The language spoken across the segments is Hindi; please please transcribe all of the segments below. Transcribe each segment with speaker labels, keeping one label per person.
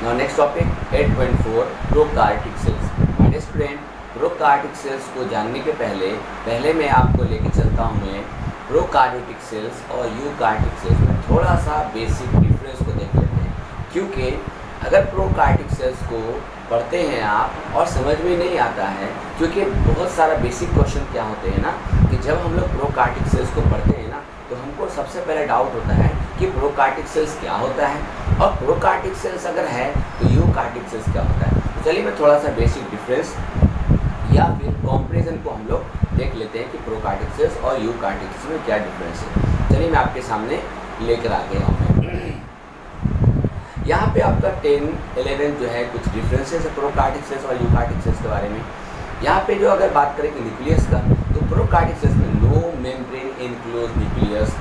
Speaker 1: Now next topic 8.4 prokaryotic cells. My student, prokaryotic cells को जानने के पहले मैं आपको लेके चलता हूँ मैं प्रोकार्योटिक सेल्स और यूकार्योटिक सेल्स में थोड़ा सा बेसिक डिफरेंस को देख लेते हैं, क्योंकि अगर प्रोकार्योटिक सेल्स को पढ़ते हैं आप और समझ में नहीं आता है, क्योंकि बहुत सारा बेसिक क्वेश्चन क्या होते हैं ना कि जब हम लोग प्रोकार्योटिक सेल्स को पढ़ते हैं ना तो हमको सबसे पहले डाउट होता है कि प्रोकार्योटिक सेल्स क्या होता है और प्रोकार्योटिक सेल्स अगर है तो यूकार्योटिक सेल्स क्या होता है। तो चलिए मैं थोड़ा सा बेसिक डिफरेंस या फिर कंपैरिजन को हम लोग देख लेते हैं कि प्रोकार्योटिक सेल्स और यूकार्योटिक सेल्स में क्या डिफरेंस है। चलिए मैं आपके सामने लेकर आ गया हूँ। यहाँ पे आपका 10, 11 जो है कुछ डिफरेंसेस है प्रोकार्योटिक सेल्स और यूकार्योटिक सेल्स के बारे में। यहाँ पे जो अगर बात करें कि न्यूक्लियस का, तो प्रोकार्योटिक सेल्स में no membrane enclose nucleus,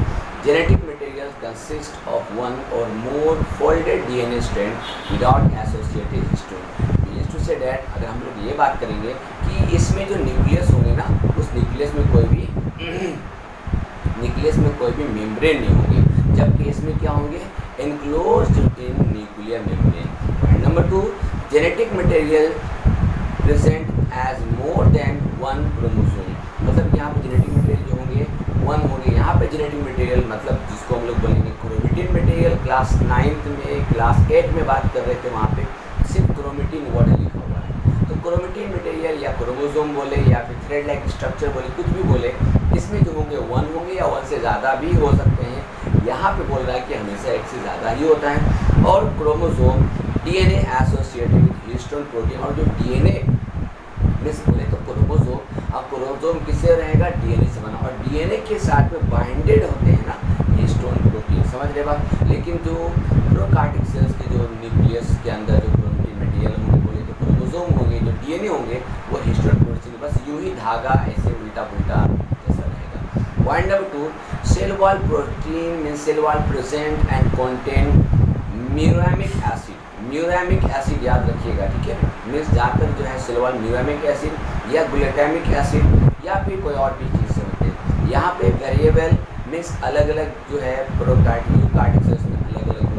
Speaker 1: genetic material consist of one और more folded DNA strand without associated histone. Means to say that अगर हम लोग ये बात करेंगे कि इसमें जो न्यूक्लियस होंगे ना, उस न्यूक्लियस में कोई भी मेम्ब्रेन नहीं होंगे, जबकि इसमें क्या होंगे, enclosed in nuclear membrane. And number 2, genetic material present as more than one chromosome. मतलब यहाँ पे जेनेटिक मटेरियल जो होंगे 1 होंगे। यहाँ पे जेनेटिक मटेरियल मतलब जिसको हम लोग बोलेंगे क्रोमेटिन मटेरियल। क्लास 9th में, क्लास 8 में बात कर रहे थे, वहाँ पे सिर्फ क्रोमेटिन वर्ड लिखा हुआ है। तो क्रोमेटिन मटेरियल या क्रोमोसोम बोले या फिर थ्रेड लाइक स्ट्रक्चर बोले, कुछ भी बोले, इसमें जो होंगे 1 होंगे या 1 से ज़्यादा भी हो सकते हैं। यहाँ पे बोल रहा है कि हमेशा 1 से ज़्यादा ही होता है। और chromosome DNA associated with histone protein, और जो डीएनए मिस बोले तो क्रोमोसोम, अब क्रोमोसोम किससे रहेगा, डीएनए से बना, और डीएनए के साथ में बाइंडेड होते हैं ना हिस्टोन प्रोटीन, समझ रहे बात। लेकिन जो प्रोकार्योटिक सेल्स के जो न्यूक्लियस के अंदर जो प्रोटीन मटेरियल होंगे बोले तो क्रोमोसोम होंगे, जो डीएनए होंगे वो हिस्टोन प्रोटीन, बस यूँ ही धागा ऐसे उल्टा पुल्टा जैसा रहेगा। Point number 2, cell wall protein means cell wall present and contain muramic acid. Muramic acid याद रखिएगा, ठीक है। मीन्स जाकर जो है सेल वॉल म्यूरामिक एसिड या ग्लूटामिक एसिड या फिर कोई और भी चीज़ से होते हैं। यहाँ पे वेरिएबल मीन्स अलग अलग जो है प्रोकार्योटिक यूकार्योटिक सेल्स में अलग अलग होंगे।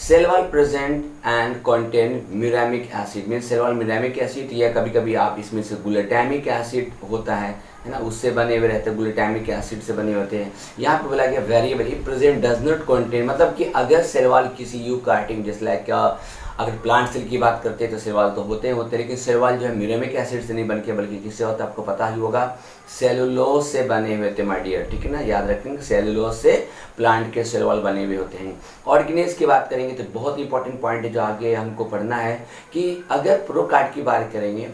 Speaker 1: Cell wall present and contain muramic acid, means cell wall muramic acid या कभी कभी आप इसमें से ग्लूटामिक एसिड होता है ना, उससे बने हुए रहते हैं, ग्लूटामिक एसिड से बने होते हैं। यहाँ पे बोला गया variable it present does not contain, मतलब कि अगर सेल वॉल किसी यूकार्योटिक जैसे लाइक अगर प्लांट सेल की बात करते हैं तो सेल वॉल तो होते हैं, लेकिन सेल वॉल जो है म्यूरामिक एसिड से नहीं बन के बल्कि किससे होता है आपको पता ही होगा, सेलुलोज से बने हुए थे माय डियर, ठीक है ना, याद रखेंगे सेलुलोज से प्लांट के सेल वॉल बने हुए होते हैं। ऑर्गेनेल्स की बात करेंगे तो बहुत इंपॉर्टेंट पॉइंट है जो आगे हमको पढ़ना है कि अगर प्रोकार्ड की बात करेंगे,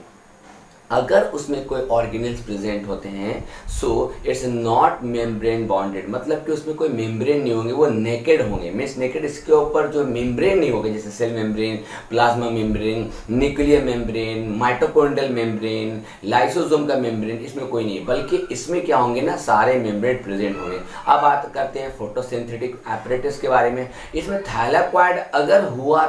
Speaker 1: अगर उसमें कोई ऑर्गेनेल्स प्रेजेंट होते हैं so it's not membrane bonded, मतलब कि उसमें कोई मेम्ब्रेन नहीं होंगे, वो नेकेड होंगे। मीन्स नेकेड, इसके ऊपर जो मेम्ब्रेन नहीं होंगे, जैसे cell membrane, plasma membrane, nuclear membrane, mitochondrial membrane, lysosome का मेम्ब्रेन, इसमें कोई नहीं, बल्कि इसमें क्या होंगे ना, सारे मेम्ब्रेन प्रेजेंट होंगे। अब बात करते हैं फोटोसिंथेटिक एपरेटस के बारे में। इसमें थाइलाकॉइड अगर हुआ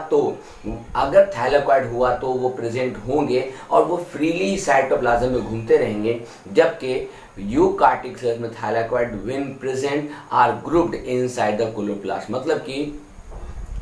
Speaker 1: तो वो प्रेजेंट होंगे और वो फ्रीली साइटोप्लाज्म में घूमते रहेंगे, जबकि यूकार्योटिक सेल्स में thylakoid when present are grouped inside the chloroplast, मतलब कि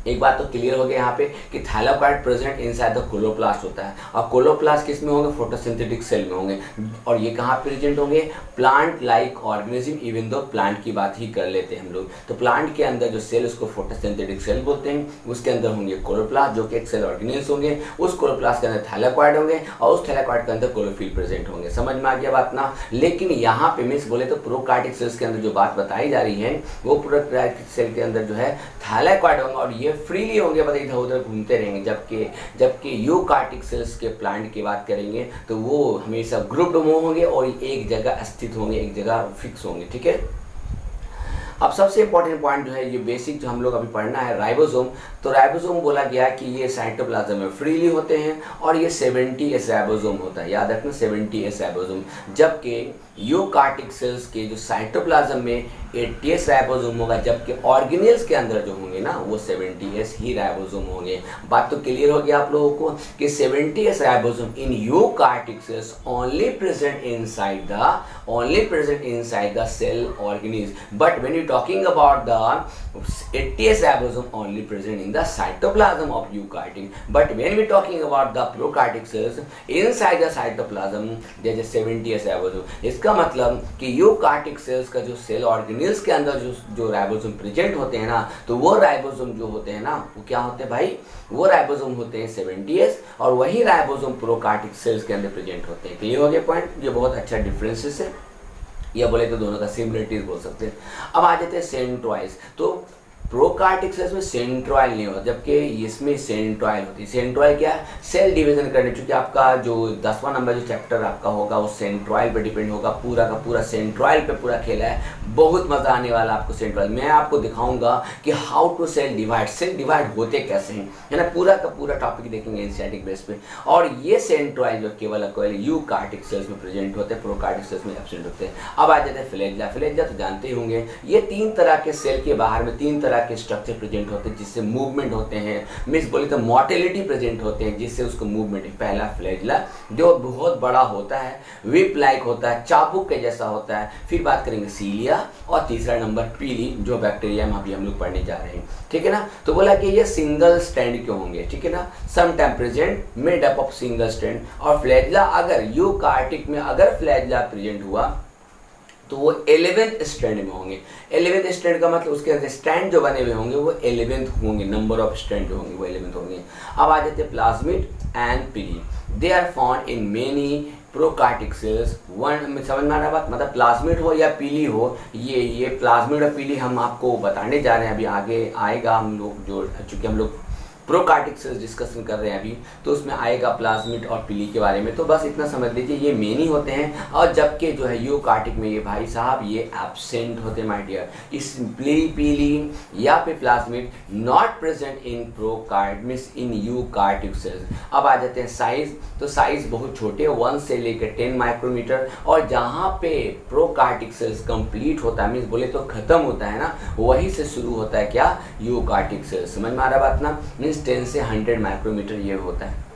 Speaker 1: एक बात तो क्लियर हो गया यहाँ पे कि thylakoid present inside the chloroplast होता है, और क्लोरोप्लास्ट किस में होंगे, फोटोसिंथेटिक सेल में होंगे, और ये कहाँ प्रेजेंट होंगे, plant like organism, even though plant की बात ही कर लेते हैं हम लोग। तो प्लांट के अंदर जो सेल उसको फोटोसिंथेटिक सेल बोलते हैं, उसके अंदर होंगे क्लोरोप्लास्ट जो कि एक सेल ऑर्गेनिल्स होंगे, उस क्लोरोप्लास्ट के अंदर थाइलाकॉइड होंगे और उस थाइलाकॉइड के अंदर क्लोरोफिल प्रेजेंट होंगे। समझ में आ गया बात ना। लेकिन यहाँ पे मीन्स बोले तो प्रोकार्योटिक सेल्स के अंदर जो बात बताई जा रही है वो प्रोकार्योटिक सेल के अंदर जो है थाइलाकॉइड होंगे और ये फ्रीली होंगे, मतलब इधर उधर घूमते रहेंगे, जबकि यूकार्योटिक सेल्स के प्लांट की बात करेंगे तो वो हमेशा ग्रुप्ड में होंगे और एक जगह स्थित होंगे, एक जगह फिक्स होंगे, ठीक है। अब सबसे इंपॉर्टेंट पॉइंट जो है ये बेसिक जो हम लोग अभी पढ़ना है राइबोसोम। तो राइबोसोम बोला गया कि ये साइटोप्लाज्म में फ्रीली होते हैं और ये 70S राइबोसोम होता है, याद रखना 70S राइबोसोम, जबकि यूकार्टिक सेल्स के जो साइटोप्लाज्म में 80S राइबोसोम होगा, जबकि ऑर्गेनेल्स के अंदर जो होंगे ना वो 70S ही राइबोसोम होंगे। बात तो क्लियर हो गया आप लोगों को कि 70S ribosome in eukaryotic cells only present inside the cell organelles, but when you talking about the 80S ribosome only present in the cytoplasm of eukaryotic, but when we talking about the prokaryotic cells inside the cytoplasm there is 70S ribosome। इसका मतलब कि यूकार्टिक सेल्स का जो सेल ऑर्गेनेल्स के अंदर जो राइबोसोम प्रेजेंट होते हैं ना, तो वो राइबोसोम जो होते हैं ना वो क्या होते हैं भाई, वो राइबोसोम होते हैं 70S, और वही राइबोसोम प्रोकार्टिक सेल्स के अंदर प्रेजेंट होते हैं। क्लियर हो गया पॉइंट? ये बहुत अच्छा डिफरेंसेस है, या बोले तो दोनों का सिमिलरिटीज बोल सकते हैं। अब आ जाते हैं सेंट्रॉइड्स। तो प्रोकार्टिक सेल्स में सेंट्रॉइड नहीं होता, जबकि इसमें सेंट्रॉइड होती है। सेंट्रॉइड क्या है? सेल डिवीजन करने, चूंकि आपका जो 10वां नंबर जो चैप्टर आपका होगा वो सेंट्रॉइड पे डिपेंड होगा, पूरा का पूरा सेंट्रॉइड पे पूरा खेला है। बहुत मजा आने वाला आपको सेंट्रॉइड। मैं आपको दिखाऊंगा कि हाउ टू सेल डिवाइड होते कैसे हैं, है ना, पूरा का पूरा टॉपिक देखेंगे एनसीईआरटी बेस पे। और ये सेंट्रॉइड जो केवल यूकार्टिक सेल्स में प्रेजेंट होते हैं, प्रोकार्टिक सेल्स में एब्सेंट होते हैं। अब आ जाते हैं फ्लैजेला। फ्लैजेला तो जानते ही होंगे, ये 3 तरह के सेल के बाहर में 3 तरह के स्ट्रक्चर प्रेजेंट होते हैं जिससे मूवमेंट होते हैं, मीन्स बोले तो मोटिलिटी प्रेजेंट होते हैं जिससे उसको मूवमेंट। पहला फ्लैजेला जो बहुत बड़ा होता है, विप लाइक होता है, चाबुक के जैसा होता है। फिर बात करेंगे सीलिया, और तीसरा नंबर पीली जो बैक्टीरिया में अभी हम लोग पढ़ने जा रहे हैं, ठीक है ना। तो बोला कि ये सिंगल स्टैंड के होंगे, ठीक है ना, some time present made up of single stand. और फ्लैजेला अगर यूकार्टिक में अगर फ्लैजेला प्रेजेंट हुआ तो वो 11th स्टैंड में होंगे। 11th स्टैंड का मतलब उसके अंदर स्टैंड जो बने हुए होंगे वो 11th होंगे, नंबर ऑफ स्टैंड जो होंगे वो 11th होंगे। अब आ जाते हैं plasmid and pili. They are found in many prokaryotic cells. वन समझ में आ रहा बात, मतलब प्लाज्मिड हो या पीली हो, ये प्लाज्मिड और पीली हम आपको बताने जा रहे हैं, अभी आगे आएगा। हम लोग जो चूँकि हम लोग प्रोकार्टिक सेल्स डिस्कशन कर रहे हैं अभी, तो उसमें आएगा प्लाज्मिड और पीली के बारे में। तो बस इतना समझ लीजिए ये मेनी होते हैं, और जबकि जो है यूकार्टिक में ये भाई साहब ये एब्सेंट होते हैं माय डियर। इस पीली या फिर plasmid not present in prokaryote means in eukaryotic cells. अब आ जाते हैं साइज। तो साइज बहुत छोटे, 1 से लेकर 10 माइक्रोमीटर, और जहाँ पे प्रोकार्टिक सेल्स कंप्लीट होता है, मीन्स बोले तो खत्म होता है ना, वहीं से शुरू होता है क्या, यूकार्टिक सेल्स। समझ में आ रहा बात ना, मीन्स 10 से 100 माइक्रोमीटर ये होता है।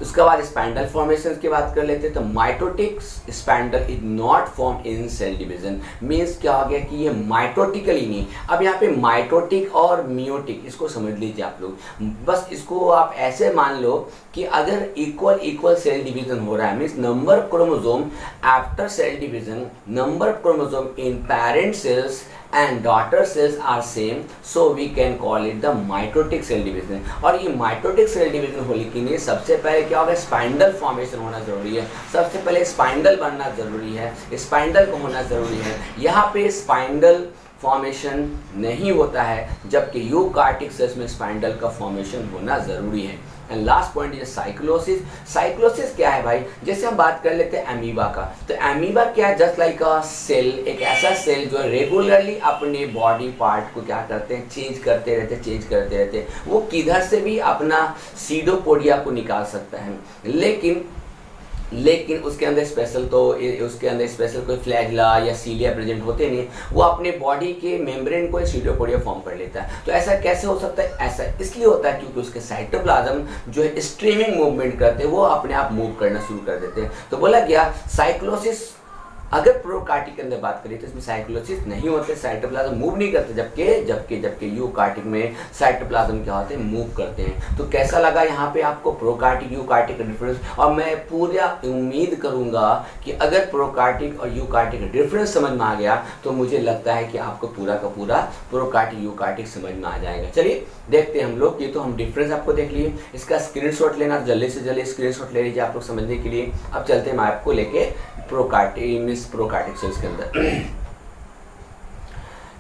Speaker 1: उसके बाद स्पैंडल फॉर्मेशन की बात कर लेते हैं। तो mitotic spindle is not form in cell division, means क्या हो गया कि ये माइटोटिकली नहीं। अब यहाँ पे माइटोटिक और मियोटिक इसको समझ लीजिए आप लोग, बस इसको आप ऐसे मान लो कि अगर इक्वल सेल डिवीजन हो रहा है, means number of chromosome after cell division, number of chromosome in parent cells and daughter cells are same, so we can call it the mitotic cell division। और ये mitotic cell division होने के लिए सबसे पहले क्या होगा, स्पाइंडल फॉर्मेशन होना जरूरी है। सबसे पहले स्पाइंडल बनना जरूरी है, स्पाइंडल को होना जरूरी है। यहाँ पे स्पाइंडल फॉर्मेशन नहीं होता है, जबकि यूकार्टिक सेल्स में स्पाइंडल का फॉर्मेशन होना जरूरी है। And last point is cyclosis. Cyclosis क्या है भाई, जैसे हम बात कर लेते हैं एमीबा का। तो एमीबा क्या है, जस्ट लाइक अ सेल, एक ऐसा सेल जो रेगुलरली अपने बॉडी पार्ट को क्या करते हैं, चेंज करते रहते हैं। वो किधर से भी अपना सीडोपोडिया को निकाल सकता है, लेकिन उसके अंदर स्पेशल कोई फ्लैजेला या सीलिया प्रेजेंट होते नहीं, वो अपने बॉडी के मेम्ब्रेन को सीडोपोडिया फॉर्म कर लेता है। तो ऐसा कैसे हो सकता है, ऐसा इसलिए होता है क्योंकि उसके साइटोप्लाज्म जो है स्ट्रीमिंग मूवमेंट करते हैं, वो अपने आप मूव करना शुरू कर देते हैं। तो बोला गया साइक्लोसिस अगर प्रोकार्टिक के अंदर बात करें तो इसमें साइक्लोसिस नहीं होते, साइटोप्लाज्म मूव नहीं करते, जबकि यूकार्टिक में साइटोप्लाज्म क्या होते हैं, मूव करते हैं। तो कैसा लगा यहाँ पे आपको प्रोकार्टिक यूकार्टिक का डिफरेंस, और मैं पूरा उम्मीद करूँगा कि अगर प्रोकार्टिक और यूकार्टिक का डिफरेंस समझ में आ गया तो मुझे लगता है कि आपको पूरा का पूरा प्रोकार्टिक यूकार्टिक समझ में आ जाएगा। चलिए देखते हैं हम लोग, ये तो हम डिफरेंस आपको देख लिए, इसका स्क्रीनशॉट लेना, जल्दी से जल्दी स्क्रीनशॉट ले लीजिए आप लोग समझने के लिए। अब चलते हैं मैं आपको लेके प्रोकार्टिक सेल्स के अंदर।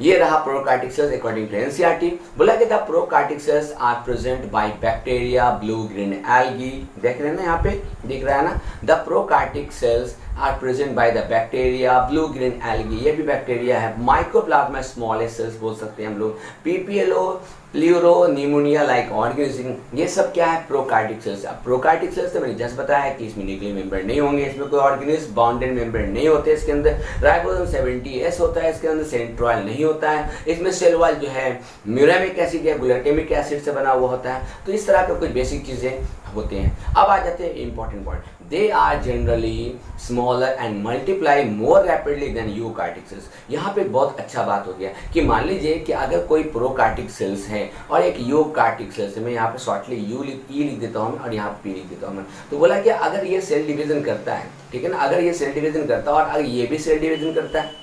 Speaker 1: ये रहा prokaryotic cells according to NCERT. बोला कि the prokaryotic cells are present by bacteria, blue green algae, देख रहे हैं ना यहाँ पे दिख रहा है ना, the prokaryotic cells are present by the bacteria, blue green algae, ये भी बैक्टीरिया है, माइक्रोप्लाज्मा स्मॉलेस्ट सेल्स बोल सकते हैं हम लोग, PPLO, pleuro pneumonia like organism, ये सब क्या है प्रोकार्टिक सेल्स। अब प्रोकार्टिक सेल्स तो मैंने जस्ट बताया कि इसमें न्यूक्लियर मेम्ब्रेन नहीं होंगे, इसमें कोई ऑर्गेनिज्म बाउंडेड मेम्ब्रेन नहीं होते, इसके अंदर राइबोसोम 70S होता है, इसके अंदर सेंट्रोइल नहीं होता है, इसमें सेल वॉल जो है म्यूरेमिक एसिड या ग्लूटामिक एसिड से बना हुआ होता है। तो इस तरह का कुछ बेसिक चीज़ें होते हैं। अब आ जाते हैं important point, they are generally smaller and multiply more rapidly than eukaryotic cells. यहाँ पे बहुत अच्छा बात हो गया कि मान लीजिए कि अगर कोई प्रोकार्टिक सेल्स है और एक यूकार्टिक सेल्स है, मैं यहाँ पे शॉर्टली ई लिख देता हूँ और यहाँ पे पी लिख देता हूँ। तो बोला कि अगर ये सेल डिवीजन करता है, ठीक है ना, अगर ये सेल डिवीजन करता है और अगर ये भी सेल डिवीजन करता है,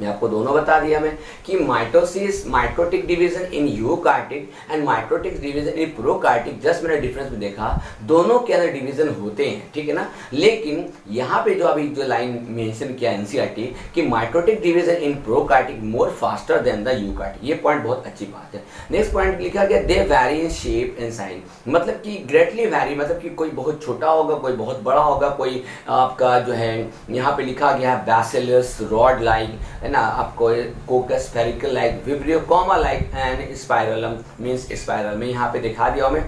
Speaker 1: मैं आपको दोनों बता दिया मैं कि mitosis, mitotic division in eukaryotic and mitotic division in prokaryotic, just मैंने डिफरेंस में देखा, दोनों के अंदर डिवीजन होते हैं, ठीक है ना। लेकिन यहाँ पे जो अभी जो लाइन मेंशन किया एनसीईआरटी कि mitotic division in prokaryotic more faster than the eukaryotic, ये पॉइंट बहुत अच्छी बात है। नेक्स्ट पॉइंट लिखा गया they vary in shape and size, मतलब कि ग्रेटली वैरी, मतलब कि कोई बहुत छोटा होगा, कोई बहुत बड़ा होगा, कोई आपका जो है यहाँ पे लिखा गया है बैसिलस रॉड लाइक, है ना, आपको कोकस spherical like, vibrio comma like and spirillum means spiral में यहाँ पे दिखा दिया मैं।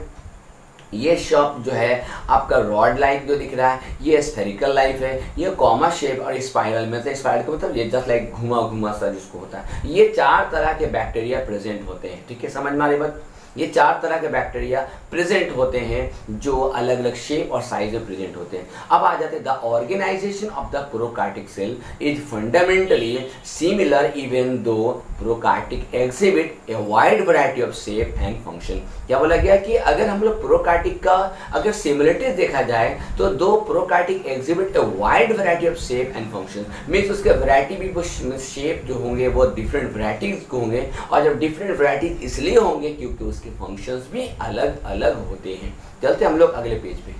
Speaker 1: ये शॉप जो है आपका रॉड लाइक जो दिख रहा है ये स्फेरिकल लाइफ है, ये कॉमा शेप और स्पाइरल में, मतलब स्पाइरल का मतलब ये जस्ट लाइक घुमा घुमा सा जिसको होता है। ये 4 तरह के बैक्टीरिया प्रेजेंट होते हैं, ठीक है, समझ में आ रही बात। ये 4 तरह के बैक्टीरिया प्रेजेंट होते हैं जो अलग अलग शेप और साइज में प्रेजेंट होते हैं। अब आ जाते हैं the organisation of the prokaryotic cell is fundamentally similar even though prokaryotic exhibit a wide variety of shape and function. क्या बोला गया कि अगर हम लोग प्रोकार्टिक का अगर सिमिलरिटीज देखा जाए तो though prokaryotic exhibit a wide variety of shape and function, means उसके वैरायटी भी वो शेप जो होंगे वो डिफरेंट वैरायटीज के होंगे, और जब डिफरेंट वैरायटीज इसलिए होंगे क्योंकि उसके फंक्शंस भी अलग अलग होते हैं। चलते हम लोग अगले पेज पे।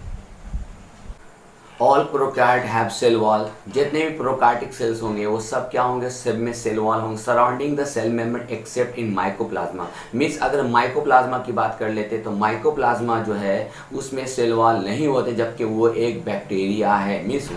Speaker 1: ऑल प्रोकार्ट हैव सेल वॉल, जितने भी प्रोकार्टिक सेल्स होंगे वो सब क्या होंगे, सब में सेल वॉल होंगे surrounding the cell membrane except in mycoplasma. Means अगर माइकोप्लाज्मा की बात कर लेते तो माइकोप्लाज्मा जो है उसमें सेल वॉल नहीं होते, जबकि वो एक बैक्टीरिया है, मीन्स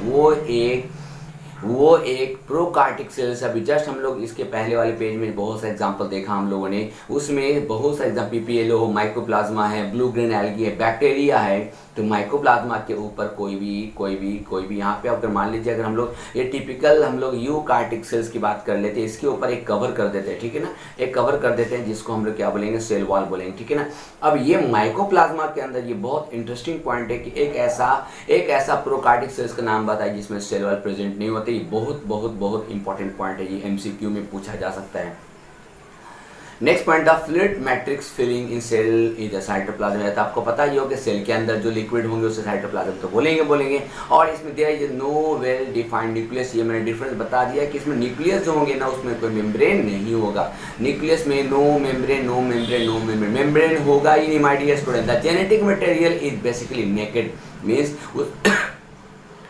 Speaker 1: वो एक प्रोकार्टिक सेल्स। अभी जस्ट हम लोग इसके पहले वाले पेज में बहुत सा एग्जांपल देखा हम लोगों ने, उसमें बहुत सा एग्जाम्पल पीपीएलओ, माइकोप्लाज्मा है, ब्लू ग्रीन एल्गी है, बैक्टीरिया है। तो माइकोप्लाज्मा के ऊपर कोई भी यहाँ पे अगर मान लीजिए अगर हम लोग ये टिपिकल हम लोग यूकार्टिक सेल्स की बात कर लेते हैं, इसके ऊपर एक कवर कर देते हैं, ठीक है ना, एक कवर कर देते हैं जिसको हम लोग क्या बोलेंगे, सेल वॉल बोलेंगे, ठीक है ना। अब ये माइकोप्लाज्मा के अंदर ये बहुत इंटरेस्टिंग पॉइंट है कि एक ऐसा प्रोकार्टिक सेल्स का नाम बताए जिसमें सेल वॉल प्रेजेंट नहीं होते। ये बहुत इंपॉर्टेंट पॉइंट है, ये एमसीक्यू में पूछा जा सकता है। Next point, the fluid matrix filling in cell is the cytoplasm है। तो आपको पता ही हो कि सेल के अंदर जो लिक्विड होंगे उसे साइटोप्लाज्म तो बोलेंगे। और इसमें दिया है नो वेल डिफाइंड न्यूक्लियस, ये मैंने डिफरेंस बता दिया कि इसमें न्यूक्लियस जो होंगे ना उसमें कोई मेम्ब्रेन नहीं होगा, न्यूक्लियस में नो मेम्ब्रेन मेम्ब्रेन होगा ही नहीं my dear student. The genetic material is basically naked, means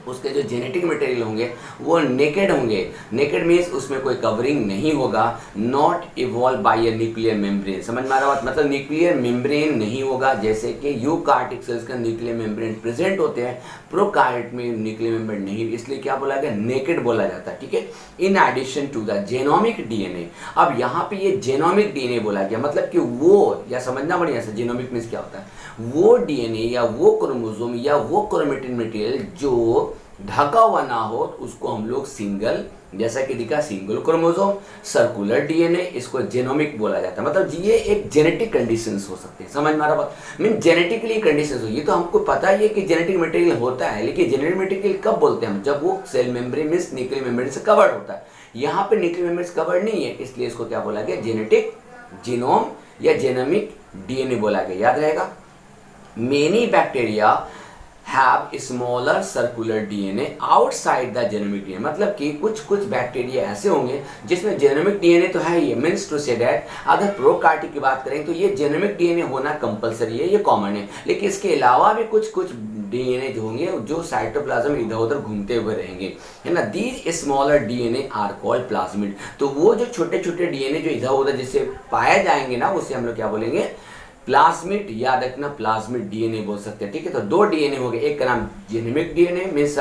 Speaker 1: उसके जो जेनेटिक मटेरियल होंगे वो नेकेड होंगे। नेकेड मीन्स उसमें कोई कवरिंग नहीं होगा, not evolve bye a nuclear membrane. समझ में आ रहा है, मतलब न्यूक्लियर मेम्ब्रेन नहीं होगा, जैसे कि यूकार्टिक सेल्स का न्यूक्लियर मेम्ब्रेन प्रेजेंट होते हैं, प्रोकार्ट में न्यूक्लियर मेम्ब्रेन नहीं, इसलिए क्या बोला गया, नेकेड बोला जाता है, ठीक है। In addition to the genomic DNA, अब यहाँ पे ये जेनोमिक डीएनए बोला गया, मतलब कि वो, या समझना बढ़िया से, जेनोमिक मीन्स क्या होता है, वो डीएनए या वो क्रोमोसोम या वो क्रोमेटिन मटेरियल जो ढका हुआ ना हो उसको हम लोग सिंगल, जैसा कि दिखा सिंगल क्रोमोसोम, सर्कुलर डीएनए, इसको जेनोमिक बोला जाता है। मतलब ये एक जेनेटिक कंडीशंस हो सकते हैं, समझ में आ रहा बात, मीन जेनेटिकली कंडीशंस हो। ये तो हमको पता ही है कि जेनेटिक मटेरियल होता है, लेकिन जेनेटिक मटेरियल कब बोलते हैं हम, जब वो cell membrane means nuclear membrane से कवर्ड होता है। यहाँ पे न्यूक्लियर मेम्ब्रेन से कवर्ड नहीं है, इसलिए इसको क्या बोला गया, जेनेटिक जीनोम या जेनोमिक डीएनए बोला गया, याद रहेगा। Many bacteria have smaller circular DNA outside the genomic DNA, मतलब कि कुछ बैक्टीरिया ऐसे होंगे जिसमें जेनोमिक डीएनए तो है ही, मीन्स टू से दैट अगर प्रोकार्टिक की बात करें तो ये जेनोमिक डीएनए होना कंपलसरी है, ये कॉमन है, लेकिन इसके अलावा भी कुछ डीएनए जो होंगे जो साइटोप्लाज्म इधर उधर घूमते हुए रहेंगे, है ना। These smaller DNA are called plasmid. तो वो जो छोटे छोटे डीएनए जो इधर उधर जिससे पाए जाएंगे ना, उसे हम लोग क्या बोलेंगे, प्लाज्मिड। याद रखना, प्लाज्मिड डीएनए बोल सकते हैं, ठीक है। तो दो डीएनए हो गए, एक का नाम genomic DNA means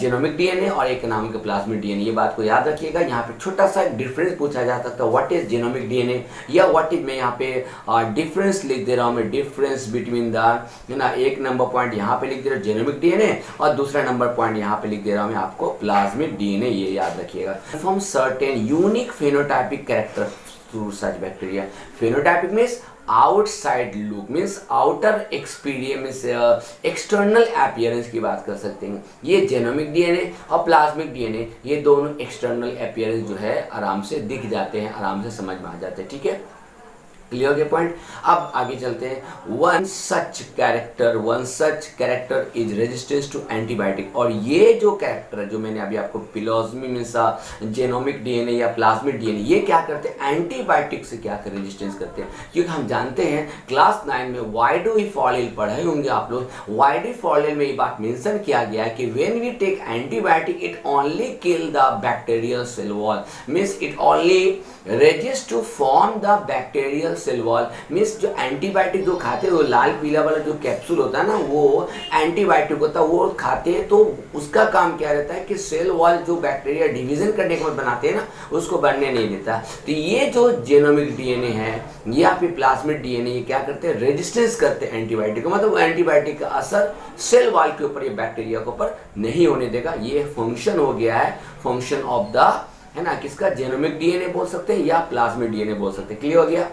Speaker 1: genomic DNA और एक का नाम है प्लाज्मिड डीएनए। ये बात को याद रखिएगा। यहाँ पे छोटा सा डिफरेंस पूछा जा सकता है, व्हाट इज जेनोमिक डीएनए या व्हाट इज, मैं यहाँ पे डिफरेंस लिख दे रहा हूँ, मैं डिफरेंस बिटवीन द, है ना। एक नंबर पॉइंट यहाँ पे लिख दे रहा हूँ जेनोमिक डीएनए और दूसरा नंबर पॉइंट यहाँ पे लिख दे रहा हूँ मैं आपको प्लाज्मिड डीएनए, ये याद रखिएगा। From certain unique phenotypic character through such bacteria. Phenotypic means outside look, means outer experience, external appearance की बात कर सकते हैं। ये जेनोमिक डीएनए और प्लाज्मिक डीएनए ये दोनों एक्सटर्नल अपीयरेंस जो है आराम से दिख जाते हैं, आराम से समझ में आ जाते हैं, ठीक है। क्लियर हो गया पॉइंट। अब आगे चलते हैं। One such character is resistance to antibiotic. और ये जो कैरेक्टर है जो मैंने अभी आपको प्लाज्मी मीन्स जेनोमिक डीएनए या प्लाज्मिक डीएनए, ये क्या करते हैं, एंटीबायोटिक से क्या कर रेजिस्टेंस करते हैं। क्योंकि हम जानते हैं क्लास 9 में why do we fall ill पढ़े होंगे आप लोग। व्हाई डू फॉल इल में ये बात मेंशन किया गया है कि when we take antibiotic it only kill the bacterial cell wall, means it only resist to form the bacterial cell wall. Means जो एंटीबायोटिक जो खाते हैं वो लाल पीला वाला जो कैप्सूल होता है ना, वो एंटीबायोटिक होता है, वो खाते हैं तो उसका काम क्या रहता है कि सेल वॉल जो बैक्टीरिया डिवीजन करने के बाद बनाते हैं ना, उसको बनने नहीं देता। तो ये जो जेनोमिक डीएनए है या फिर प्लाज्मिड डीएनए, ये क्या करते हैं, रेजिस्टेंस करते हैं एंटीबायोटिक को, मतलब एंटीबायोटिक का असर सेल वॉल के ऊपर, ये बैक्टीरिया के ऊपर नहीं होने देगा। ये फंक्शन हो गया है, फंक्शन ऑफ द, है ना, किसका, जेनोमिक डीएनए बोल सकते हैं या प्लाज्मिड डीएनए बोल सकते हैं। क्लियर हो गया।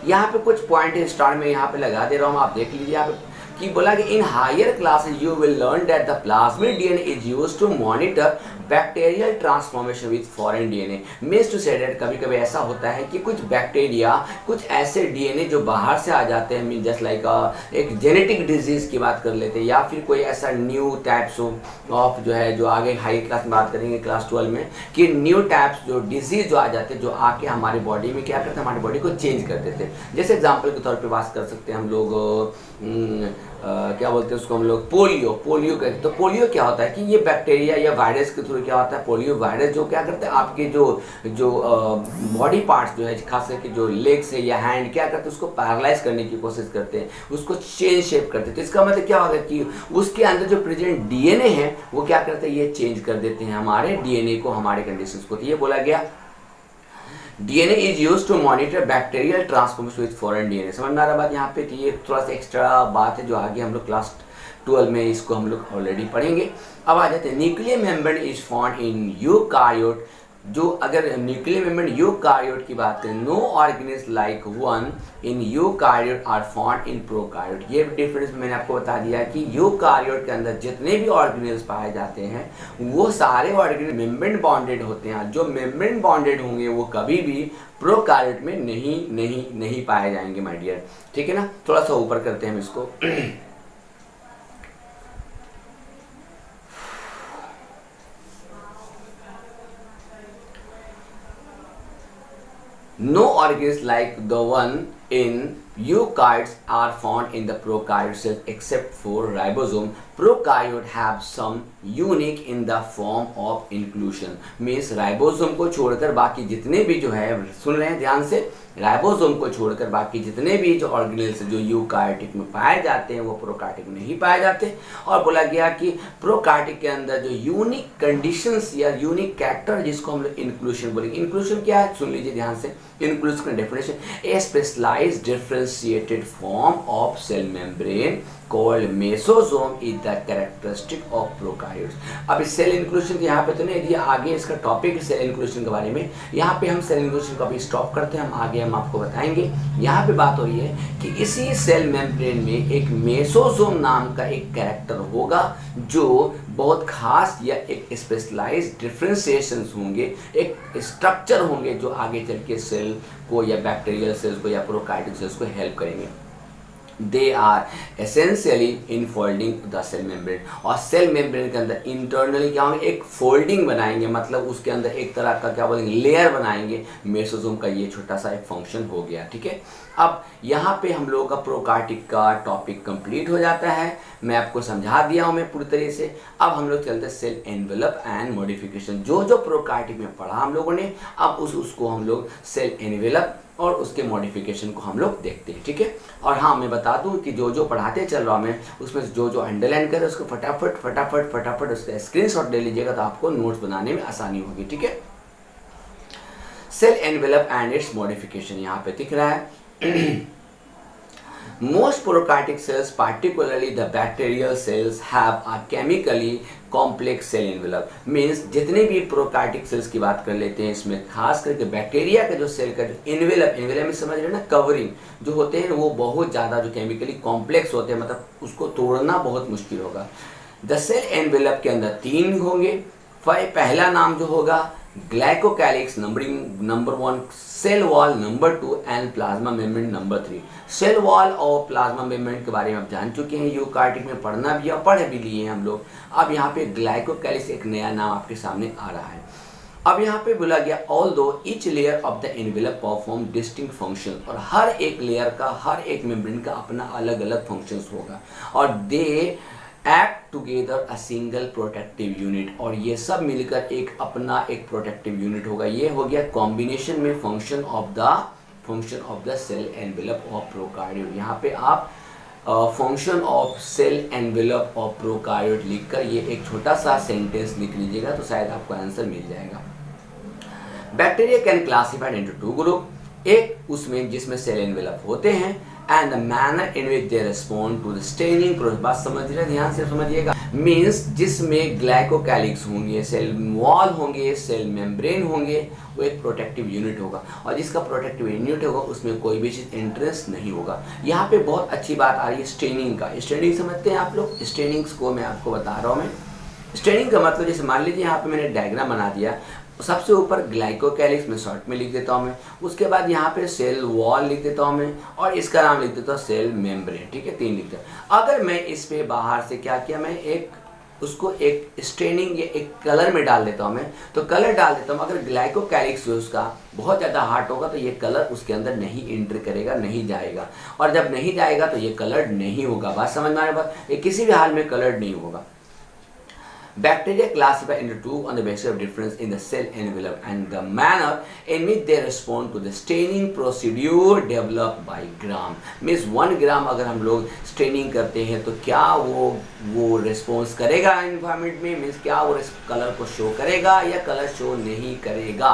Speaker 1: यहाँ पे कुछ पॉइंट स्टार में यहाँ पे लगा दे रहा हूँ, आप देख लीजिए। यहाँ पे कि बोला कि in higher classes you will learn that the plasmid DNA is used to monitor bacterial transformation with foreign DNA. Means to say that कभी कभी ऐसा होता है कि कुछ बैक्टीरिया, कुछ ऐसे डीएनए जो बाहर से आ जाते हैं, मीन जस्ट लाइक एक जेनेटिक डिजीज की बात कर लेते हैं, या फिर कोई ऐसा न्यू टाइप्स ऑफ जो है, जो आगे हाई क्लास में बात करेंगे क्लास 12 में, कि न्यू टाइप्स जो डिजीज जो आ जाते हैं, जो आके हमारे बॉडी में क्या करते हैं, हमारी बॉडी को चेंज कर देते हैं। जैसे एग्जाम्पल के तौर पर बात कर सकते हैं हम लोग क्या बोलते हैं उसको हम लोग, पोलियो कहते हैं। तो पोलियो क्या होता है कि ये बैक्टीरिया या वायरस के थ्रू क्या होता है, पोलियो वायरस जो क्या करते हैं आपके जो बॉडी पार्ट्स जो है, खास करके जो लेग्स है या हैंड, क्या करते हैं उसको पैरालाइज करने की कोशिश करते हैं, उसको चेंज शेप करते हैं। तो इसका मतलब क्या होगा कि उसके अंदर जो प्रेजेंट डीएनए है वो क्या करते हैं, ये चेंज कर देते हैं हमारे डीएनए को, हमारे कंडीशंस को। तो ये बोला गया DNA is used to monitor bacterial transformation with foreign DNA. समझ में आ रहा बात यहाँ पे। तो ये थोड़ा सा एक्स्ट्रा बात है जो आगे हम लोग क्लास 12 में इसको हम लोग ऑलरेडी पढ़ेंगे। अब आ जाते हैं, nuclear membrane is found in eukaryote. जो अगर न्यूक्लियर मेम्ब्रेन यूकार्योट की बात करें, no organism like one in eukaryote are found in prokaryote. ये डिफरेंस मैंने आपको बता दिया कि यूकार्योट के अंदर जितने भी ऑर्गेनिज्म पाए जाते हैं वो सारे ऑर्गेनिज्म मेम्ब्रेन बॉन्डेड होते हैं। जो मेम्ब्रेन बॉन्डेड होंगे वो कभी भी प्रोकार्योट में नहीं पाए जाएंगे माय डियर, ठीक है ना। थोड़ा सा ऊपर करते हैं हम इसको। No organisms like the one in eukaryotes are found in the prokaryote cells except for ribosome. Prokaryote have some unique in the form of inclusion. Means ribosome को छोड़कर बाकी जितने भी जो है, सुन रहे हैं ध्यान से, राइबोसोम को छोड़कर बाकी जितने भी जो ऑर्गेनेल्स जो यूकार्योटिक में पाए जाते हैं वो प्रोकार्योटिक में नहीं पाए जाते। और बोला गया कि प्रोकार्योटिक के अंदर जो यूनिक कंडीशंस या यूनिक कैरेक्टर जिसको हम लोग इंक्लूशन बोलेंगे। इंक्लूशन क्या है, सुन लीजिए ध्यान से। इंक्लूशन का definition, a specialized differentiated form of cell membrane called mesosome is the characteristic of prokaryotes. अब इस सेल इंक्लूशन के यहाँ पे तो नहीं दिया, आगे इसका टॉपिक है सेल इंक्लूशन के बारे में। यहाँ पे हम सेल इंक्लूशन को अभी स्टॉप करते हैं, हम आगे हम आपको बताएंगे। यहाँ पे बात हो रही है कि इसी सेल मेम्ब्रेन में एक मेसोसोम नाम का एक कैरेक्टर होगा जो बहुत खास या एक स्पेशलाइज्ड डिफरेंशिएशंस होंगे, एक स्ट्रक्चर होंगे जो आगे चल के सेल को या बैक्टीरियल सेल्स को या प्रोकार्योटिक सेल्स को हेल्प करेंगे। They are essentially infolding the cell membrane, और सेल मेम्ब्रेन के अंदर इंटरनली क्या होंगे, एक फोल्डिंग बनाएंगे, मतलब उसके अंदर एक तरह का क्या बोलेंगे लेयर बनाएंगे। मेसोसोम का ये छोटा सा एक फंक्शन हो गया, ठीक है। अब यहाँ पे हम लोगों का प्रोकार्टिक का टॉपिक कंप्लीट हो जाता है। मैं आपको समझा दिया हूँ मैं पूरी तरीके से। अब हम लोग चलते हैं सेल एनवेलप एंड मॉडिफिकेशन। जो जो प्रोकार्टिक में पढ़ा हम लोगों ने, अब उसको हम लोग सेल एनवेलप और उसके मॉडिफिकेशन को हम लोग देखते हैं, ठीक है। और हाँ, मैं बता दूं कि जो जो पढ़ाते चल रहा हूँ मैं, उसमें जो जो अंडरलाइन करे उसको फटाफट फटाफट फटाफट उसका स्क्रीनशॉट ले लीजिएगा, तो आपको नोट्स बनाने में आसानी होगी, ठीक है। Cell envelope and its modification यहाँ पे दिख रहा है। Most prokaryotic cells, particularly the bacterial cells, have a chemically complex cell envelope. Means जितने भी प्रोकार्टिक सेल्स की बात कर लेते हैं, इसमें खास करके बैक्टीरिया का जो सेल का एनवेलप में समझ रहे हैं ना, कवरिंग जो होते हैं वो बहुत ज़्यादा जो केमिकली कॉम्प्लेक्स होते हैं, मतलब उसको तोड़ना बहुत मुश्किल होगा। द सेल एनवेलप के अंदर 3 होंगे। पहला नाम जो होगा glycocalyx, number 1, cell wall number 2 and plasma membrane number 3। Cell wall और प्लाज्मा मेम्ब्रेन के बारे में आप जान चुके हैं, यूकार्टिक में पढ़ना भी और पढ़ भी लिए हैं हम लोग। अब यहाँ पे ग्लाइकोकैलिक्स एक नया नाम आपके सामने आ रहा है। अब यहाँ पे बोला गया although each layer of the envelope perform distinct function, और हर एक लेयर का, हर एक मेम्ब्रेन का अपना अलग अलग फंक्शंस होगा, और they act together a single protective unit, और ये सब मिलकर एक अपना एक प्रोटेक्टिव यूनिट होगा। ये हो गया कॉम्बिनेशन में function of the cell envelope of prokaryote. यहाँ पे आप function of cell envelope of prokaryote लिखकर ये एक छोटा सा सेंटेंस लिख लीजिएगा, तो शायद आपको आंसर मिल जाएगा। Bacteria can classified into 2 group, एक उसमें जिसमें सेल एनवेलप होते हैं, and the manner in which they respond to the staining process. बात समझ रहे, ध्यान से समझिएगा। मीन्स जिसमें ग्लाइकोकैलिक्स होंगे, सेल वॉल होंगे, सेल मेम्ब्रेन होंगे, वो एक प्रोटेक्टिव यूनिट होगा, और जिसका प्रोटेक्टिव यूनिट होगा उसमें कोई भी चीज़ इंटरेस्ट नहीं होगा। यहाँ पे बहुत अच्छी बात आ रही है स्टेनिंग का। स्टेनिंग समझते हैं आप लोग? स्टेनिंग्स को मैं आपको बता रहा हूँ। मैं स्टेनिंग का मतलब जैसे मान लीजिए यहाँ पे मैंने डायग्राम बना दिया, सबसे ऊपर ग्लाइकोकैलिक्स में शॉर्ट में लिख देता हूँ मैं, उसके बाद यहाँ पे सेल वॉल लिख देता हूँ मैं, और इसका नाम लिख देता हूँ सेल मेम्ब्रेन, ठीक है, 3 लिखता हूँ। अगर मैं इस पे बाहर से क्या किया, मैं उसको एक स्टेनिंग या एक कलर में डाल देता हूँ मैं, तो कलर डाल देता हूँ। अगर ग्लाइकोकैलिक्स जो उसका बहुत ज़्यादा हार्ड होगा तो ये कलर उसके अंदर नहीं एंटर करेगा, नहीं जाएगा, और जब नहीं जाएगा तो ये कलर नहीं होगा। बात समझ में आ रही बात? ये किसी भी हाल में कलर नहीं होगा। Bacteria classify into 2 on the basis of difference in the cell envelope and the manner in which they respond to the staining procedure developed by Gram. Means 1 ग्राम अगर हम लोग स्टेनिंग करते हैं तो क्या वो रिस्पॉन्स करेगा एनवायरमेंट में, मीन्स क्या वो कलर को शो करेगा या कलर शो नहीं करेगा।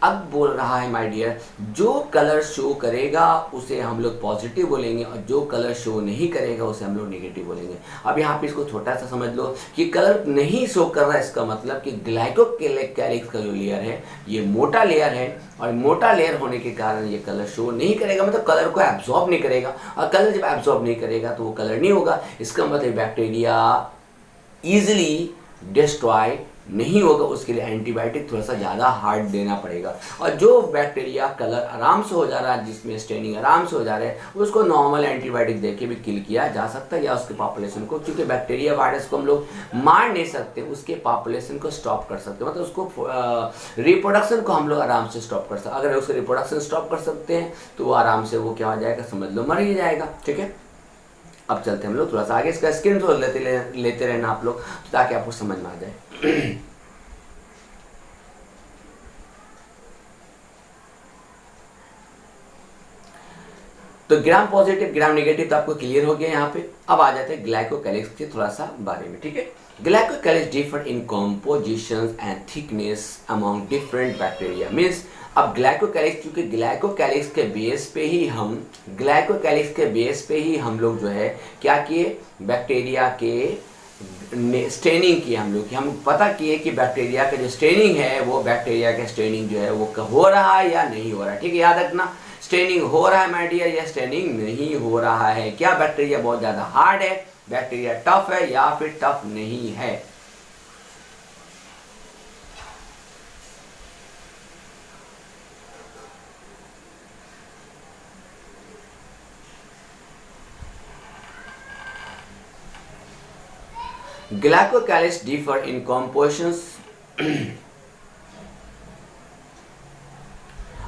Speaker 1: अब बोल रहा है माय डियर, जो कलर शो करेगा उसे हम लोग पॉजिटिव बोलेंगे, और जो कलर शो नहीं करेगा उसे हम लोग नेगेटिव बोलेंगे। अब यहाँ पे इसको छोटा सा समझ लो कि कलर नहीं शो कर रहा है, इसका मतलब कि ग्लाइकोकैलिक्स का जो लेयर है ये मोटा लेयर है, और मोटा लेयर होने के कारण ये कलर शो नहीं करेगा, मतलब कलर को एब्जॉर्ब नहीं करेगा, और कलर जब एब्जॉर्ब नहीं करेगा तो वो कलर नहीं होगा। इसका मतलब बैक्टीरिया ईजिली डिस्ट्रॉय नहीं होगा, उसके लिए एंटीबायोटिक थोड़ा सा ज़्यादा हार्ड देना पड़ेगा। और जो बैक्टीरिया कलर आराम से हो जा रहा है, जिसमें स्टेनिंग आराम से हो जा रहा है, उसको नॉर्मल एंटीबायोटिक देके भी किल किया जा सकता है, या उसके पॉपुलेशन को, क्योंकि बैक्टीरिया वायरस को हम लोग मार नहीं सकते, उसके पॉपुलेशन को स्टॉप कर सकते, मतलब उसको रिप्रोडक्शन को हम लोग आराम से स्टॉप कर सकते। अगर उसका रिप्रोडक्शन स्टॉप कर सकते हैं तो वो आराम से वो क्या हो जाएगा, समझ लो, मर ही जाएगा, ठीक है। अब चलते हम लोग थोड़ा सा आगे, इसका स्क्रीन तो लेते रहना आप लोग, ताकि आपको समझ में आ जाए। तो ग्राम पॉजिटिव ग्राम नेगेटिव तो आपको क्लियर हो गया यहाँ पे। अब आ जाते हैं ग्लाइकोकैलिक्स के थोड़ा सा बारे में, ठीक है। Glycocalyx differ in composition and thickness among different bacteria. Means अब ग्लाइकोकैलिक्स, क्योंकि ग्लाइकोकैलिक्स के बेस पे ही हम लोग जो है क्या किए, बैक्टीरिया के स्टेनिंग की हम लोग कि हम पता किए कि बैक्टीरिया का जो स्टेनिंग है वो बैक्टीरिया का स्टेनिंग जो है वो हो रहा है या नहीं हो रहा है, ठीक है। याद रखना, स्टेनिंग हो रहा है माय डियर या स्टेनिंग नहीं हो रहा है। क्या बैक्टीरिया बहुत ज़्यादा हार्ड है, बैक्टीरिया टफ है, या फिर टफ नहीं है। Glycocalyx differ in compositions.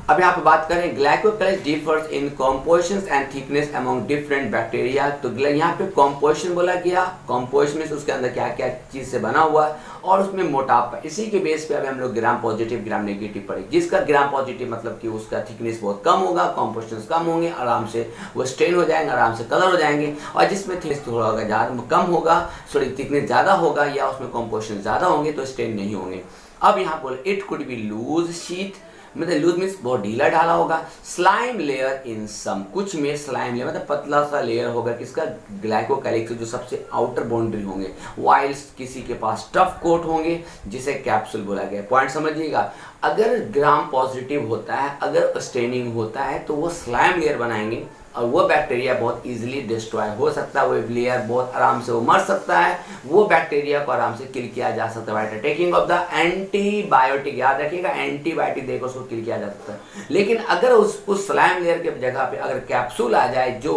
Speaker 1: अब यहाँ पे बात करें glycocalyx differs in compositions and thickness among different bacteria. तो यहाँ पे कॉम्पोजिशन बोला गया, कॉम्पोजिशन में उसके अंदर क्या क्या चीज़ से बना हुआ है और उसमें मोटापा, इसी के बेस पे अभी हम लोग ग्राम पॉजिटिव ग्राम नेगेटिव पढ़े। जिसका ग्राम पॉजिटिव मतलब कि उसका थिकनेस बहुत कम होगा, कॉम्पोजिशन कम होंगे, आराम से वो स्ट्रेन हो जाएंगे, आराम से कलर हो जाएंगे। और जिसमें थिकनेस थोड़ा ज़्यादा कम होगा, थोड़ी थिकनेस ज़्यादा होगा या उसमें कॉम्पोजिशन ज़्यादा होंगे तो स्ट्रेन नहीं होंगे। अब यहाँ बोले it could be loose sheet, मतलब लूज मीन्स बहुत ढीला ढाला होगा। स्लाइम लेयर इन सम, कुछ में स्लाइम लेयर मतलब पतला सा लेयर होगा किसका, ग्लाइकोकैलिक्स जो सबसे आउटर बाउंड्री होंगे। वाइल्स किसी के पास टफ कोट होंगे जिसे कैप्सूल बोला गया। पॉइंट समझिएगा, अगर ग्राम पॉजिटिव होता है, अगर स्टेनिंग होता है तो वो स्लाइम लेयर बनाएंगे और वो बैक्टीरिया बहुत इजीली डिस्ट्रॉय हो सकता है, वो लेयर बहुत आराम से वो मर सकता है, वो बैक्टीरिया को आराम से किल किया जा सकता है by taking of the antibiotic. याद रखिएगा एंटीबायोटिक देकर उसको किल किया जा सकता है। लेकिन अगर उस स्लाइम लेयर के जगह पे अगर कैप्सूल आ जाए जो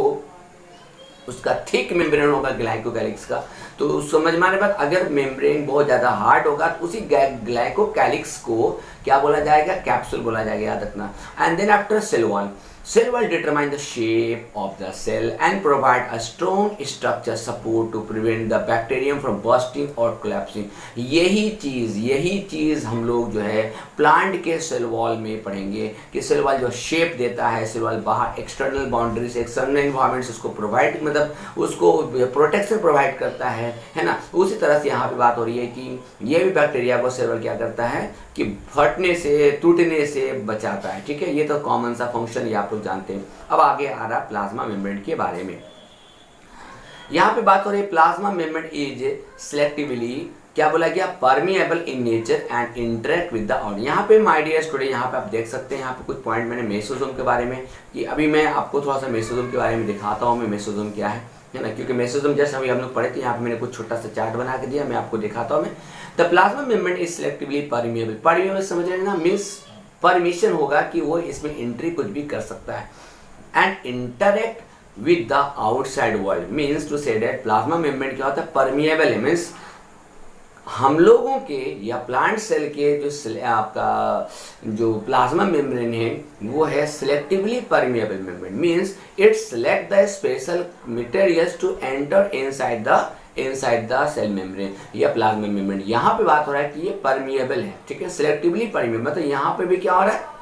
Speaker 1: उसका थिक मेम्ब्रेन होगा ग्लाइकोकैलिक्स का, तो समझ में आने बाद अगर मेम्ब्रेन बहुत ज़्यादा हार्ड होगा तो उसी ग्लाइकोकैलिक्स को क्या बोला जाएगा, कैप्सूल बोला जाएगा, याद रखना। And then after cell wall, cell wall determine the shape of the cell and provide a strong structure support to prevent the bacterium from bursting or collapsing। यही चीज़ हम लोग जो है प्लांट के सेल वॉल में पढ़ेंगे कि सेल वॉल जो शेप देता है, सेल वॉल बाहर एक्सटर्नल बाउंड्री से एक्सटर्नल इन्वायरमेंट से उसको प्रोवाइड, मतलब उसको प्रोटेक्शन प्रोवाइड करता है ना। उसी तरह से यहाँ पे बात हो रही है कि ये भी बैक्टीरिया को सेल वॉल क्या करता है कि फटने से टूटने से बचाता है। ठीक है, ये तो कॉमन सा फंक्शन ये आप लोग जानते हैं। अब आगे आ रहा प्लाज्मा मेम्ब्रेन के बारे में। यहाँ पे बात हो रही है प्लाज्मा मेम्ब्रेन इज सिलेक्टिवली क्या बोला गया, permeable in nature and interact with the organ. यहाँ पे माय डियर स्टूडेंट, यहाँ पे आप देख सकते हैं, यहाँ पे कुछ पॉइंट मैंने मेसोसोम के बारे में कि अभी मैं आपको थोड़ा सा मेसोसोम के बारे में दिखाता हूँ, मैं मेसोसोम क्या है ना, क्योंकि मेसोसोम जैसे हम लोग पढ़े थे, यहाँ पे मैंने कुछ छोटा सा चार्ट बना के दिया, मैं आपको दिखाता हूँ। मैं the plasma membrane is selectively permeable. Permeable समझ रहे हैं ना, मीन्स परमिशन होगा कि वो इसमें एंट्री कुछ भी कर सकता है and interact with the outside world. Means to say that plasma membrane क्या होता है, परमिएबल है, मीन्स हम लोगों के या प्लांट सेल के जो आपका जो प्लाज्मा मेम्ब्रेन है वो है selectively permeable membrane. Means it select the special materials to enter inside the cell membrane या प्लाज्मा मेम्ब्रेन। यहाँ पे बात हो रहा है कि ये परमिएबल है, ठीक है, सिलेक्टिवली परमिएबल, मतलब यहाँ पे भी क्या हो रहा है,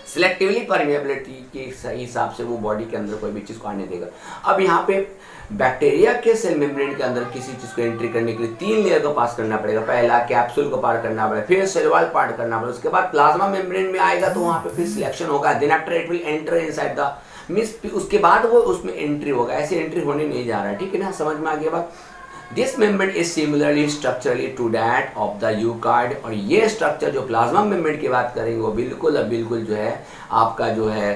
Speaker 1: सिलेक्टिवली परमिएबिलिटी के हिसाब से वो बॉडी के अंदर कोई भी चीज़ को आने देगा। अब यहाँ पे बैक्टीरिया के सेल मेम्ब्रेन के अंदर किसी चीज़ को एंट्री करने के लिए 3 लेयर को पास करना पड़ेगा। पहला कैप्सूल को पार करना पड़ेगा, फिर सेल वॉल पार करना पड़ेगा, उसके बाद प्लाज्मा मेम्ब्रेन में आएगा तो वहाँ पे फिर सिलेक्शन होगा, then after it will enter inside the means, उसके बाद वो उसमें एंट्री होगा। ऐसे एंट्री होने नहीं जा रहा है, ठीक है ना, समझ में आ गया बात। This membrane is similarly structurally to that of the eukaryote. और ये स्ट्रक्चर जो प्लाज्मा मेम्ब्रेन की बात करेंगे वो बिल्कुल जो है आपका जो है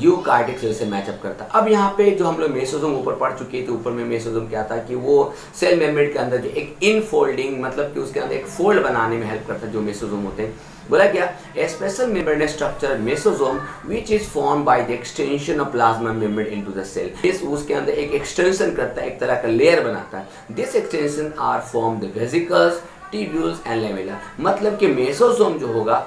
Speaker 1: यूकार्डिक सेल से मैचअप करता है। अब यहाँ पे जो हम लोग मेसोसोम ऊपर पढ़ चुके थे, ऊपर में मेसोसोम क्या था कि वो सेल मेम्ब्रेन के अंदर जो एक इनफोल्डिंग, मतलब कि उसके अंदर एक फोल्ड बनाने में हेल्प करता है, जो मेसोसोम होते हैं। बोला क्या, a special membrane structure mesosome which is form by the extension of plasma membrane into the cell. इस उसके अंदर एक एक्सटेंशन करता है, एक तरह का लेयर बनाता है। This extension are form the vesicles, tubules and lamellae. मतलब कि मेसोसोम जो होगा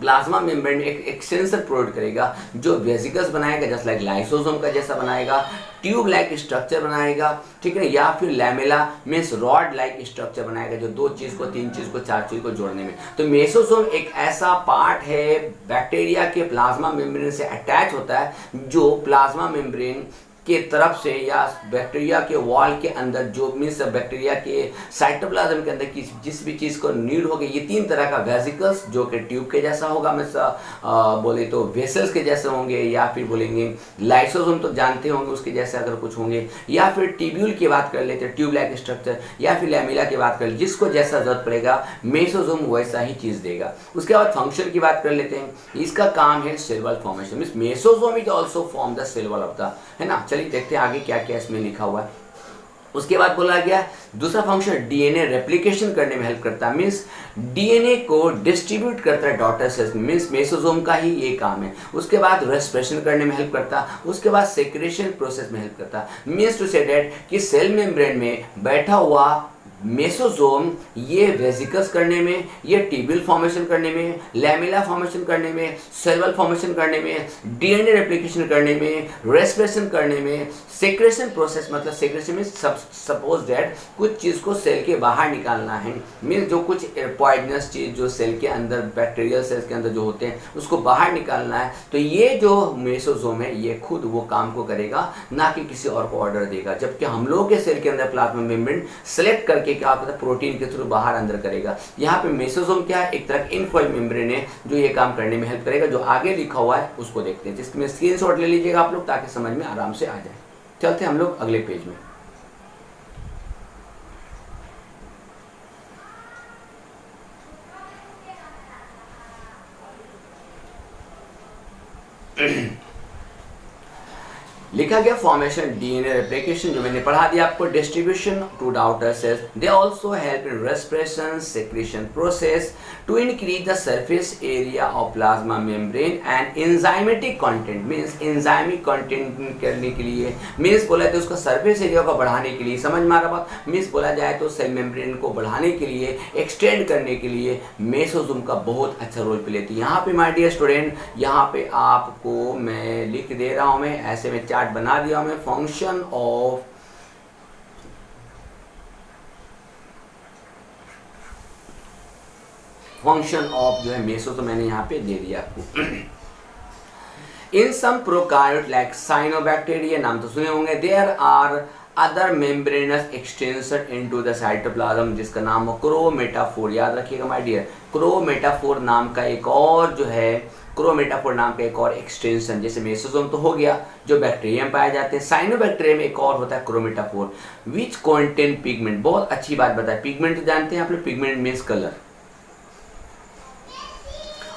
Speaker 1: प्लाज्मा मेम्ब्रेन में एक एक्सटेंशन प्रोवाइड करेगा जो वेसिकल्स बनाएगा, जैसे लाइक लाइसोसोम का जैसा बनाएगा, ट्यूब लाइक स्ट्रक्चर बनाएगा, ठीक है, या फिर lamella means rod like structure बनाएगा जो 2 चीज़ को 3 चीज़ को 4 चीज़ को जोड़ने में। तो मेसोसोम एक ऐसा पार्ट है बैक्टीरिया के प्लाज्मा मेम्ब्रेन से अटैच होता है जो प्लाज्मा मेम्ब्रेन के तरफ से या बैक्टीरिया के वॉल के अंदर जो मीन्स बैक्टीरिया के साइटोप्लाज्म के अंदर जिस भी चीज़ को नीड होगी, ये 3 तरह का वेसिकल्स जो कि ट्यूब के जैसा होगा, मीन्स बोले तो वेसल्स के जैसे होंगे, या फिर बोलेंगे लाइसोसोम तो जानते होंगे उसके जैसे अगर कुछ होंगे, या फिर ट्यूब्यूल की बात कर लेते हैं, ट्यूब लाइक स्ट्रक्चर, या फिर लैमेला की बात कर ले, जिसको जैसा जरूरत पड़ेगा मेसोसोम वैसा ही चीज़ देगा। उसके बाद फंक्शन की बात कर लेते हैं, इसका काम है cell wall formation, means mesosome is also form the cell wall of the, है ना। चलिए देखते हैं आगे क्या क्या इसमें लिखा हुआ है। उसके बाद बोला गया दूसरा फंक्शन डीएनए रेप्लिकेशन करने में हेल्प करता है, मीन्स डीएनए को डिस्ट्रीब्यूट करता है डॉटर सेल्स, मीन्स मेसोसोम का ही ये काम है। उसके बाद रेस्पिरेशन करने में हेल्प करता है, उसके बाद सेक्रेशन प्रोसेस में हेल्प करता है। मीन्स टू से दैट कि सेल मेम्ब्रेन में बैठा हुआ मेसोसोम ये वेसिकल्स करने में, ये टिबिल फॉर्मेशन करने में, लैमेला फॉर्मेशन करने में, सेल फॉर्मेशन करने में, डीएनए रेप्लिकेशन करने में, रेस्पिरेशन करने में, सेक्रेशन प्रोसेस मतलब सेक्रेशन में सपोज दैट कुछ चीज़ को सेल के बाहर निकालना है, मीन्स जो कुछ पॉइजनस चीज़ जो सेल के अंदर बैक्टीरियल सेल्स के अंदर जो होते हैं उसको बाहर निकालना है, तो ये जो मेसोसोम है ये खुद वो काम को करेगा, ना कि किसी और को ऑर्डर देगा। जबकि हम लोग के सेल के अंदर प्लाज्मा मेम्ब्रेन सेलेक्ट करके क्या होता है प्रोटीन के थ्रू बाहर अंदर करेगा। यहाँ पे मेसोसोम क्या है, एक तरह का इनफॉइल मेम्ब्रेन है जो ये काम करने में हेल्प करेगा। जो आगे लिखा हुआ है उसको देखते हैं, जिसमें स्क्रीनशॉट ले लीजिएगा आप लोग ताकि समझ में आराम से आ जाए। चलते हैं हम लोग अगले पेज में। लिखा गया फॉर्मेशन डीएनए रेप्लिकेशन जो मैंने पढ़ा दिया आपको, distribution to daughter cells, they also help in respiration secretion process to increase the surface area of plasma membrane and enzymatic content, means enzymic content करने के लिए, मींस बोला तो उसका सरफेस एरिया को बढ़ाने के लिए, समझ में आ रहा बात, मींस बोला जाए तो सेल मेम्ब्रेन को बढ़ाने के लिए, एक्सटेंड करने के लिए मेसोसोम का बहुत अच्छा रोल प्ले लेती है। यहाँ पे माय डियर स्टूडेंट, यहाँ पे आपको मैं लिख दे रहा हूँ, मैं ऐसे में चार्ट बना दिया मैं, फंक्शन ऑफ जो है मेसो तो मैंने यहाँ पे दे दिया आपको। इन सम प्रोकार्योट लाइक साइनोबैक्टीरिया, नाम तो सुने होंगे, there are other membranous extension into the cytoplasm जिसका नाम है क्रोमेटाफोर। याद रखिएगा माय डियर, क्रोमेटाफोर नाम का एक और जो है, क्रोमेटाफोर नाम का एक और एक्सटेंशन, जैसे मेसोसोम तो हो गया जो बैक्टीरिया में पाए जाते हैं, साइनोबैक्टीरिया में एक और होता है क्रोमेटाफोर विच कंटेन पिगमेंट। बहुत अच्छी बात बताए, पिगमेंट तो जानते हैं आप लोग, पिगमेंट मीन्स कलर,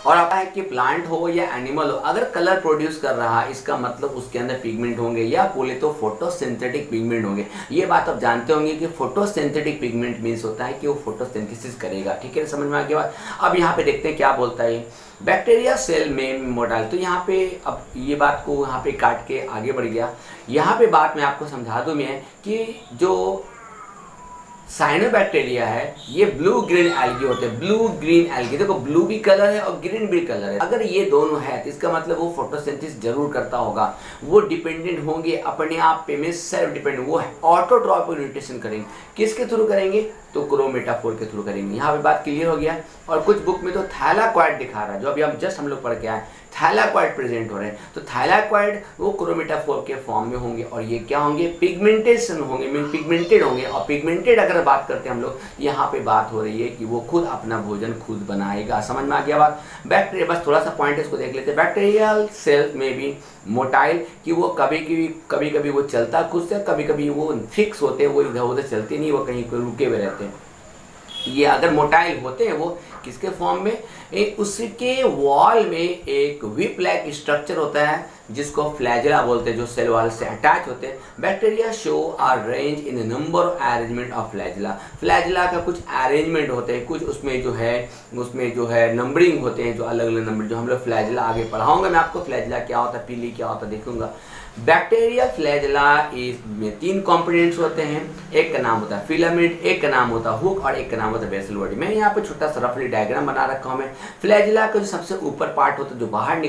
Speaker 1: और आता है कि प्लांट हो या एनिमल हो, अगर कलर प्रोड्यूस कर रहा है इसका मतलब उसके अंदर पिगमेंट होंगे, या बोले तो फोटोसिंथेटिक पिगमेंट होंगे। ये बात आप जानते होंगे कि फोटोसिंथेटिक पिगमेंट मीन्स होता है कि वो फोटोसिंथेसिस करेगा, ठीक है, समझ में आ गया बात। अब यहाँ पे देखते हैं क्या बोलता है बैक्टीरिया सेल में मोटाइल। तो यहाँ पे अब ये बात को यहाँ पे काट के आगे बढ़ गया। यहाँ पे बात मैं आपको समझा दूँ मैं कि जो साइनोबैक्टीरिया है ये ब्लू ग्रीन एल्गी होते हैं, ब्लू ग्रीन एल्गी, देखो ब्लू भी कलर है और ग्रीन भी कलर है। अगर ये दोनों है तो इसका मतलब वो फोटोसिंथेसिस जरूर करता होगा, वो डिपेंडेंट होंगे अपने आप पे में, सेल्फ डिपेंडेंट, वो ऑटोट्रॉपिक न्यूट्रिशन करेंगे। किसके थ्रू करेंगे तो क्रोमेटाफोर के थ्रू करेंगे। यहाँ पे बात क्लियर हो गया। और कुछ बुक में तो थैलाक्वाइड दिखा रहा है, जो अभी हम जस्ट हम लोग पढ़ के आए, थैलाक्वाइड प्रेजेंट हो रहे हैं। तो थैलाक्वाइड वो क्रोमेटाफोर के फॉर्म में होंगे और ये क्या होंगे, पिगमेंटेशन होंगे, मीन पिगमेंटेड होंगे। और पिगमेंटेड अगर बात करते हैं हम लोग, यहाँ पे बात हो रही है कि वो खुद अपना भोजन खुद बनाएगा। समझ में आ गया बात। बैक्टीरिया, बस थोड़ा सा पॉइंट इसको देख लेते हैं। बैक्टीरियल सेल्स में भी मोटाइल कि वो कभी कभी वो चलता खुद से, कभी कभी वो फिक्स होते हैं, वो इधर उधर चलते नहीं, वो कहीं रुके हुए रहते हैं। ये अगर मोटाइल होते हैं वो किसके फॉर्म में, उसके वॉल में एक व्हिप लाइक स्ट्रक्चर होता है जिसको फ्लैजिला बोलते हैं, जो सेल वॉल से अटैच होते हैं। Bacteria show are range in number of arrangement of flagella. Flagella का कुछ अरेंजमेंट होते हैं, कुछ उसमें जो है नंबरिंग होते हैं, जो अलग अलग नंबर, जो हम लोग फ्लैजिला आगे पढ़ाऊंगा मैं आपको, फ्लैजिला क्या होता है, पीली क्या होता है देखूंगा। बैक्टीरियल फ्लैजिला में 3 कंपोनेंट्स होते हैं, एक का नाम होता है फिलामेंट, एक का नाम होता है हुक और एक का नाम होता है बेसल बॉडी। मैं यहाँ पे छोटा सा रफली डायग्राम बना रखा हूँ मैं। फ्लैजिला का जो सबसे ऊपर पार्ट होता है, जो बाहर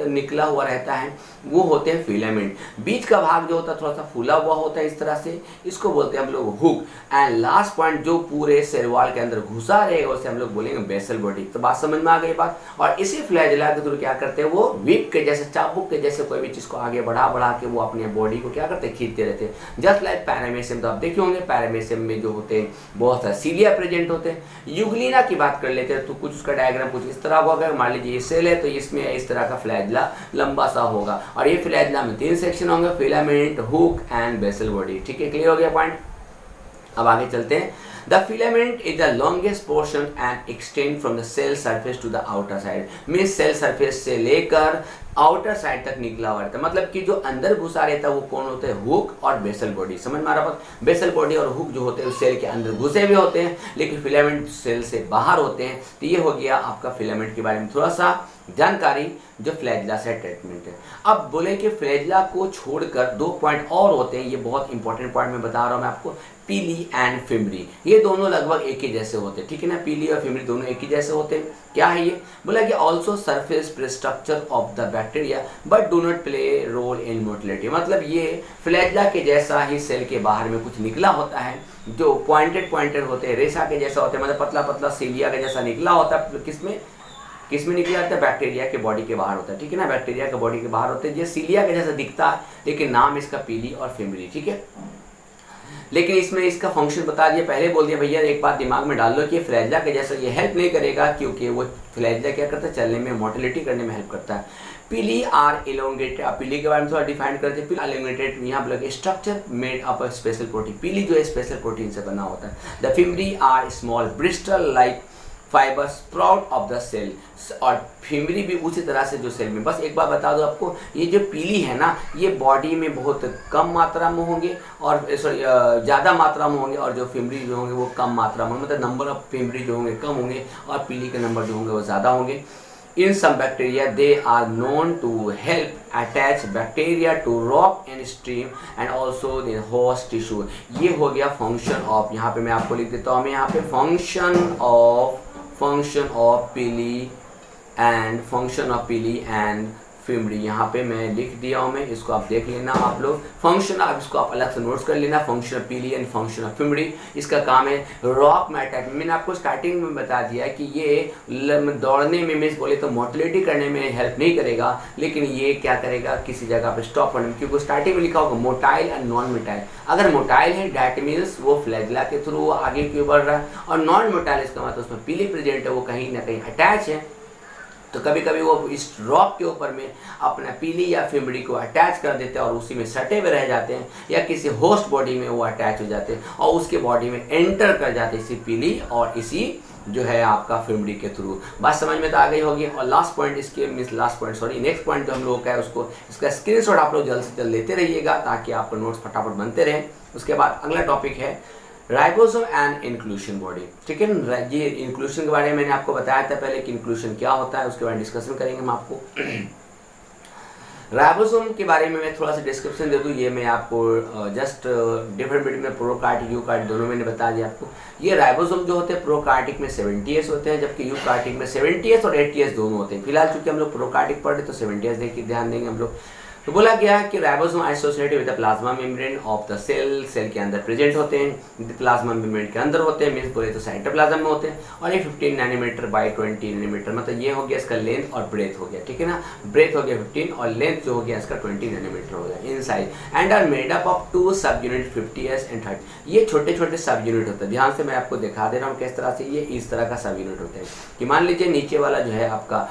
Speaker 1: निकला हुआ रहता है, वो होते हैं फिलामेंट। बीच का भाग जो होता है थोड़ा सा फूला हुआ होता है इस तरह से, इसको बोलते हैं हम लोग हुक। एंड लास्ट पॉइंट जो पूरे सेल वॉल के अंदर घुसा रहेगा उसे हम लोग बोलेंगे बेसल बॉडी। तो बात समझ में आ गई बात। और इसी फ्लैजिला के थ्रू क्या करते हैं, वो व्हिप के जैसे, चाबुक के जैसे कोई भी चीज को आगे बढ़ा के वो अपने बॉडी को क्या करते हैं, खींचते रहते हैं। जस्ट लाइक पैरामेसियम, तो आप देखे होंगे पैरामेसियम में जो होते हैं बहुत सारे सीलिया प्रेजेंट होते हैं। यूग्लिना की बात कर लेते हैं तो कुछ उसका डायग्राम कुछ इस तरह होगा। मान लीजिए ये सेल है तो इसमें इस तरह का फ्लैजिला लंबा सा होगा, और ये फ्लैजिला में 3 सेक्शन होंगे, filament, hook and basal body. ठीक है, क्लियर हो गया पॉइंट। अब आगे चलते हैं। The filament is the longest portion and extend from the cell surface to the outer side. Means cell surface से लेकर आउटर साइड तक निकला हुआ रहता है। मतलब कि जो अंदर घुसा रहता है वो कौन होते हैं, हुक और बेसल बॉडी। समझ में आ रहा बात? बेसल बॉडी और हुक जो होते हैं सेल के अंदर घुसे हुए होते हैं, लेकिन फिलामेंट सेल से बाहर होते हैं। तो ये हो गया आपका फिलामेंट के बारे में थोड़ा सा जानकारी जो फ्लैजिला से अटैचमेंट है। अब बोले कि फ्लैजिला को छोड़कर 2 पॉइंट और होते हैं, ये बहुत इंपॉर्टेंट पॉइंट मैं बता रहा हूँ मैं आपको। पीली एंड फिमरी, ये दोनों लगभग एक ही जैसे होते हैं, ठीक है ना। पीली और फिमरी दोनों एक ही जैसे होते हैं। क्या है ये? बोला कि also surface structure of the bacteria but do not play role in motility. मतलब ये फ्लैजिला के जैसा ही सेल के बाहर में कुछ निकला होता है, जो पॉइंटेड होते हैं, रेशा के जैसा होते हैं, मतलब पतला पतला सीलिया के जैसा निकला होता है। किसमें निकला जाता है? बैक्टीरिया के बॉडी के बाहर होता है, ठीक है ना। बैक्टीरिया के बॉडी के बाहर होते हैं, ये सीलिया के जैसा दिखता है, लेकिन नाम इसका पीली और फिमरी, ठीक है। लेकिन इसमें इसका फंक्शन बता दिया, पहले बोल दिया भैया एक बात दिमाग में डाल लो कि फ्लैजिला के जैसा ये हेल्प नहीं करेगा, क्योंकि वो फ्लैजिला क्या करता है, चलने में, मोटिलिटी करने में हेल्प करता है। पीली आर एलोंगेटेड, पीली के बारे में थोड़ा डिफाइन करते हैं। पीली एलोंगेटेड, यहाँ पर structure made up of special protein. Pili जो है स्पेशल प्रोटीन से बना होता है। The fimbriae are small bristle like fiber sprout of the cell, और फिमरी भी उसी तरह से जो सेल में। बस एक बार बता दो आपको, ये जो पीली है ना, ये बॉडी में बहुत कम मात्रा में होंगे और ज़्यादा मात्रा में होंगे, और जो फिमरी जो होंगे वो कम मात्रा में, मतलब नंबर ऑफ फिमरी जो होंगे कम होंगे और पीली के नंबर जो होंगे वो ज़्यादा होंगे। In some bacteria, they are known to help attach bacteria to rock and stream and also the host tissue. ये हो गया function of, यहाँ पे मैं आपको लिख देता हूँ, यहाँ पे function of pili and fimbria यहाँ पे मैं लिख दिया हूँ। मैं इसको आप देख लेना आप लोग। फंक्शन आप इसको आप अलग से नोट्स कर लेना। फंक्शन ऑफ पीली एंड फंक्शन ऑफ फिमरी, इसका काम है रॉक में अटैच। मैंने आपको स्टार्टिंग में बता दिया कि ये दौड़ने में, मीन्स बोले तो मोटिलिटी करने में हेल्प नहीं करेगा, लेकिन ये क्या करेगा, किसी जगह पे स्टॉप करने में, क्योंकि स्टार्टिंग में लिखा होगा मोटाइल एंड नॉन मोटाइल। अगर मोटाइल है डैट मीन्स वो फ्लैजिला के थ्रू आगे क्यों बढ़ रहा है, और नॉन मोटाइल इसका मतलब उसमें पीली प्रेजेंट है, वो कहीं ना कहीं अटैच है। तो कभी कभी वो इस रॉक के ऊपर में अपना पीली या फिमरी को अटैच कर देते हैं और उसी में सटे हुए रह जाते हैं, या किसी होस्ट बॉडी में वो अटैच हो जाते हैं और उसके बॉडी में एंटर कर जाते हैं, इसी पीली और इसी जो है आपका फिमरी के थ्रू। बात समझ में तो आ गई होगी। और लास्ट पॉइंट इसके नेक्स्ट पॉइंट जो हम लोगों का है, उसको इसका स्क्रीनशॉट आप लोग जल्द से जल्द लेते रहिएगा ताकि आपको नोट्स फटाफट बनते रहें। उसके बाद अगला टॉपिक है राइबोसोम एंड इंक्लूशन बॉडी, ठीक है ना। ये इंक्लूशन के बारे में मैंने आपको बताया था पहले कि इंक्लूशन क्या होता है, उसके बारे में डिस्कशन करेंगे हम आपको। राइबोसोम के बारे में मैं थोड़ा सा डिस्क्रिप्शन दे दूँ। ये मैं आपको जस्ट डिफरेंट बिटवीन प्रोकार्टिक यूकार्टिक दोनों मैंने बता दिया आपको। ये राइबोसोम जो होते हैं प्रोकार्टिक में 70S होते हैं, जबकि यूकार्टिक में 70S और 80S दोनों होते हैं। फिलहाल चूंकि हम लोग प्रोकार्टिक पढ़ रहे तो 70S ध्यान देंगे हम लोग। तो बोला गया कि ribosome associated with the plasma membrane of the cell के अंदर प्रेजेंट होते हैं, प्लाज्मा मेम्ब्रेन के अंदर होते हैं, मीन्स बोले तो साइटोप्लाज्म में होते हैं। और ये 15 नैनोमीटर बाई 20 नैनोमीटर, मतलब ये हो गया इसका लेंथ और ब्रेथ हो गया, ठीक है ना। ब्रेथ हो गया 15 और लेंथ जो हो गया इसका 20 नैनोमीटर हो गया in size. And are made up of 2 सब यूनिट 50S एंड 30। ये छोटे छोटे सब यूनिट होते हैं। ध्यान से मैं आपको दिखा दे रहा हूँ किस तरह से ये इस तरह का सब यूनिट होता है कि मान लीजिए नीचे वाला जो है आपका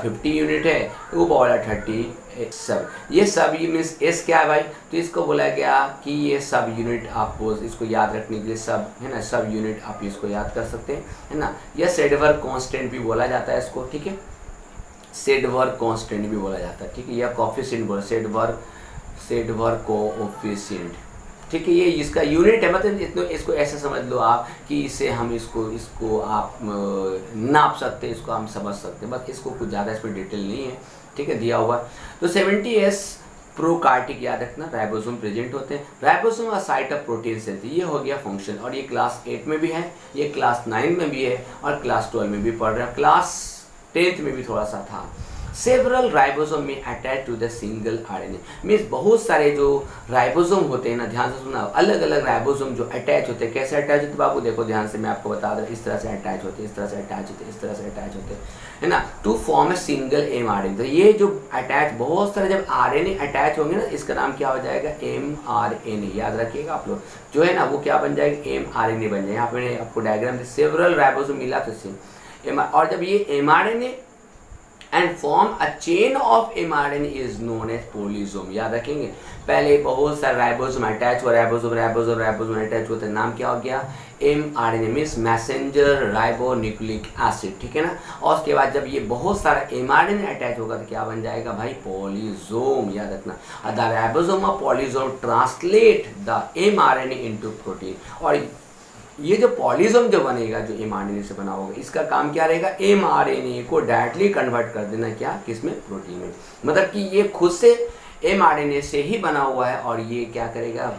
Speaker 1: 50 यूनिट है, ऊपर वाला 30 सब। ये सब मीन्स एस क्या है भाई, तो इसको बोला गया कि ये सब यूनिट आपको इसको याद रखने के लिए सब है ना, सब यूनिट आप इसको याद कर सकते हैं, है ना। यह सेडवर्ग कांस्टेंट भी बोला जाता है इसको, ठीक है। सेडवर्ग कांस्टेंट भी बोला जाता है, ठीक है। या कोएफिशिएंट बोला, सेडवर्ग कोएफिशिएंट, ठीक है। ये इसका यूनिट है, मतलब इतना इसको ऐसे समझ लो आप कि इसे हम इसको आप नाप सकते हैं, इसको हम समझ सकते हैं। बस इसको कुछ ज़्यादा इसमें डिटेल नहीं है, ठीक है, दिया हुआ। तो 70S प्रोकार्टिक याद रखना, राइबोसोम प्रेजेंट होते हैं। Ribosome site of protein cell, ये हो गया फंक्शन। और ये क्लास 8 में भी है, ये क्लास 9 में भी है और क्लास 12 में भी पढ़ रहे हैं, क्लास 10th में भी थोड़ा सा था। सेवरल राइबोसोम में attach to the single RNA, means बहुत सारे जो राइबोसोम होते हैं ना, ध्यान से सुना, अलग अलग राइबोसोम जो अटैच होते हैं। कैसे अटैच होते हैं बाबू, देखो ध्यान से मैं आपको बता दूं, इस तरह से अटैच होते हैं, इस तरह से अटैच होते हैं, इस तरह से अटैच होते हैं, है ना, to form a single mRNA। तो ये जो अटैच बहुत सारे जब RNA अटैच होंगे ना, इसका नाम क्या हो जाएगा, mRNA। याद रखिएगा आप लोग, जो है ना वो क्या बन जाएगा, mRNA बन जाएगा। यहाँ पे मैंने आपको डायग्राम से सेवरल राइबोसोम मिला तो और जब ये mRNA and form a chain of mRNA is known as polysome. याद रखेंगे, पहले बहुत सारे राइबोसोम अटैच हुआ, राइबोसोम अटैच हुआ, तो नाम क्या हो गया, mRNA means messenger ribonucleic acid, ठीक है ना। और उसके बाद जब ये बहुत सारा mRNA अटैच होगा तो क्या बन जाएगा भाई, पोलिसोम। याद रखना, the ribosome of polysome translate the mRNA into protein. और ये जो पॉलीसोम जो बनेगा, जो mRNA से बना होगा, इसका काम क्या रहेगा, mRNA को डायरेक्टली कन्वर्ट कर देना, क्या, किसमें, प्रोटीन में। मतलब कि ये खुद से mRNA से ही बना हुआ है और ये क्या करेगा,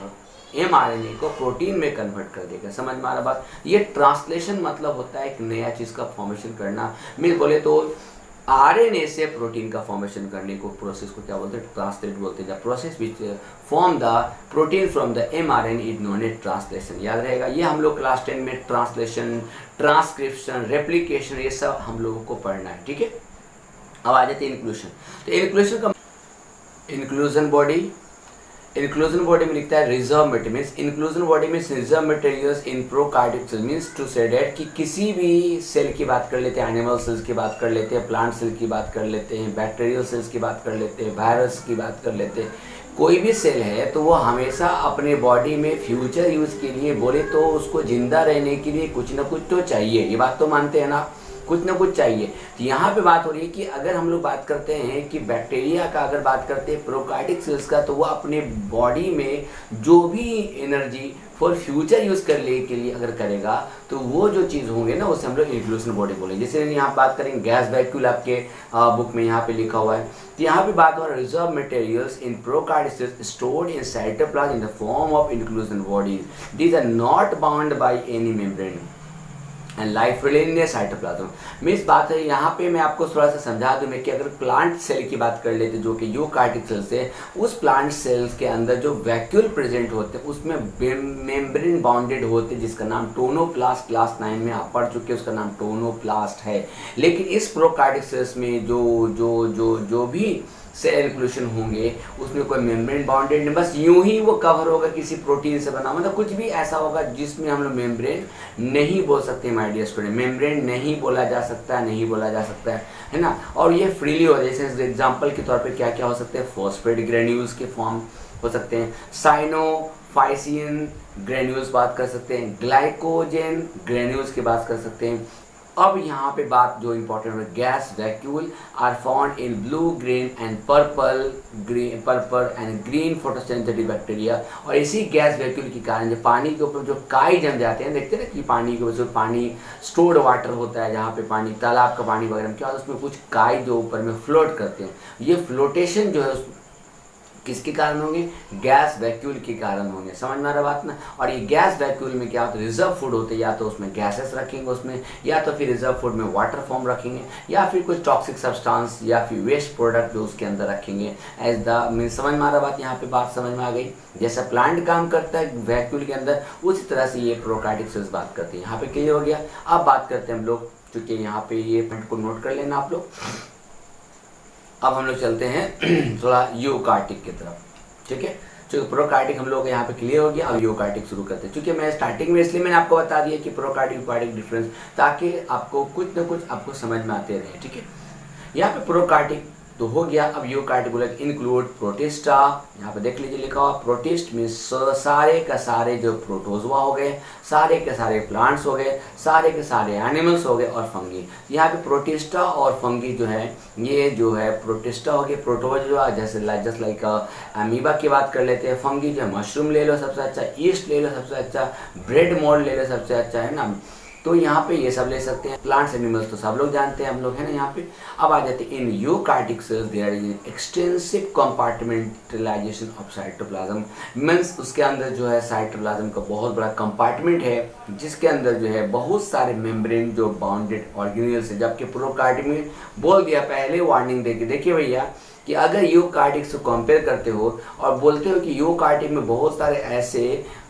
Speaker 1: mRNA को प्रोटीन में कन्वर्ट कर देगा। समझ में आ रहा बात। ये ट्रांसलेशन मतलब होता है एक नया चीज़ का फॉर्मेशन करना। मीन बोले तो आरएनए से प्रोटीन का फॉर्मेशन करने को प्रोसेस को क्या बोलते हैं, ट्रांसलेट बोलते हैं। The process which form the protein from the mRNA is known as translation. याद रहेगा, ये हम लोग क्लास 10 में ट्रांसलेशन, ट्रांसक्रिप्शन, रेप्लिकेशन, ये सब हम लोगों को पढ़ना है, ठीक है। अब आ जाते हैं इंक्लूजन। तो इंक्लूजन का इंक्लूजन बॉडी में लिखता है reserve material, means inclusion body में reserve materials in prokaryotic cell, means to say that कि किसी भी सेल की बात कर लेते हैं, एनिमल सेल्स की बात कर लेते हैं, प्लांट सेल की बात कर लेते हैं, बैक्टीरियल सेल्स की बात कर लेते हैं, वायरस की बात कर लेते हैं, कोई भी सेल है तो वो हमेशा अपने बॉडी में फ्यूचर यूज़ के लिए, बोले तो उसको जिंदा रहने के लिए कुछ ना कुछ तो चाहिए। ये बात तो मानते हैं ना, कुछ ना कुछ चाहिए। तो यहाँ पे बात हो रही है कि अगर हम लोग बात करते हैं कि बैक्टीरिया का, अगर बात करते हैं प्रोकार्योटिक सेल्स का, तो वो अपने बॉडी में जो भी एनर्जी फॉर फ्यूचर यूज़ करने के लिए अगर करेगा तो वो जो चीज़ होंगे ना, उसे हम लोग इंक्लूजन बॉडी बोलेंगे। जैसे यहाँ बात करेंगे गैस वैक्यूल, आपके बुक में यहाँ पे लिखा हुआ है। तो यहाँ पे बात हो रहा है reserve materials in prokaryotic cells stored in cytoplasm in the form of inclusion bodies. These are not bound by any membrane and life related cytoplasm. Means बात है यहाँ पे मैं आपको थोड़ा सा समझा दूँ मैं कि अगर प्लांट सेल की बात कर लेते जो कि यूकार्योटिक सेल्स है, उस प्लांट सेल्स के अंदर जो वैक्यूल प्रेजेंट होते हैं उसमें मेम्ब्रेन बाउंडेड होते हैं, जिसका नाम टोनोप्लास्ट, क्लास 9 में आप पढ़ चुके हैं, उसका नाम टोनोप्लास्ट है। लेकिन इस प्रोकार्योटिक सेल्स में जो भी सेल इंक्लूजन होंगे उसमें कोई मेम्ब्रेन बाउंडेड नहीं, बस यूं ही वो कवर होगा किसी प्रोटीन से बना, मतलब कुछ भी ऐसा होगा जिसमें हम लोग मेम्ब्रेन नहीं बोल सकते। माय डियर स्टूडेंट, मेम्ब्रेन नहीं बोला जा सकता है ना। और ये फ्रीली हो, जैसे एग्जांपल के तौर पे क्या क्या हो सकते हैं, फॉस्फेट ग्रेन्यूल्स के फॉर्म हो सकते हैं, साइनोफाइसिन ग्रेन्यूल्स बात कर सकते हैं, ग्लाइकोजेन ग्रेन्यूल्स की बात कर सकते हैं। अब यहाँ पे बात जो इम्पोर्टेंट है, gas vacuole are found in blue, green and purple and green photosynthetic bacteria. और इसी गैस वैक्यूल के कारण जो पानी के ऊपर जो काई जम जाते हैं, देखते हैं ना कि पानी के ऊपर पानी स्टोर्ड वाटर होता है, जहाँ पे पानी, तालाब का पानी वगैरह में क्या होता है, उसमें कुछ काई जो ऊपर में फ्लोट करते हैं। ये फ्लोटेशन जो है किसके कारण होंगे, गैस वैक्यूल के कारण होंगे। समझ में आ रहा बात ना। और ये गैस वैक्यूल में क्या होता है, रिजर्व फूड होते हैं, या तो उसमें गैसेस रखेंगे उसमें, या तो फिर रिजर्व फूड में वाटर फॉर्म रखेंगे, या फिर कुछ टॉक्सिक सब्सटेंस या फिर वेस्ट प्रोडक्ट जो उसके अंदर रखेंगे एज द मीन। समझ में आ रहा बात, यहाँ पे बात समझ में आ गई। जैसा प्लांट काम करता है वैक्यूल के अंदर, उसी तरह से ये प्रोकार्योटिक सेल्स बात करती है। यहाँ पे क्लियर हो गया। अब बात करते हैं हम लोग, क्योंकि यहाँ पे ये पॉइंट को नोट कर लेना आप लोग। अब हम लोग चलते हैं थोड़ा यूकार्योटिक की तरफ, ठीक है। जो प्रोकार्योटिक हम लोग यहाँ पे क्लियर हो गया। अब यूकार्योटिक शुरू करते हैं। क्योंकि मैं स्टार्टिंग में इसलिए मैंने आपको बता दिया कि प्रोकार्योटिक यूकार्योटिक डिफरेंस, ताकि आपको कुछ ना कुछ आपको समझ में आते रहे, ठीक है। यहाँ पे प्रोकार्योटिक तो हो गया। अब यूकार्योटिक बोले इंक्लूड प्रोटिस्टा, यहाँ पे देख लीजिए लिखा हुआ प्रोटिस्ट मीन्स सारे का सारे जो प्रोटोजोआ हो गए, सारे के सारे प्लांट्स हो गए, सारे के सारे एनिमल्स हो गए, और फंगी। यहाँ पे प्रोटिस्टा और फंगी जो है, ये जो है प्रोटिस्टा हो गए, प्रोटोजोआ जैसे जस्ट लाइक अमीबा की बात कर लेते हैं। फंगी जो है मशरूम ले लो सबसे अच्छा, ईस्ट ले लो सबसे अच्छा, ब्रेड मोल्ड ले लो सबसे अच्छा, है ना। तो यहाँ पे ये सब ले सकते हैं। प्लांट्स एनिमल्स तो सब लोग जानते हैं हम लोग, है ना यहाँ पे। अब आ जाते हैं in eukaryotic cells there is extensive compartmentalisation of cytoplasm. Means उसके अंदर जो है साइटोप्लाज्म का बहुत बड़ा कंपार्टमेंट है, जिसके अंदर जो है बहुत सारे मेम्ब्रेन जो बाउंडेड ऑर्गेनेल्स है। जबकि प्रोकार्योटिक में बोल दिया पहले वार्निंग देके, देखिए भैया कि अगर यूकार्योटिक से कंपेयर करते हो और बोलते हो कि यूकार्योटिक में बहुत सारे ऐसे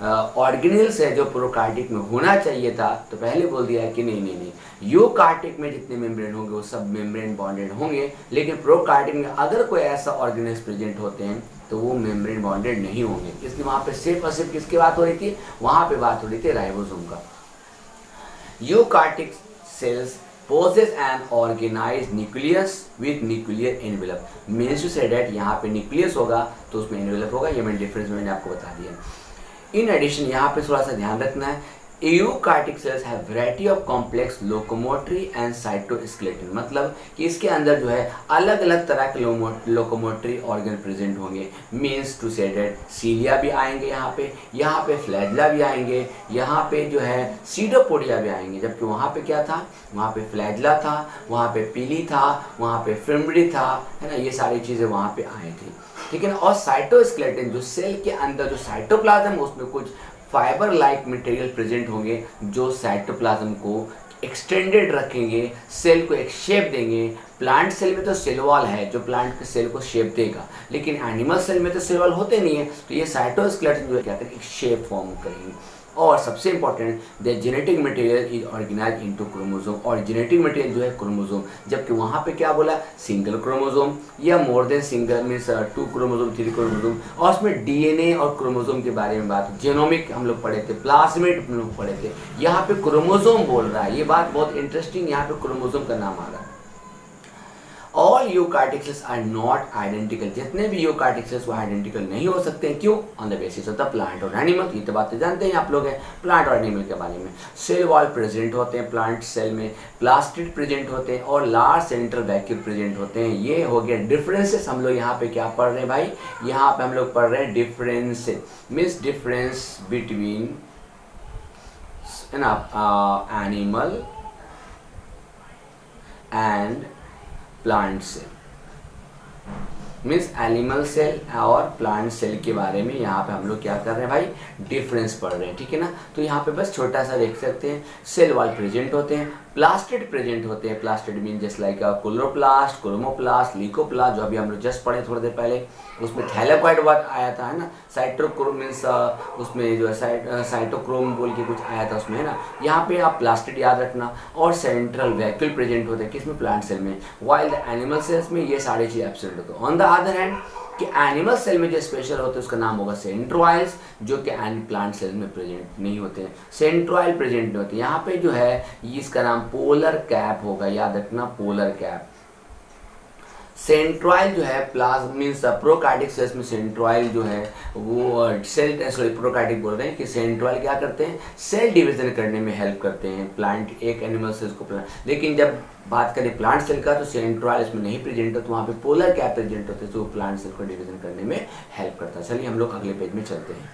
Speaker 1: ऑर्गेनेल्स है जो प्रोकार्योटिक में होना चाहिए था, तो पहले बोल दिया है कि नहीं, यूकार्योटिक में जितने मेम्ब्रेन होंगे वो सब मेम्ब्रेन बॉन्डेड होंगे। लेकिन प्रोकार्योटिक में अगर कोई ऐसा ऑर्गेनेल्स प्रेजेंट होते हैं तो वो मेम्ब्रेन बॉन्डेड नहीं होंगे। इसलिए वहाँ पे सिर्फ और सिर्फ किसकी बात हो रही थी, वहाँ पे बात हो रही थी राइबोसोम का। Eukaryotic cells possess an organized nucleus with nuclear envelope, means to say that यहाँ पे न्यूक्लियस होगा तो उसमें एनवेलप होगा। ये मैंने डिफरेंस मैंने आपको बता दिया। इन एडिशन यहाँ पे थोड़ा सा ध्यान रखना है, eukaryotic cells have variety of complex locomotory and cytoskeleton, मतलब कि इसके अंदर जो है अलग अलग तरह के लोकोमोटरी ऑर्गन प्रेजेंट होंगे। मीन्स टू से डेट सीलिया भी आएंगे यहाँ पे फ्लैजला भी आएंगे, यहाँ पे जो है सीडोपोडिया भी आएंगे। जबकि वहाँ पे क्या था, वहाँ पे फ्लैजला था, वहाँ पे पीली था, वहाँ पे फिम्बरी था, है ना, ये सारी चीज़ें वहाँ पे आई थी, ठीक है ना। और साइटोस्केलेटन जो सेल के अंदर जो साइटोप्लाज्म उसमें कुछ फाइबर लाइक मटेरियल प्रेजेंट होंगे जो साइटोप्लाज्म को एक्सटेंडेड रखेंगे, सेल को एक शेप देंगे। प्लांट सेल में तो सेल वॉल है जो प्लांट के सेल को शेप देगा, लेकिन एनिमल सेल में तो सेल वॉल होते नहीं है, तो ये साइटोस्केलेटन जो है क्या करेंगे, एक शेप फॉर्म करेंगे। और सबसे important the genetic material is organize into chromosome, और जेनेटिक मटेरियल जो है क्रोमोसोम। जबकि वहाँ पे क्या बोला, सिंगल क्रोमोसोम या more than single means 2 chromosome 3 chromosome. और उसमें डीएनए और क्रोमोसोम के बारे में बात, जेनोमिक हम लोग पढ़े थे, प्लाज्मिड हम लोग पढ़े थे, यहाँ पे क्रोमोसोम बोल रहा है। ये बात बहुत इंटरेस्टिंग, यहाँ पे क्रोमोसोम का नाम आ रहा है। All eukaryotic cells are not identical, जितने भी यूकार्टिक सेल्स वो आइडेंटिकल नहीं हो सकते हैं। क्यों? On the basis of the plant और एनिमल। ये तो बातें जानते हैं आप लोग हैं प्लांट और एनिमल के बारे में। सेल वॉल प्रेजेंट होते हैं प्लांट सेल में, प्लास्टिड प्रेजेंट होते हैं और लार्ज सेंट्रल वैक्यूल प्रेजेंट होते हैं। ये हो गया डिफरेंसेस। हम लोग यहाँ पे क्या पढ़ रहे हैं भाई, यहाँ पे हम लोग पढ़ रहे हैं difference, means difference between animal and plant cell, means animal cell और प्लांट सेल के बारे में यहाँ पे हम लोग क्या कर रहे हैं भाई, डिफरेंस पढ़ रहे हैं, ठीक है ना। तो यहाँ पे बस छोटा सा देख सकते हैं, सेल वॉल प्रेजेंट होते हैं, प्लास्टिड प्रेजेंट होते हैं। Plastid mean just like chloroplast, chromoplast, leucoplast, जो अभी हम लोग जस्ट पढ़े थोड़ी देर पहले। उसमें थैलेकॉइड वर्ड आया था, है ना। साइटोक्रोम मीन्स उसमें जो है साइटोक्रोम बोल के कुछ आया था उसमें, है ना। यहाँ पे आप प्लास्टिड याद रखना। और सेंट्रल वैक्यूल प्रेजेंट होते हैं किसमें, प्लांट सेल में। वाइल द एनिमल सेल्स में ये सारी चीज़ एब्सेंट होते हैं। ऑन द अदर हैंड कि एनिमल सेल में जो स्पेशल होते हैं उसका नाम होगा सेंट्रोइल्स, जो कि प्लांट सेल में प्रेजेंट नहीं होते हैं। सेंट्रोइल प्रेजेंट नहीं होते। यहाँ पे जो है इसका नाम पोलर कैप होगा, याद रखना, पोलर कैप। सेंट्रोइल जो है प्लाज्म मीन्स प्रोकार्डिक सेल्स में सेंट्रोइल जो है वो प्रोकार्डिक बोल रहे हैं कि सेंट्रोइल क्या करते हैं, सेल डिवीजन करने में हेल्प करते हैं प्लांट, एक एनिमल सेल्स को प्लांट। लेकिन जब बात करें प्लांट सेल का तो सेंट्रोइल इसमें नहीं प्रेजेंट होता, तो वहाँ पे पोलर कैप प्रेजेंट होते हैं जो प्लांट सेल को डिवीजन करने में हेल्प करता है। चलिए हम लोग अगले पेज में चलते हैं।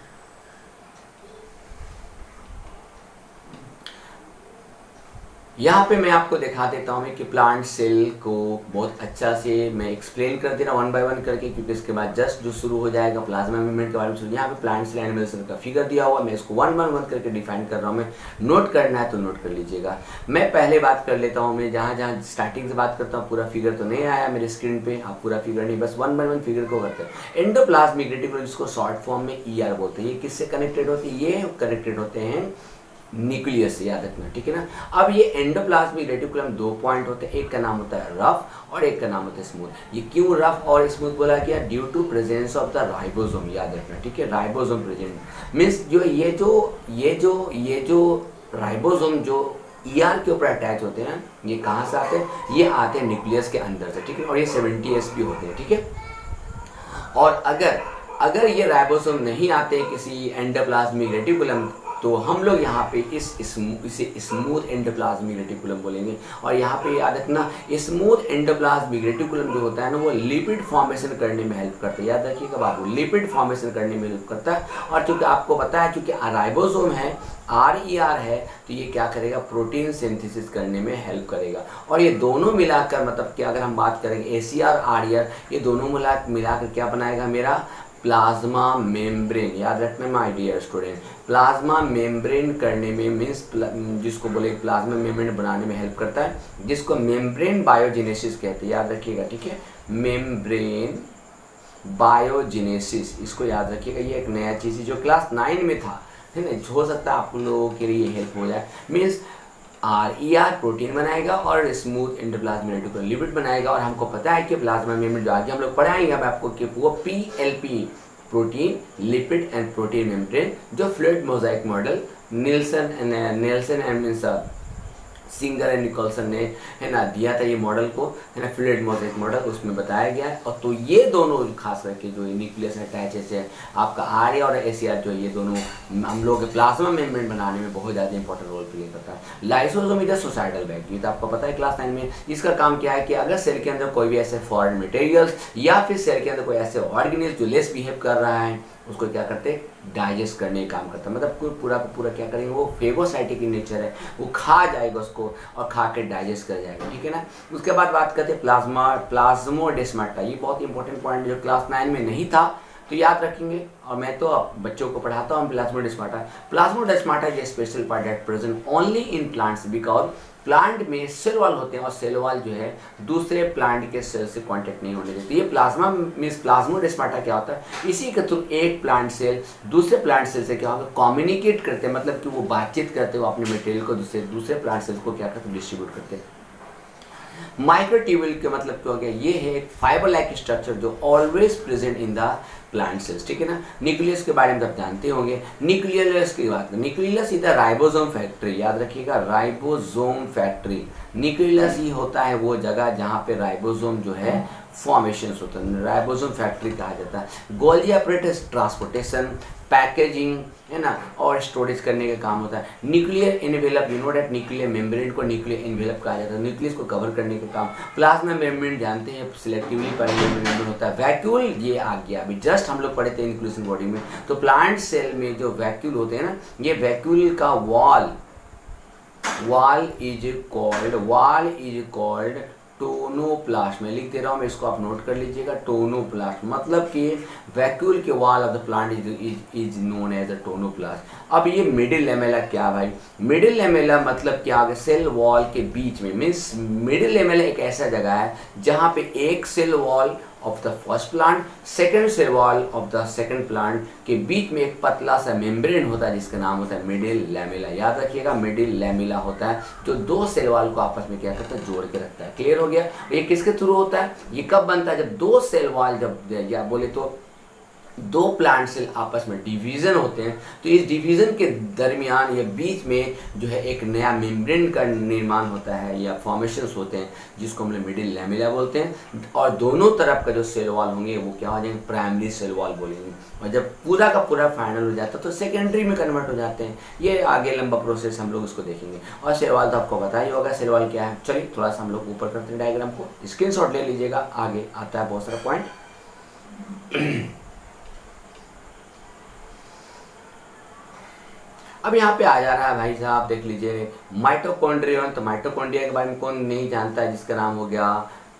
Speaker 1: यहाँ पे मैं आपको दिखा देता हूँ कि प्लांट सेल को बहुत अच्छा से मैं एक्सप्लेन कर दे रहा हूँ 1 बाय 1 करके, क्योंकि इसके बाद जस्ट जो शुरू हो जाएगा प्लाज्मा मेम्ब्रेन के बारे में। यहाँ पे प्लांट सेल एनिमल सेल का फिगर दिया हुआ, मैं इसको 1 बाय 1 करके डिफाइन कर रहा हूँ। मैं नोट करना है तो नोट कर लीजिएगा। मैं पहले बात कर लेता हूँ, मैं जहाँ जहाँ स्टार्टिंग से बात करता हूँ, पूरा फिगर तो नहीं आया मेरे स्क्रीन पे, आप पूरा फिगर नहीं, बस 1 बाय 1 फिगर को करते हैं। एंडोप्लाज्मिक रेटिकुलम, जिसको शॉर्ट फॉर्म में ER बोलते हैं, ये किससे कनेक्टेड होते हैं, ये कनेक्टेड होते हैं न्यूक्लियस से, याद रखना, ठीक है ना। अब ये एंडोप्लाज्मिक रेटिकुलम 2 पॉइंट होते हैं, एक का नाम होता है रफ और एक का नाम होता है स्मूथ। ये क्यों रफ और स्मूथ बोला गया, due to presence of the ribosome, याद रखना, ठीक है। राइबोसोम प्रेजेंट मीन्स जो ये जो राइबोसोम जो ER के ऊपर अटैच होते हैं, ये कहाँ से आते हैं, ये आते हैं न्यूक्लियस के अंदर से, ठीक है। और ये 70 sp होते हैं, ठीक है। और अगर ये राइबोसोम नहीं आते किसी एंडोप्लाज्मिक रेटिकुलम, तो हम लोग यहाँ पे इसे स्मूथ एंडोप्लाज्मिक रेटिकुलम बोलेंगे। और यहाँ पे याद रखना, स्मूथ एंडोप्लाज्मिक रेटिकुलम जो होता है ना, वो लिपिड फॉर्मेशन करने में हेल्प करता है, याद रखिएगा बाबू, लिपिड फॉर्मेशन करने में हेल्प करता है। और चूँकि आपको पता है चूँकि राइबोसोम है, RER है, तो ये क्या करेगा, प्रोटीन सिंथेसिस करने में हेल्प करेगा। और ये दोनों मिलाकर, मतलब कि अगर हम बात करेंगे ACR RER, ये दोनों मिलाकर क्या बनाएगा मेरा प्लाज्मा मेम्ब्रेन, याद रखना my dear student. Plasma membrane करने में मीन्स जिसको बोले प्लाज्मा मेम्ब्रेन बनाने में हेल्प करता है, जिसको मेम्ब्रेन बायोजेनेसिस कहते हैं, याद रखिएगा, ठीक है। मेम्ब्रेन बायोजेनेसिस, इसको याद रखिएगा, ये एक नया चीज़ है जो क्लास 9 में था, है ना। हो सकता है आप लोगों के लिए हेल्प हो जाए। मीन्स RER प्रोटीन बनाएगा और स्मूथ एंडोप्लाज्मिक रेटिकुलम लिपिड बनाएगा। और हमको पता है कि प्लाज्मा मेम्ब्रेन जो आगे हम लोग पढ़ाएंगे अब आपको कि वो PLP protein lipid and protein membrane, जो fluid mosaic model Nelson and means Singer and Nicolson ने, है ना, दिया था ये मॉडल को, है ना, फ्लूइड मोज़ेक मॉडल, उसमें बताया गया है। और तो ये दोनों खास करके जो न्यूक्लियस अटैचेस है आपका आर और एस जो ये दोनों हम लोग प्लाज्मा मेम्ब्रेन बनाने में बहुत ज़्यादा इंपॉर्टेंट रोल प्ले करता है। Lysosome is a suicidal bag, ये तो आपको पता है क्लास 9 में। इसका काम क्या है कि अगर सेल के अंदर कोई भी ऐसे फॉरेन मटेरियल्स या फिर सेल के अंदर कोई ऐसे ऑर्गेनिज्म जो लेस बिहेव कर रहा है उसको क्या करते हैं, डाइजेस्ट करने का काम करता है। मतलब पूरा का पूरा क्या करेंगे, वो फेगोसाइटिक इन नेचर है, वो खा जाएगा उसको और खा के डाइजेस्ट कर जाएगा, ठीक है ना। उसके बाद बात करते हैं प्लाज्मोडेस्माटा। ये बहुत इंपॉर्टेंट पॉइंट जो क्लास 9 में नहीं था तो याद रखेंगे, और मैं तो बच्चों को पढ़ाता हूँ। Plasmodesmata is a special part that present only in plants because plant में सेल वॉल होते हैं और सेल वॉल जो है दूसरे प्लांट के सेल से कांटेक्ट नहीं होने देती। ये प्लाज्मा मीन्स प्लाज्मोडेस्माटा क्या होता है, इसी के थ्रू एक प्लांट सेल दूसरे प्लांट सेल से क्या होगा, कम्युनिकेट करते हैं, मतलब कि वो बातचीत करते हैं, वो अपने मटेरियल को दूसरे प्लांट सेल्स को क्या करते हैं, डिस्ट्रीब्यूट करते हैं। माइक्रोट्यूब्यूल के मतलब क्या हो गया, ये है एक फाइबर लाइक स्ट्रक्चर जो always present in the plant cells, ठीक है ना। न्यूक्लियस के बारे में आप जानते होंगे। न्यूक्लियस की बात करें, nucleus is the ribosome factory, याद रखिएगा, राइबोसोम फैक्ट्री। न्यूक्लियस ही होता है वो जगह जहाँ पे राइबोसोम जो है फॉर्मेशंस होता है, राइबोसोम फैक्ट्री कहा जाता है। गोल्गी apparatus ट्रांसपोर्टेशन, पैकेजिंग, है ना, और स्टोरेज करने का काम होता है। Nuclear envelope, you know that nuclear membrane को न्यूक्लियर एनवेलप कहा जाता है, न्यूक्लियस को कवर करने का काम। प्लाज्मा मेम्ब्रेन जानते हैं सिलेक्टिवली परमेबल मेम्ब्रेन होता है। वैक्यूल ये आ गया, अभी जस्ट हम लोग पढ़े थे इंक्लूसिव बॉडी में। तो प्लांट सेल में जो वैक्यूल होते हैं ना, ये वैक्यूल का वॉल इज कॉल्ड टोनोप्लास्ट। मैं लिख दे रहा हूँ, मैं इसको आप नोट कर लीजिएगा, टोनोप्लास्ट मतलब कि वैक्यूल के wall of the plant is known as a tonoplast. अब ये मिडिल लेमेला क्या भाई, मिडिल लेमेला मतलब क्या है, सेल वॉल के बीच में, मीन्स मिडिल लेमेला एक ऐसा जगह है जहाँ पे एक cell wall of the first plant, second cell wall of the second plant के बीच में एक पतला सा मेम्ब्रेन होता है जिसका नाम होता है मिडिल लैमेला। याद रखिएगा, मिडिल लैमेला होता है जो दो सेल वॉल को आपस में क्या करता है, जोड़ के रखता है। क्लियर हो गया। ये किसके थ्रू होता है, ये कब बनता है, जब दो सेल वॉल, जब या बोले तो दो प्लांट सेल आपस में डिवीजन होते हैं, तो इस डिवीजन के दरमियान या बीच में जो है एक नया मेम्ब्रेन का निर्माण होता है या फॉर्मेशंस होते हैं जिसको हम लोग मिडिल लैमेला बोलते हैं। और दोनों तरफ का जो सेल वॉल होंगे वो क्या हो जाएंगे, प्राइमरी सेल वॉल बोलेंगे। और जब पूरा का पूरा फाइनल हो जाता है तो सेकेंडरी में कन्वर्ट हो जाते हैं। ये आगे लंबा प्रोसेस, हम लोग इसको देखेंगे। और सेल वॉल तो आपको पता ही होगा सेल वॉल क्या है। चलिए थोड़ा सा हम लोग ऊपर करते हैं डायग्राम को, स्क्रीनशॉट ले लीजिएगा, आगे आता है बहुत सारा पॉइंट। अब यहाँ पे आ जा रहा है भाई साहब, देख लीजिए माइटोकॉन्ड्रियन। तो माइटोकॉन्ड्रिया के बारे में कौन नहीं जानता है, जिसका नाम हो गया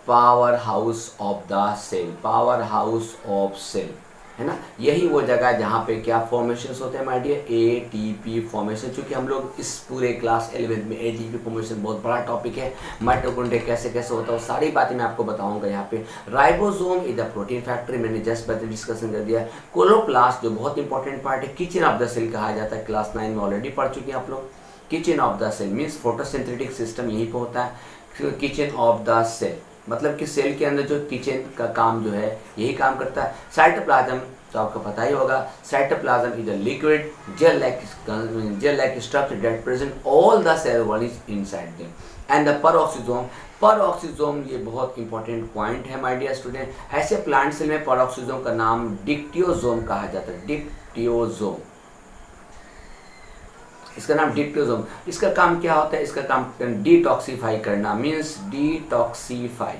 Speaker 1: power house of the cell, power house of cell, है ना। यही वो जगह जहाँ पे क्या फॉर्मेशंस होते हैं माय डियर, एटीपी फॉर्मेशन। चूँकि हम लोग इस पूरे क्लास 11 में एटीपी फॉर्मेशन बहुत बड़ा टॉपिक है, माइटोकॉन्ड्रिया कैसे कैसे होता है वो सारी बातें मैं आपको बताऊंगा यहाँ पे। Ribosome is the protein factory, मैंने जस्ट डिस्कशन कर दिया। क्लोरोप्लास्ट जो बहुत इंपॉर्टेंट पार्ट है, किचन ऑफ द सेल कहा जाता है, क्लास 9 में ऑलरेडी पढ़ चुके हैं आप लोग। Kitchen of the cell means photosynthetic system यहीं पे होता है। किचन ऑफ द सेल मतलब कि सेल के अंदर जो किचन का काम जो है यही काम करता है। साइटोप्लाज्म तो आपको पता ही होगा, cytoplasm is a liquid gel like structure that present all the cell wall is inside them. And the peroxisome ये बहुत इंपॉर्टेंट पॉइंट है माय डियर स्टूडेंट। ऐसे प्लांट सेल में पेरोक्सिसोम का नाम डिक्टियोसोम कहा जाता है, डिक्टियोसोम, इसका नाम डिक्टियोसोम। इसका काम क्या होता है, इसका काम डिटॉक्सीफाई करना, मीन्स डिटॉक्सीफाई,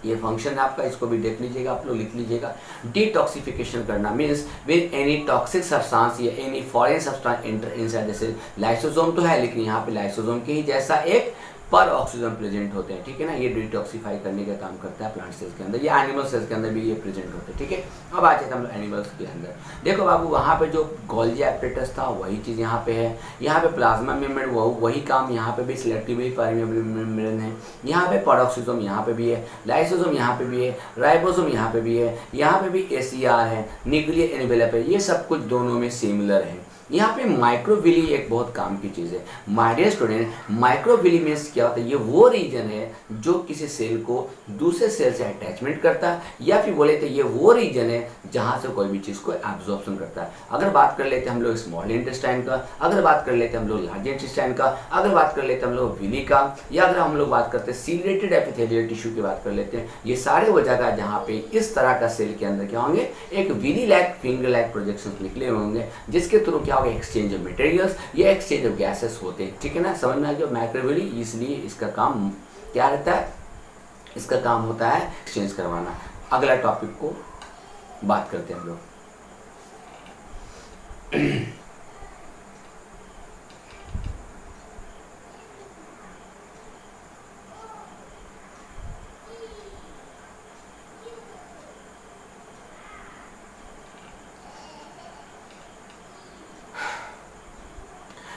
Speaker 1: ये फंक्शन है आपका, इसको भी देख लीजिएगा, आप लोग लिख लीजिएगा। डिटॉक्सिफिकेशन करना means with any toxic substance या any foreign substance enter inside the cell. Lysosome तो है लेकिन यहाँ पे लाइसोसोम के ही जैसा एक पर ऑक्सीजन प्रेजेंट होते हैं, ठीक है ना। ये डिटॉक्सीफाई करने का काम करता है प्लांट सेल्स के अंदर, या एनिमल सेल्स के अंदर भी ये प्रेजेंट होते हैं, ठीक है। अब आ जाते हैं हम लोग एनिमल्स के अंदर। देखो बाबू, वहाँ पे जो गोल्गी एपरेटस था वही चीज़ यहाँ पे है। यहाँ पे प्लाज्मा मेम्ब्रेन वही काम यहाँ पे भी सिलेक्टिवली परमेबल मेम्ब्रेन है। यहाँ पे पेरोक्सिसोम यहाँ पे भी है, लाइसोसोम यहाँ पे भी है, राइबोसोम यहाँ पे भी है, यहाँ पे भी एसीआर है, न्यूक्लियर एनवेलप है। ये सब कुछ दोनों में सिमिलर है। यहाँ पे माइक्रोविली एक बहुत काम की चीज़ है my dear student. Microvilli means क्या क्या होता है, ये वो रीजन है जो किसी सेल को दूसरे सेल से अटैचमेंट करता है, या फिर बोले तो ये वो रीजन है जहाँ से कोई भी चीज़ को एब्जॉर्प्शन करता है। अगर बात कर लेते हैं हम लोग स्मॉल इंटेस्टाइन का, अगर बात कर लेते हैं हम लोग लार्ज इंटेस्टाइन का, अगर बात कर लेते हैं हम लोग विली का, या अगर हम लोग बात करते हैं सीलेटेड एपिथेलियल टिश्यू की बात कर लेते हैं, ये सारे वो जगह जहाँ पे इस तरह का सेल के अंदर क्या होंगे, एक villi like finger like projection निकले होंगे, जिसके थ्रू क्या होगा, एक्सचेंज ऑफ मटेरियल्स या एक्सचेंज ऑफ गैसेस होते हैं। ठीक है ना, समझ में आ गया मैक्रोविली। इसलिए इसका काम क्या रहता है, इसका काम होता है एक्सचेंज करवाना। अगला टॉपिक को बात करते हैं हम लोग।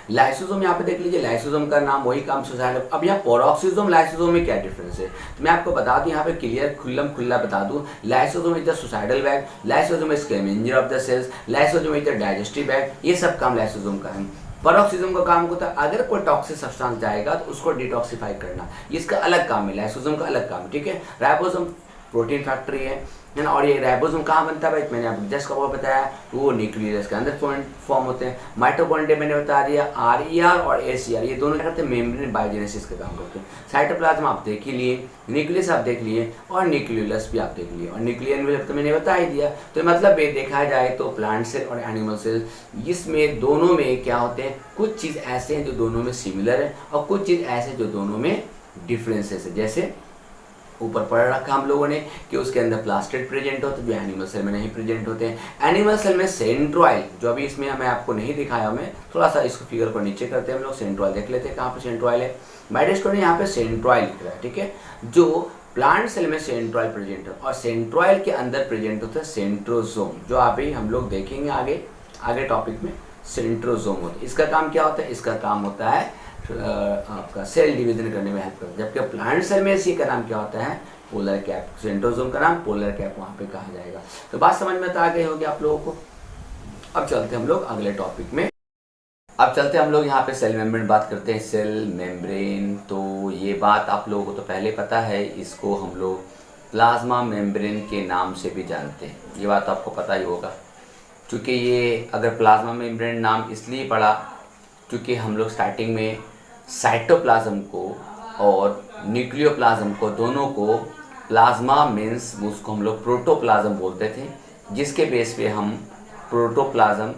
Speaker 1: लाइसोसोम यहाँ पे देख लीजिए, लाइसोसोम का नाम वही काम सुसाइड। अब यहाँ पेरोक्सिसोम लाइसोसोम में क्या डिफरेंस है, तो मैं आपको बता दूं, यहाँ पे क्लियर खुल्ला बता दूं। Lysosome is the suicidal bag, lysosome is scavenger of the cells, lysosome is the digestive bag, ये सब काम लाइसोसोम का है। पेरोक्सिसोम का काम होता है अगर कोई टॉक्सिक सब्सटेंस जाएगा तो उसको डिटॉक्सिफाई करना, इसका अलग काम है, लाइसोसोम का अलग काम है। ठीक है, राइबोसोम प्रोटीन फैक्ट्री है ना, और ये राइबोसोम कहाँ बनता है भाई, मैंने आपको जस्ट कब बताया, तो वो न्यूक्लियस के अंदर फॉर्म होते हैं। माइटोकॉन्ड्रिया मैंने बता दिया, आरईआर और एसीआर ये दोनों क्या करते हैं, मेम्ब्रेन बायोजेनेसिस का काम करते हैं। साइटोप्लाज्म आप देख ही लिए, न्यूक्लियस आप देख लिए, और न्यूक्लियोलस भी आप देख लिए, और न्यूक्लियन में तो मैंने बता ही दिया। तो मतलब ये देखा जाए तो प्लांट सेल और एनिमल सेल, इसमें दोनों में क्या होते हैं, कुछ चीज़ ऐसे हैं जो दोनों में सिमिलर है, और कुछ चीज़ ऐसे जो दोनों में डिफरेंसेस है। जैसे ऊपर पढ़ रखा हम लोगों ने कि उसके अंदर प्लास्टिड प्रेजेंट होते हैं जो एनिमल सेल में नहीं प्रेजेंट होते हैं। एनिमल सेल में सेंट्रॉइल, जो अभी इसमें मैं आपको नहीं दिखाया, मैं थोड़ा सा इसको फिगर को नीचे करते हैं हम लोग, सेंट्रॉइल देख लेते हैं कहाँ पे सेंट्रॉइल है। मेरे स्टूडेंट यहाँ पे सेंट्रॉइल लिख रहा है, ठीक है, जो प्लांट सेल में सेंट्रॉइल प्रेजेंट है, और सेंट्रॉइल के अंदर प्रेजेंट होता है सेंट्रोजोम, जो अभी हम लोग देखेंगे आगे टॉपिक में। सेंट्रोजोम होता है, इसका काम क्या होता है, इसका काम होता है आपका सेल डिवीजन करने में हेल्प करता है। जबकि प्लांट सेल में इसी का नाम क्या होता है, पोलर कैप। सेंट्रोजोम का नाम पोलर कैप वहाँ पे कहा जाएगा। तो बात समझ में तो आ गई होगी आप लोगों को। अब चलते हैं हम लोग अगले टॉपिक में। अब चलते हैं हम लोग यहाँ पे सेल मेम्ब्रेन बात करते हैं। सेल मेम्ब्रेन, तो ये बात आप लोगों को तो पहले पता है, इसको हम लोग प्लाज्मा मेम्ब्रेन के नाम से भी जानते हैं, ये बात आपको पता ही होगा। क्योंकि ये अगर प्लाज्मा मेम्ब्रेन नाम इसलिए पड़ा क्योंकि हम लोग स्टार्टिंग में साइटोप्लाज्म को और न्यूक्लियोप्लाज्म को दोनों को प्लाज्मा मीन्स उसको हम लोग प्रोटोप्लाज्म बोलते थे, जिसके बेस पे हम प्रोटोप्लाज्म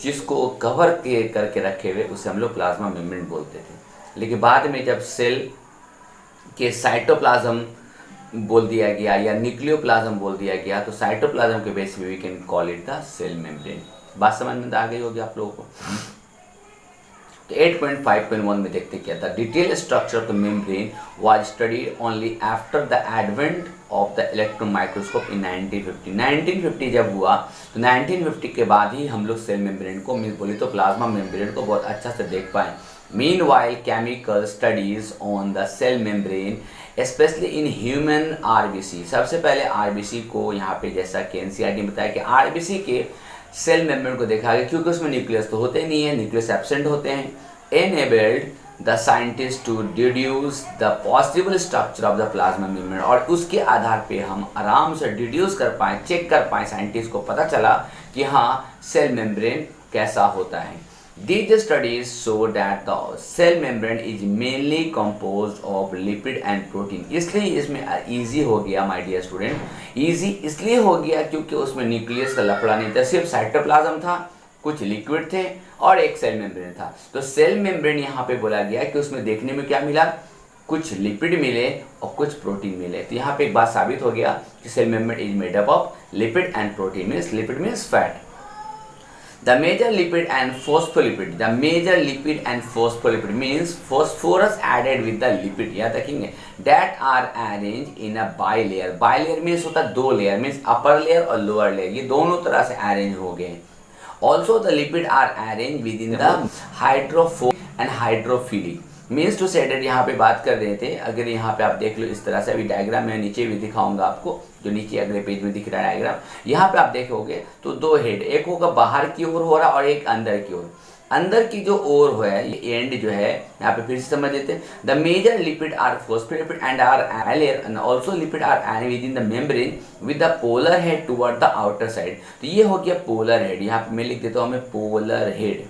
Speaker 1: जिसको कवर करके रखे हुए उसे हम लोग प्लाज्मा मेम्ब्रेन बोलते थे। लेकिन बाद में जब सेल के साइटोप्लाज्म बोल दिया गया या न्यूक्लियोप्लाज्म बोल दिया गया, तो साइटोप्लाज्म के बेस पे we can call it the cell membrane. बात समझ में आ गई होगी आप लोगों को। तो 8.5.1 में देखते क्या था, detail structure of the membrane was studied only after the advent of the electron microscope इन 1950। 1950 जब हुआ तो 1950 के बाद ही हम लोग सेल मेम्ब्रेन को, मीन बोली तो प्लाज्मा मेम्ब्रेन को बहुत अच्छा से देख पाए। Meanwhile, chemical studies on the cell membrane, especially in human RBC, सबसे पहले RBC को यहाँ पे जैसा कि NCERT ने बताया कि RBC के सेल मेम्ब्रेन को देखा गया, क्योंकि उसमें न्यूक्लियस तो होते नहीं है, न्यूक्लियस एब्सेंट होते हैं। enabled the scientist to deduce the possible structure of the plasma membrane, और उसके आधार पे हम आराम से डिड्यूस कर पाए, चेक कर पाए, साइंटिस्ट को पता चला कि हाँ सेल मेम्ब्रेन कैसा होता है। These studies show that the cell membrane is mainly composed of lipid and protein। इसलिए इसमें easy हो गया my dear student, easy इसलिए हो गया क्योंकि उसमें न्यूक्लियस का लफड़ा नहीं था, सिर्फ साइटोप्लाज्म था, कुछ लिक्विड थे और एक सेल मेम्ब्रेन था। तो सेल मेम्ब्रेन यहाँ पे बोला गया कि उसमें देखने में क्या मिला, कुछ लिपिड मिले और कुछ प्रोटीन मिले। तो यहाँ पे एक बात साबित हो गया कि cell membrane is made up of lipid and protein, means lipid means fat. The major lipid and phospholipid, the major lipid and phospholipid means phosphorus added with the lipid, याद रखेंगे, that are arranged in a bilayer। bilayer means होता है दो लेयर, means upper layer और lower layer, ये दोनों तरह से arrange हो गए। Also the lipid are arranged within the hydrophobic and hydrophilic, means to said यहाँ पे बात कर रहे थे। अगर यहाँ पे आप देख लो इस तरह से, अभी डायग्राम मैं नीचे भी दिखाऊंगा आपको, जो नीचे अगले पेज में दिख रहा है डायग्राम, यहाँ पे आप देखोगे तो दो हेड, एक होगा बाहर की ओर हो रहा और एक अंदर की ओर। अंदर की जो ओर है, ये एंड जो है, यहाँ पे फिर से समझ लेते हैं। The major lipid are phospholipid and are a layer and also lipid are an within the membrane with the polar head toward the outer side. तो ये हो गया पोलर हेड, यहाँ पे मैं लिख देता हूँ हमें पोलर हेड,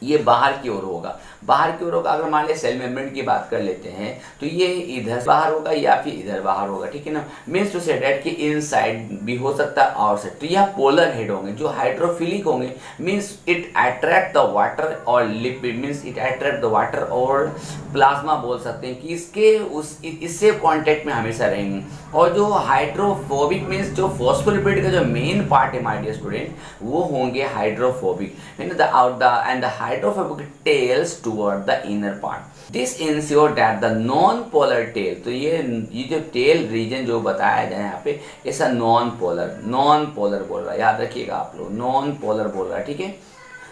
Speaker 1: ये बाहर की ओर होगा। बाहर की ओर होगा, अगर मान लिया सेल मेम्ब्रेन की बात कर लेते हैं तो ये इधर बाहर होगा या फिर इधर बाहर होगा, ठीक है ना। मीन्स टू से दैट कि इनसाइड भी हो सकता है आउटसाइड। तो यह पोलर हेड होंगे जो हाइड्रोफिलिक होंगे, means it attract the water और lipid, means it attract the water और प्लाज्मा बोल सकते हैं कि इससे कॉन्टेक्ट में हमेशा रहेंगे। और जो हाइड्रोफोबिक मीन्स जो फॉस्फोलिपिड का जो मेन पार्ट है माय डियर स्टूडेंट, वो होंगे hydrophobic and the hydrophobic tails toward the inner part. This ensure that the non polar tail, तो ये जो टेल रीजन जो बताया जाए यहाँ पे, ऐसा नॉन पोलर बोल रहा है, याद रखिएगा आप लोग, नॉन पोलर बोल रहा है, ठीक है।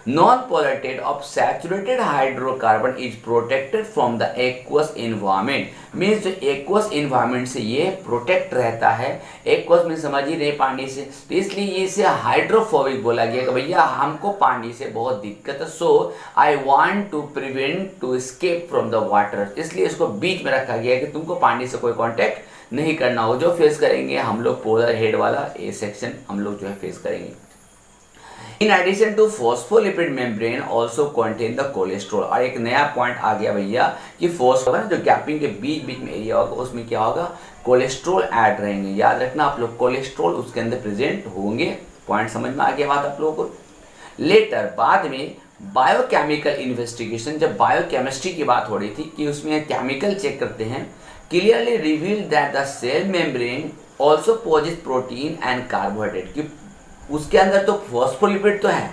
Speaker 1: Non-polar state of saturated hydrocarbon is protected from the aqueous environment, means जो aqueous environment से ये प्रोटेक्ट रहता है। aqueous में समझ ही रहे पानी से, तो इसलिए इसे हाइड्रोफोबिक बोला गया कि भैया हमको पानी से बहुत दिक्कत है। So I want to prevent to escape from the water, इसलिए इसको बीच में रखा गया है कि तुमको पानी से कोई कॉन्टेक्ट नहीं करना हो। जो फेस करेंगे हम लोग पोलर हेड वाला ए सेक्शन हम लोग जो है फेस करेंगे। In addition to phospholipid membrane also contain the cholesterol, और एक नया पॉइंट आ गया भैया कि फॉस्फोलिपिड जो गैपिंग के बीच बीच में एरिया होगा उसमें क्या होगा, कोलेस्ट्रॉल ऐड रहेंगे। याद रखना आप लोग, कोलेस्ट्रॉल उसके अंदर प्रेजेंट होंगे। पॉइंट समझ में आ गया बात आप लोगों को। लेटर बाद में बायोकेमिकल इन्वेस्टिगेशन, जब बायोकेमिस्ट्री की बात हो रही थी कि उसमें केमिकल चेक करते हैं, clearly revealed that the cell membrane also possess protein and carbohydrate, उसके अंदर तो फॉस्फोलिपिड तो है,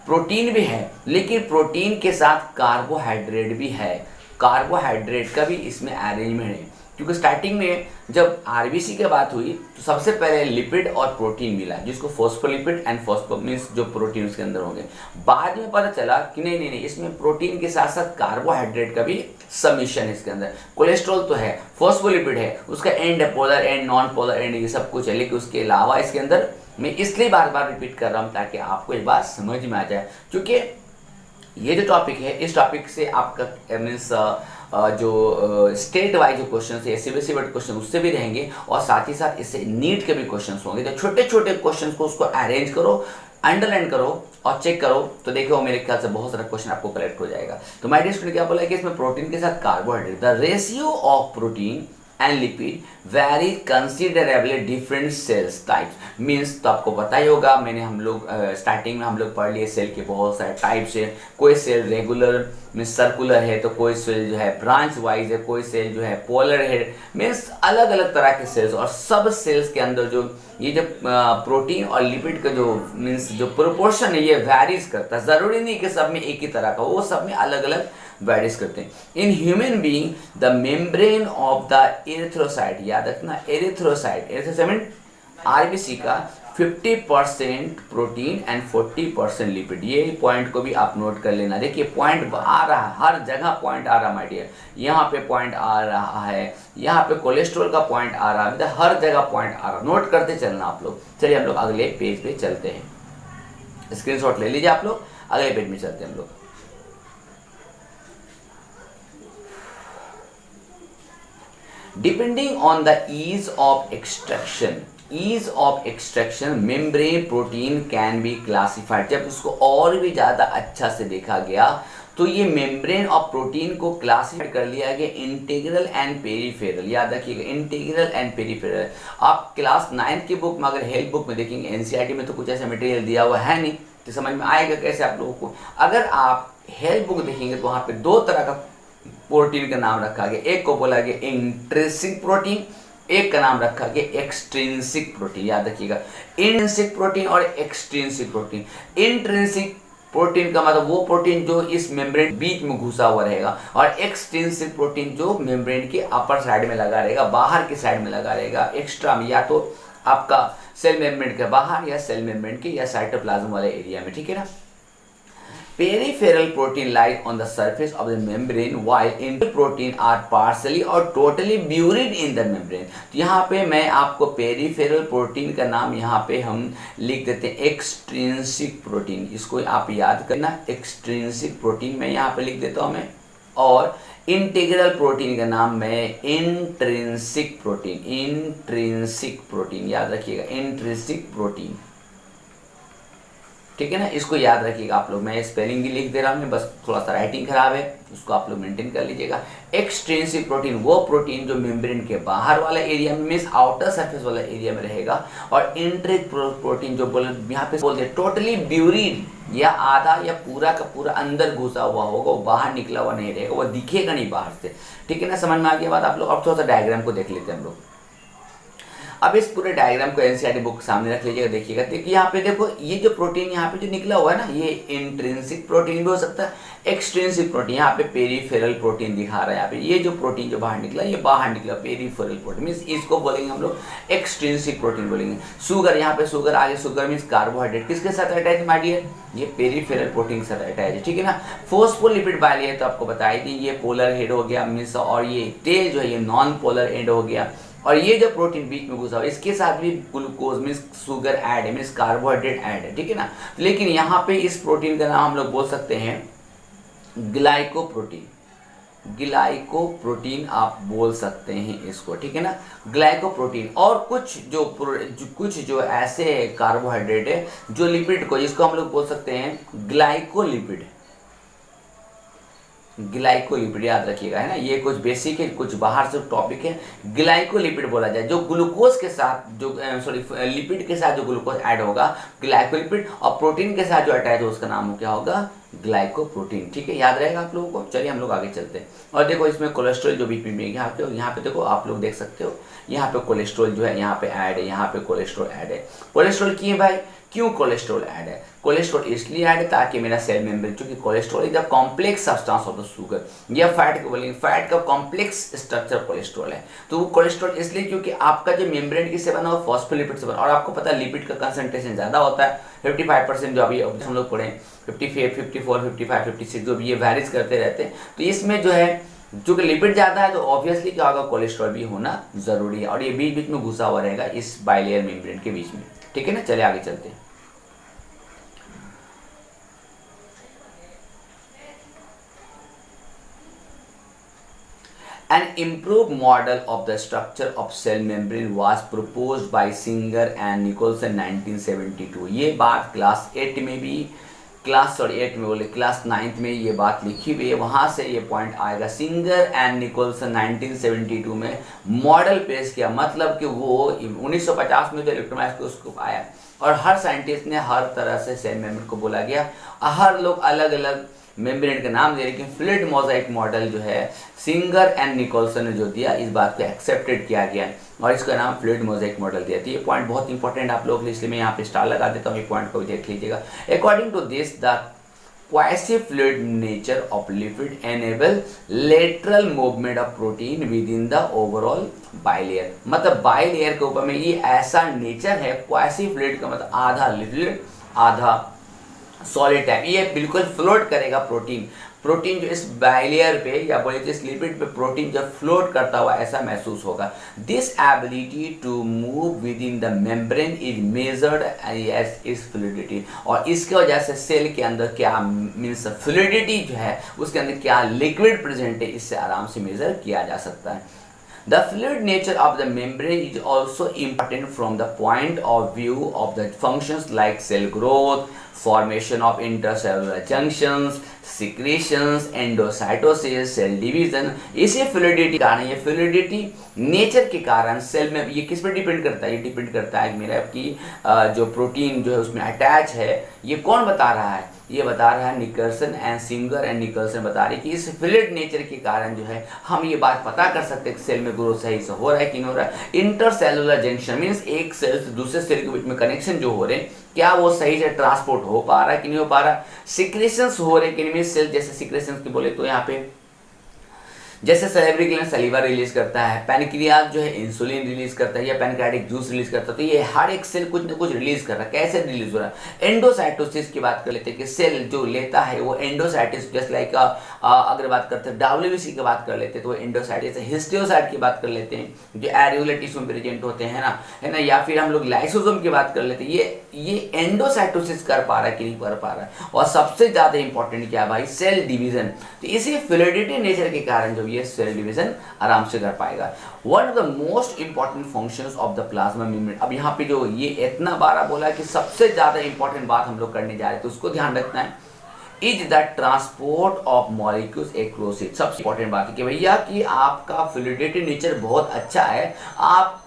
Speaker 1: प्रोटीन भी है, लेकिन प्रोटीन के साथ कार्बोहाइड्रेट भी है। कार्बोहाइड्रेट का भी इसमें अरेंजमेंट है, क्योंकि स्टार्टिंग में जब आरबीसी की बात हुई तो सबसे पहले लिपिड और प्रोटीन मिला, जिसको फॉस्फोलिपिड एंड फॉस्फो मीन्स जो प्रोटीन उसके अंदर होंगे। बाद में पता चला कि नहीं, इसमें प्रोटीन के साथ साथ कार्बोहाइड्रेट का भी सबमिशन है इसके अंदर। कोलेस्ट्रॉल तो है, फॉस्फोलिपिड है, उसका एंड है, polar and non polar and, ये सब कुछ है, लेकिन उसके अलावा इसके अंदर, मैं इसलिए बार बार रिपीट कर रहा हूँ ताकि आपको ये बात समझ में आ जाए, क्योंकि ये जो टॉपिक है, इस टॉपिक से आपका मीन्स जो स्टेट वाइज जो क्वेश्चन है, सीबीएसई बोर्ड क्वेश्चन उससे भी रहेंगे, और साथ ही साथ इससे नीट के भी क्वेश्चन होंगे। तो छोटे छोटे क्वेश्चन को उसको अरेंज करो, अंडरलाइन करो और चेक करो, तो देखो मेरे ख्याल से बहुत सारा क्वेश्चन आपको कलेक्ट हो जाएगा। तो माय डियर स्टूडेंट, क्या बोला है कि इसमें प्रोटीन के साथ carbohydrate, the ratio of protein and lipid very considerably different cells types. Means तो आपको पता ही होगा, हम लोग स्टार्टिंग में हम लोग पढ़ लिए सेल के बहुत सारे टाइप्स है। कोई सेल रेगुलर मीन्स सर्कुलर है, तो कोई सेल जो है ब्रांच वाइज है, कोई सेल जो है पोलर है, मीन्स अलग अलग तरह के सेल्स। और सब सेल्स के अंदर जो ये जो प्रोटीन और लिपिड का जो मीन्स जो प्रोपोर्शन है, ये वेरीज करता है। ज़रूरी नहीं कि सब में एक ही तरह का, वो सब में अलग अलग वेरीज करते हैं। In human being the membrane of the erythrocyte, याद रखना एरिथ्रोसाइट आरबीसी का 50% प्रोटीन एंड 40% लिपिड। ये पॉइंट को भी आप नोट कर लेना। देखिए पॉइंट आ रहा है, हर जगह पॉइंट आ रहा है माय डियर। यहाँ पे पॉइंट आ रहा है, यहाँ पे कोलेस्ट्रॉल का पॉइंट आ रहा है, हर जगह पॉइंट आ रहा है। नोट करते चलना आप लोग। चलिए हम लोग अगले पेज पे चलते हैं, स्क्रीनशॉट ले लीजिए आप लोग, अगले पेज में चलते हैं हम लोग। Depending on the ease of extraction, membrane protein can be classified। जब उसको और भी ज़्यादा अच्छा से देखा गया तो ये मेम्ब्रेन और प्रोटीन को क्लासिफाइड कर लिया गया इंटीग्रल एंड पेरीफेरल। याद रखिएगा इंटीग्रल एंड पेरीफेरल। आप क्लास 9 की बुक में अगर हेल्थ बुक में देखेंगे, एनसीईआरटी में तो कुछ ऐसा मटेरियल दिया हुआ है नहीं, तो समझ में आएगा कैसे आप लोगों को। अगर आप हेल्थ बुक देखेंगे तो वहाँ पे दो तरह का प्रोटीन का नाम रखा गया, एक को बोला गया इंट्रिंसिक प्रोटीन, एक का नाम रखा गया एक्सट्रिंसिक प्रोटीन। याद रखिएगा इंट्रिंसिक प्रोटीन और एक्सट्रिंसिक प्रोटीन। इंट्रिंसिक प्रोटीन का मतलब वो प्रोटीन जो इस मेम्ब्रेन बीच में घुसा हुआ रहेगा, और एक्सट्रिंसिक प्रोटीन जो मेम्ब्रेन के अपर साइड में लगा रहेगा, बाहर की साइड में लगा रहेगा, एक्स्ट्रा में, या तो आपका सेल मेम्ब्रेन के बाहर या सेल मेम्ब्रेन के या साइटोप्लाज्म वाले एरिया में, ठीक है ना। Peripheral protein lies on the surface of the membrane while integral protein are partially or totally buried in the membrane। तो यहाँ पे मैं आपको पेरिफेरल प्रोटीन का नाम यहाँ पे हम लिख देते हैं एक्सट्रिंसिक प्रोटीन, इसको आप याद करना, एक्सट्रिंसिक प्रोटीन मैं यहाँ पे लिख देता हूँ मैं, और इंटीग्रल प्रोटीन का नाम मैं इंट्रिंसिक प्रोटीन, इंट्रिंसिक प्रोटीन याद रखिएगा, इंट्रिंसिक प्रोटीन, ठीक है ना, इसको याद रखिएगा आप लोग। मैं स्पेलिंग भी लिख दे रहा हूँ, बस थोड़ा सा राइटिंग खराब है, उसको आप लोग मेंटेन कर लीजिएगा। एक्सट्रिंसिक प्रोटीन वो प्रोटीन जो मेम्ब्रेन के बाहर वाला एरिया में मीन्स आउटर सरफेस वाला एरिया में रहेगा, और इंट्रिक प्रोटीन जो यहाँ पे बोलते हैं टोटली ब्यूरिड या आधा या पूरा का पूरा अंदर घुसा हुआ होगा, वो बाहर निकला हुआ नहीं रहेगा, वो दिखेगा नहीं बाहर से, ठीक है ना, समझ में आ गया बात आप लोग। अब थोड़ा सा डायग्राम को देख लेते हैं हम लोग। अब इस पूरे डायग्राम को एनसीईआरटी बुक सामने रख लीजिएगा, देखिएगा, देखिए यहाँ पे देखो, ये जो प्रोटीन यहाँ पे जो निकला हुआ है ना, ये इंट्रिंसिक प्रोटीन भी हो सकता है, एक्सट्रिंसिक प्रोटीन, यहाँ पे पेरिफेरल प्रोटीन दिखा रहा है, यहाँ पे ये जो प्रोटीन जो बाहर निकला, ये बाहर निकला पेरिफेरल प्रोटीन, मीन्स इसको बोलेंगे हम लोग एक्सट्रिंसिक प्रोटीन बोलेंगे। शुगर, यहाँ पे शुगर आगे, शुगर मीन्स कार्बोहाइड्रेट, किसके साथ अटैच माय डियर, ये पेरिफेरल प्रोटीन के साथ अटैच है, ठीक है ना। फोस्फोलिपिड बाइलेयर तो आपको बताई थी, ये पोलर हेड हो गया मीन्स, और ये टेल जो है ये नॉन पोलर एंड हो गया, और ये जो प्रोटीन बीच में घुसा हुआ इसके साथ भी ग्लूकोज मीन्स शुगर ऐड है, मीन्स कार्बोहाइड्रेट ऐड है, ठीक है ना। लेकिन यहाँ पे इस प्रोटीन का नाम हम लोग बोल सकते हैं ग्लाइकोप्रोटीन, ग्लाइकोप्रोटीन आप बोल सकते हैं इसको, ठीक है ना, ग्लाइकोप्रोटीन। और कुछ जो ऐसे कार्बोहाइड्रेट है जो लिपिड को, जिसको हम लोग बोल सकते हैं ग्लाइकोलिपिड, ग्लाइकोलिपिड याद रखिएगा, है ना, ये कुछ बेसिक है, कुछ बाहर से टॉपिक है। ग्लाइकोलिपिड बोला जाए जो ग्लूकोज के साथ जो लिपिड के साथ जो ग्लूकोज ऐड होगा ग्लाइकोलिपिड, और प्रोटीन के साथ जो अटैच हो उसका नाम क्या होगा, ग्लाइकोप्रोटीन, ठीक है, याद रहेगा आप लोगों को। चलिए हम लोग आगे चलते हैं। और देखो इसमें कोलेस्ट्रॉल जो भी यहाँ पे देखो आप लोग देख सकते हो, यहाँ पे कोलेस्ट्रॉल जो है यहाँ पे ऐड है, यहाँ पे कोलेस्ट्रॉल ऐड है। कोलेस्ट्रॉल क्यों भाई, क्यों कोलेस्ट्रॉल ऐड है, कोलेस्ट्रॉल इसलिए ऐड है ताकि मेरा सेल मेम्ब्रेन, क्योंकि cholesterol is the complex substance of the sugar, या फैट को बोलेंगे, फैट का कॉम्प्लेक्स स्ट्रक्चर कोलेस्ट्रॉल है। तो वो कोलेस्ट्रॉल इसलिए क्योंकि आपका जो मेम्ब्रेन किससे बना हुआ, फॉस्फोलिपिड से बना, और आपको पता है लिपिड का कंसंट्रेशन ज़्यादा होता है, 55% जो अभी हम लोग पढ़े, 55, 54, 55, 56 जो भी ये वैरीज करते रहते हैं। तो इसमें जो है जो कि लिपिड ज़्यादा है तो ऑब्वियसली क्या होगा, कोलेस्ट्रॉल भी होना जरूरी है, और ये बीच बीच में घुसा हुआ रहेगा इस बाइलेयर मेम्ब्रेन के बीच में, ठीक है ना। चलिए आगे चलते हैं। An improved model of the structure of cell membrane was proposed by Singer and Nicholson 1972। ये बात क्लास 8 में भी, क्लास 9th में ये बात लिखी हुई है, वहाँ से ये पॉइंट आएगा। सिंगर एंड निकोलसन 1972 में मॉडल पेश किया, मतलब कि वो 1950 में जो इलेक्ट्रॉन माइक्रोस्कोप आया और हर साइंटिस्ट ने हर तरह से सेल मेम्ब्रेन को बोला गया, हर लोग अलग अलग मेम्ब्रेन का नाम दे, लेकिन फ्लूइड मोजाइक मॉडल जो है सिंगर एंड निकोलसन ने जो दिया, इस बात को एक्सेप्टेड किया गया और इसका नाम फ्लूइड मोजाइक मॉडल दिया। तो ये पॉइंट बहुत इंपॉर्टेंट आप लोग, इसलिए मैं यहाँ पे स्टार लगा देता हूँ, ये पॉइंट को भी देख लीजिएगा। According to this the quasi fluid nature of lipid enable lateral movement of protein within the overall bilayer, मतलब बाइलेयर के ऊपर में ये ऐसा नेचर है, क्वासी फ्लूइड का मतलब आधा लिपिड आधा सॉलिड टाइप, ये बिल्कुल फ्लोट करेगा प्रोटीन जो इस बाइलेयर पे या बोले तो इस लिपिड पे प्रोटीन जब फ्लोट करता हुआ ऐसा महसूस होगा। This ability to move within the membrane is measured as is fluidity, और इसके वजह से सेल के अंदर क्या मीन्स फ्लूइडिटी जो है उसके अंदर क्या लिक्विड प्रेजेंट है, इससे आराम से मेजर किया जा सकता है। The fluid nature of the membrane is also important from the point of view of the functions like cell growth, formation of intercellular junctions, secretions, endocytosis, cell division। इसी फ्लूइडिटी कारण, ये फ्लूइडिटी नेचर के कारण सेल में ये किस पर डिपेंड करता है, ये डिपेंड करता है मेरा की जो प्रोटीन जो है उसमें अटैच है, ये कौन बता रहा है, ये बता रहा है Nicholson and singer and Nicholson बता रहे कि इस फ्लूइड नेचर के कारण जो है हम ये बात पता कर सकते हैं कि सेल में ग्रोथ सही से हो रहा है कि नहीं हो रहा है। इंटरसेलुलर जंक्शन मीन्स एक सेल से दूसरे सेल के बीच में कनेक्शन जो हो रहे हैं क्या वो सही से ट्रांसपोर्ट हो पा रहा है कि नहीं हो पा रहा। सिक्रेशंस हो रहे कि नहीं, सेल जैसे सिक्रेशंस की बोले तो यहाँ पे जैसे सैलिवरी ग्लैंड सलीवा रिलीज करता है, पैनक्रियाज जो है इंसुलिन रिलीज करता है या पैनक्रियाटिक जूस रिलीज करता है, तो ये हर एक सेल कुछ ना कुछ रिलीज कर रहा है। कैसे रिलीज हो रहा है? एंडोसाइटोसिस की बात कर लेते हैं कि सेल जो लेता है वो एंडोसाइटिस, जस्ट लाइक अगर बात करते हैं डब्ल्यूबीसी की बात कर लेते हैं तो हिस्टोसाइटिस, हिस्टियोसाइट की बात कर लेते हैं जो एरियोलर टिश्यू में प्रेजेंट होते हैं ना, या फिर हम लोग लाइसोसोम की बात कर लेते हैं। ये एंडोसाइटोसिस कर पा रहा है कि नहीं कर पा रहा है। और सबसे ज्यादा इंपॉर्टेंट क्या है भाई? Cell division. तो इसी फ्लूइडिटी नेचर के कारण जो ये सेल डिवीजन आराम से कर पाएगा। One of the most important functions of the plasma membrane. अब यहाँ पे जो ये इतना बार बोला कि सबसे ज्यादा इंपॉर्टेंट बात हम लोग करने जा रहे हैं तो उसको ध्यान रखना है। Is the transport of molecules across it. सबसे इंपॉर्टेंट बात है कि भैया कि आपका फ्लूइडिटी नेचर बहुत अच्छा है, आप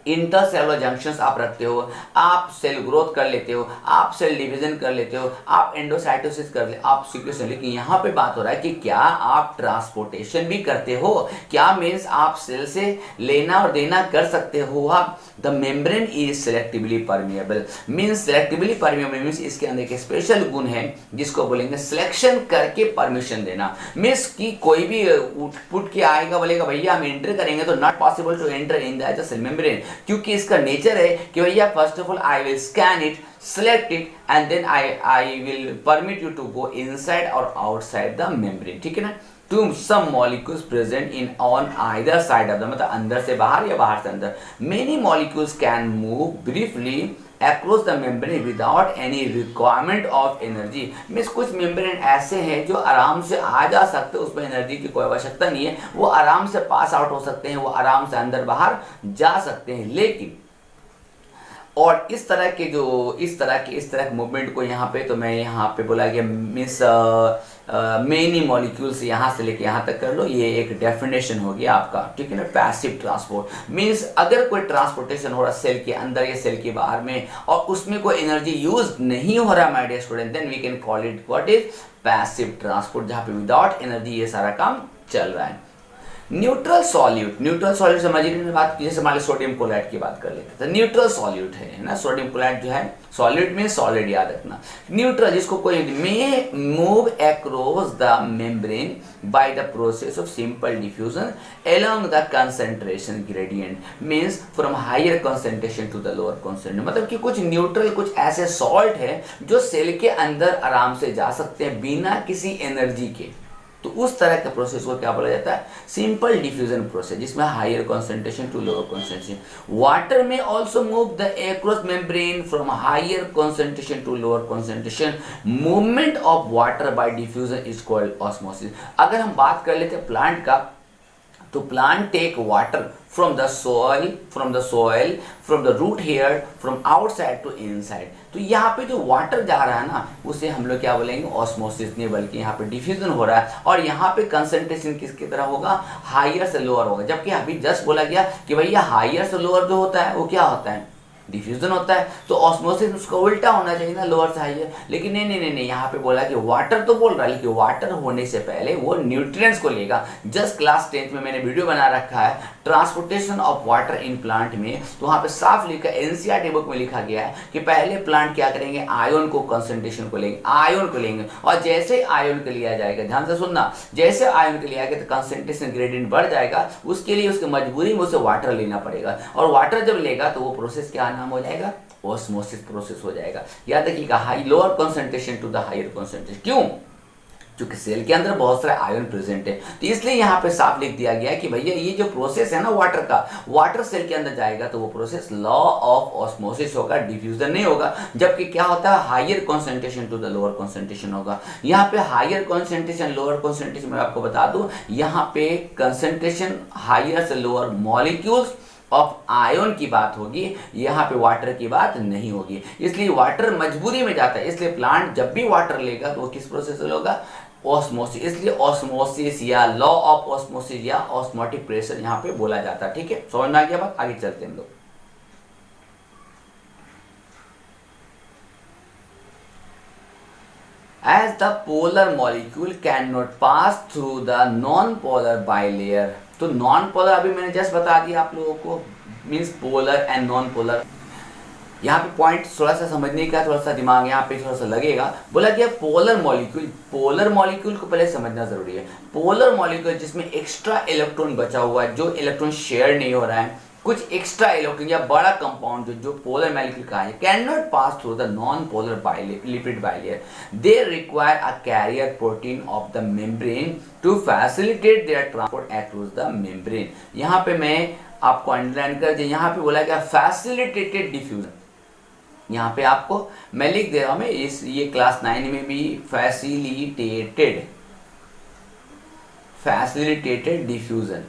Speaker 1: इंटरसेलुलर जंक्शंस आप रखते हो, आप सेल ग्रोथ कर लेते हो, आप सेल डिवीजन कर लेते हो, आप एंडोसाइटोसिस कर ले, आप सिक्रेशन। लेकिन यहाँ पे बात हो रहा है कि क्या आप ट्रांसपोर्टेशन भी करते हो? क्या मीन्स आप सेल से लेना और देना कर सकते हो आप? The membrane is selectively permeable. Means selectively permeable means इसके अंदर एक स्पेशल गुण है जिसको बोलेंगे सिलेक्शन करके परमिशन देना। मीन्स कि कोई भी पुट के आएगा बोलेगा भैया हम एंटर करेंगे तो not possible to enter in the cell membrane, क्योंकि इसका नेचर है कि भैया first of all I will scan it, select it and then I will permit you to go inside or outside the membrane, ठीक है ना। to some molecules present in on either side of the, मतलब अंदर से बाहर या बाहर से अंदर। many molecules can move briefly across the membrane without any requirement of energy। Means कुछ मेम्ब्रेन ऐसे हैं जो आराम से आ जा सकते हैं, उसमें एनर्जी की कोई आवश्यकता नहीं है, वो आराम से पास आउट हो सकते हैं, वो आराम से अंदर बाहर जा सकते हैं। लेकिन और इस तरह के मूवमेंट को यहाँ पे तो मैं यहाँ पे बोला गया मीन्स मेनी मॉलिक्यूल्स यहाँ से लेके यहाँ तक कर लो, ये एक डेफिनेशन हो गया आपका, ठीक है ना। पैसिव ट्रांसपोर्ट मीन्स अगर कोई ट्रांसपोर्टेशन हो रहा सेल के अंदर या सेल के बाहर में और उसमें कोई एनर्जी यूज नहीं हो रहा my dear student, then we can call it what is passive transport, जहाँ पे विदाउट एनर्जी ये सारा काम चल रहा है। न्यूट्रल सॉल्यूट समझिए ने बात की, जैसे मान लो सोडियम क्लोराइड की बात कर लेते हैं, न्यूट्रल सॉल्यूट है ना। सोडियम क्लोराइड जो है सॉलिड में सॉलिड याद रखना, न्यूट्रल जिसको कोई may move across the membrane by the process of simple diffusion along the concentration gradient, means from higher concentration to the lower concentration. मतलब कि कुछ न्यूट्रल कुछ ऐसे सॉल्ट है जो सेल के अंदर आराम से जा सकते हैं बिना किसी एनर्जी के, तो उस तरह के प्रोसेस को क्या बोला जाता है? सिंपल डिफ्यूजन प्रोसेस, जिसमें higher concentration to lower concentration. Water में also move the across membrane from higher concentration to lower concentration. Movement of water by diffusion is called osmosis. अगर हम बात कर लेते हैं प्लांट का, तो plant take water from the soil, from the root hair, from outside to inside। तो यहाँ पे जो वाटर जा रहा है ना उसे हम लोग क्या बोलेंगे? ऑस्मोसिस नहीं, बल्कि यहाँ पे डिफ्यूजन हो रहा है और यहाँ पे कंसंट्रेशन किसकी तरह होगा? हायर से लोअर होगा। जबकि अभी जस्ट बोला गया कि भैया हायर से लोअर जो होता है वो क्या होता है? डिफ्यूजन होता है। तो ऑस्मोसिस उसका उल्टा होना चाहिए ना, लोअर से हायर। लेकिन नहीं, यहाँ पे बोला कि वाटर तो बोल रहा है, लेकिन वाटर होने से पहले वो न्यूट्रिएंट्स को लेगा। जस्ट क्लास 10th में मैंने वीडियो बना रखा है transportation of water in plant में, तो वहाँ पे साफ लिखा एनसीईआरटी बुक में लिखा गया है कि पहले प्लांट क्या करेंगे? आयन को कंसंट्रेशन को लेंगे, आयन को लेंगे, और जैसे आयन को लिया जाएगा, ध्यान से सुनना, जैसे आयन को लिया गया तो कंसंट्रेशन ग्रेडियंट बढ़ जाएगा, उसके लिए उसकी मजबूरी में उसे वाटर लेना पड़ेगा, और वाटर जब लेगा तो वो प्रोसेस क्या नाम हो जाएगा? ऑस्मोसिस प्रोसेस हो जाएगा। याद रखिएगा, high lower concentration to the higher concentration. क्यों? क्योंकि सेल के अंदर बहुत सारे आयन प्रेजेंट है, तो इसलिए यहाँ पे साफ लिख दिया गया है कि भैया ये जो प्रोसेस है ना वाटर का, वाटर सेल के अंदर जाएगा तो वो प्रोसेस लॉ ऑफ ऑस्मोसिस होगा, डिफ्यूजन नहीं होगा। जबकि क्या होता है? Higher concentration to the lower concentration होगा। यहाँ पे हायर कंसंट्रेशन लोअर कंसंट्रेशन में आपको बता दूं, यहाँ पे कंसंट्रेशन हायर से लोअर मॉलिक्यूल्स ऑफ आयन की बात होगी, यहाँ पे वाटर की बात नहीं होगी। इसलिए वाटर मजबूरी में जाता है, इसलिए प्लांट जब भी वाटर लेगा तो वो किस प्रोसेस से होगा? ऑस्मोसिस। इसलिए ऑस्मोसिस या लॉ ऑफ ऑस्मोसिस या ऑस्मोटिक प्रेशर यहाँ पे बोला जाता है। ठीक है, समझ में आ गया बात? आगे चलते हैं लोग। As the polar molecule cannot pass through the non-polar bilayer, तो नॉन पोलर अभी मैंने जस्ट बता दिया आप लोगों को, means polar and non polar. यहाँ पे पॉइंट थोड़ा सा समझने का, थोड़ा सा दिमाग यहाँ पे थोड़ा सा लगेगा। बोला कि पोलर मॉलिक्यूल को पहले समझना जरूरी है। पोलर मॉलिक्यूल जिसमें एक्स्ट्रा इलेक्ट्रॉन बचा हुआ है, जो इलेक्ट्रॉन शेयर नहीं हो रहा है, कुछ एक्स्ट्रा इलेक्ट्रॉन या बड़ा कंपाउंड जो पोलर मॉलिक्यूल का है, can not pass through the non polar lipid bilayer, they require a carrier protein of the membrane to facilitate their transport across the membrane. यहाँ पे मैं आपको अंडरलाइन कर दिया, यहाँ पे बोला गया फैसिलिटेटेड डिफ्यूजन। यहाँ पे आपको मैं लिख दे रहा हूं, मैं ये क्लास 9 में भी फैसिलिटेटेड डिफ्यूजन,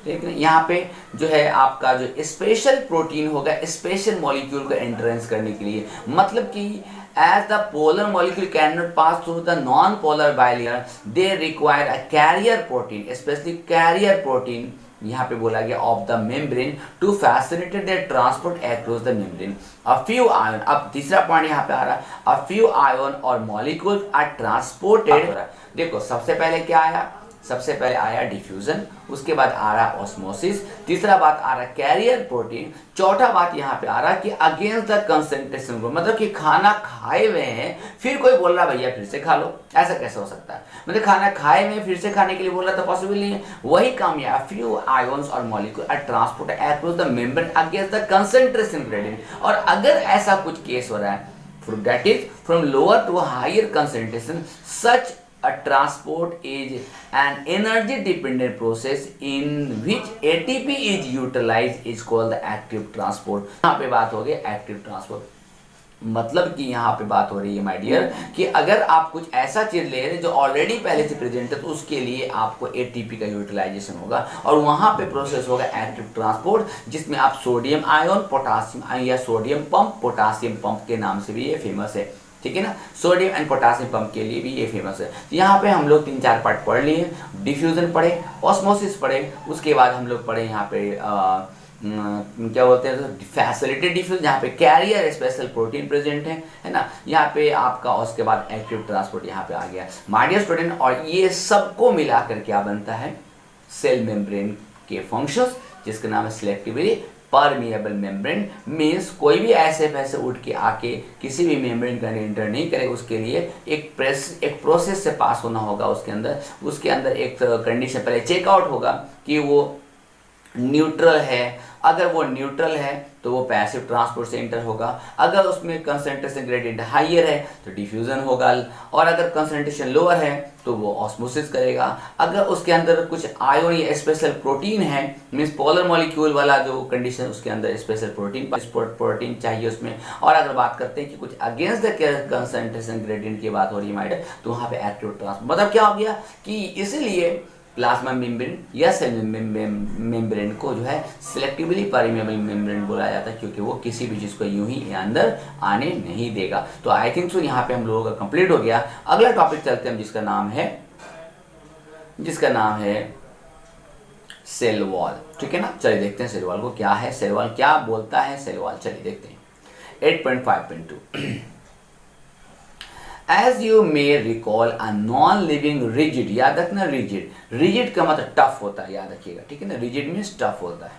Speaker 1: ठीक है। यहाँ पे जो है आपका जो स्पेशल प्रोटीन होगा स्पेशल मॉलिक्यूल को एंट्रेंस करने के लिए, मतलब कि as the polar molecule cannot pass through the non-polar bilayer, they require a carrier protein, especially carrier protein यहाँ पे बोला गया of the membrane to facilitate the transport across the membrane. A few ion, अब तीसरा पॉइंट यहाँ पे आ रहा है, अ फ्यू आयन और मॉलिक्यूल आर ट्रांसपोर्टेड। देखो सबसे पहले क्या आया, सबसे पहले आया डिफ्यूजन, उसके बाद आ रहा ऑस्मोसिस, तीसरा बात आ रहा कैरियर प्रोटीन, चौथा बात यहाँ पे आ रहा कि अगेंस्ट द कंसंट्रेशन ग्रुप, मतलब कि खाना खाए हुए हैं फिर कोई बोल रहा भैया फिर से खा लो, ऐसा कैसे हो सकता है? मतलब खाना खाए हुए फिर से खाने के लिए बोल रहा था, पॉसिबल नहीं है। वही काम यहाँ फ्यू आयंस और molecule are transport across the membrane against the concentration gradient. और अगर ऐसा कुछ केस हो रहा है, that is from lower to higher concentration, such a transport is an energy dependent process in which ATP is utilized is called the active transport। यहाँ पे बात हो गई एक्टिव ट्रांसपोर्ट, मतलब कि यहाँ पे बात हो रही है माय डियर कि अगर आप कुछ ऐसा चीज ले रहे हैं जो ऑलरेडी पहले से प्रेजेंट है, तो उसके लिए आपको एटीपी का यूटिलाइजेशन होगा और वहाँ पे प्रोसेस होगा एक्टिव ट्रांसपोर्ट, जिसमें आप सोडियम आयन, पोटासियम आयन या सोडियम पंप, पोटासियम पंप के नाम से भी ये फेमस है, ठीक है ना। सोडियम एंड पोटासियम पंप के लिए भी ये फेमस है। तो यहाँ पे हम लोग 3-4 पार्ट पढ़ लिए, डिफ्यूजन पढ़े, ऑस्मोसिस पढ़े, उसके बाद हम लोग पढ़े यहाँ पे क्या बोलते हैं फैसिलिटेड डिफ्यूजन, जहाँ पे कैरियर स्पेशल प्रोटीन प्रेजेंट है ना, यहाँ पे आपका, उसके बाद एक्टिव ट्रांसपोर्ट यहाँ पे आ गया माय डियर स्टूडेंट। और ये सबको मिलाकर क्या बनता है, सेल मेम्ब्रेन के फंक्शंस, जिसका नाम है सिलेक्टिवली परमिएबल मेम्ब्रेन। मीन्स कोई भी ऐसे पैसे उठ के आके किसी भी मेम्ब्रेन का एंटर नहीं करेगा, उसके लिए एक प्रोसेस से पास होना होगा उसके अंदर एक कंडीशन पहले चेकआउट होगा कि वो न्यूट्रल है। अगर वो न्यूट्रल है तो वो पैसिव ट्रांसपोर्ट से एंटर होगा, अगर उसमें कंसंट्रेशन ग्रेडियंट हाइयर है तो डिफ्यूजन होगा, और अगर कंसंट्रेशन लोअर है तो वो ऑस्मोसिस करेगा। अगर उसके अंदर कुछ आयन या स्पेशल प्रोटीन है, मींस पोलर मॉलिक्यूल वाला जो कंडीशन, उसके अंदर स्पेशल प्रोटीन चाहिए उसमें। और अगर बात करते हैं कि कुछ अगेंस्ट द कंसंट्रेशन ग्रेडियंट की बात हो रही है तो वहाँ पे एक्टिव ट्रांसपोर्ट, मतलब क्या हो गया कि इसीलिए प्लाज्मा मेम्ब्रेन या सेल मेम्ब्रेन को जो है सिलेक्टिवली परमिएबल मेम्ब्रेन बोला जाता है, क्योंकि वो किसी भी चीज़ को यूं ही अंदर आने नहीं देगा। तो आई थिंक सो यहाँ पे हम लोगों का कंप्लीट हो गया। अगला टॉपिक चलते हैं जिसका नाम है सेल वॉल, ठीक है ना। चलिए देखते हैं सेल वॉल को क्या है, सेल वॉल क्या बोलता है सेल वॉल, चलिए देखते हैं। 8.5.2 As you may recall, a non-living rigid, याद रखना रिजिड का मतलब टफ होता है, याद रखिएगा, ठीक है ना। रिजिड मीन्स टफ होता है,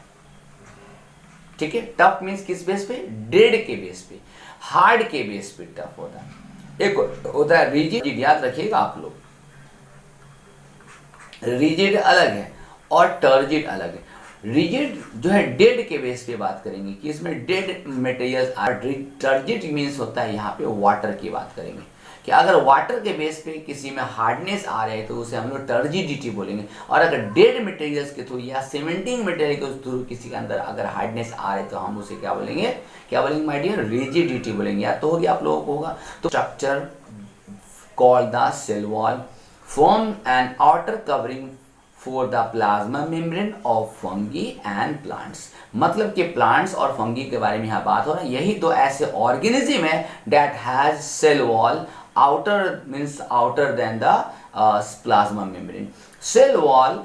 Speaker 1: ठीक है। टफ मीन्स किस बेस पे, डेड के बेस पे, हार्ड के बेस पे टफ होता है। एक होता है रिजिड, याद रखिएगा आप लोग, रिजिड अलग है और टर्जिड अलग है। रिजिड जो है डेड के बेस पे बात करेंगे कि इसमें dead materials are. Turgid means होता है यहाँ पे वाटर की बात करेंगे कि अगर वाटर के बेस पे किसी में हार्डनेस आ रहे हैं तो उसे हम लोग टर्जिडिटी बोलेंगे, और अगर डेड मटेरियल्स के थ्रू या सीमेंटिंग मटेरियल के थ्रू किसी के अंदर अगर हार्डनेस आ रहे तो हम उसे क्या बोलेंगे माय डियर, रिजिडिटी बोलेंगे। या तो होगी आप लोगों को होगा। तो structure called the cell wall form an outer covering for the plasma membrane of fungi and plants, मतलब कि प्लांट्स और फंगी के बारे में यहाँ बात हो रहा है। यही तो ऐसे ऑर्गेनिज्म है that has cell wall outer means outer than the plasma membrane. Cell wall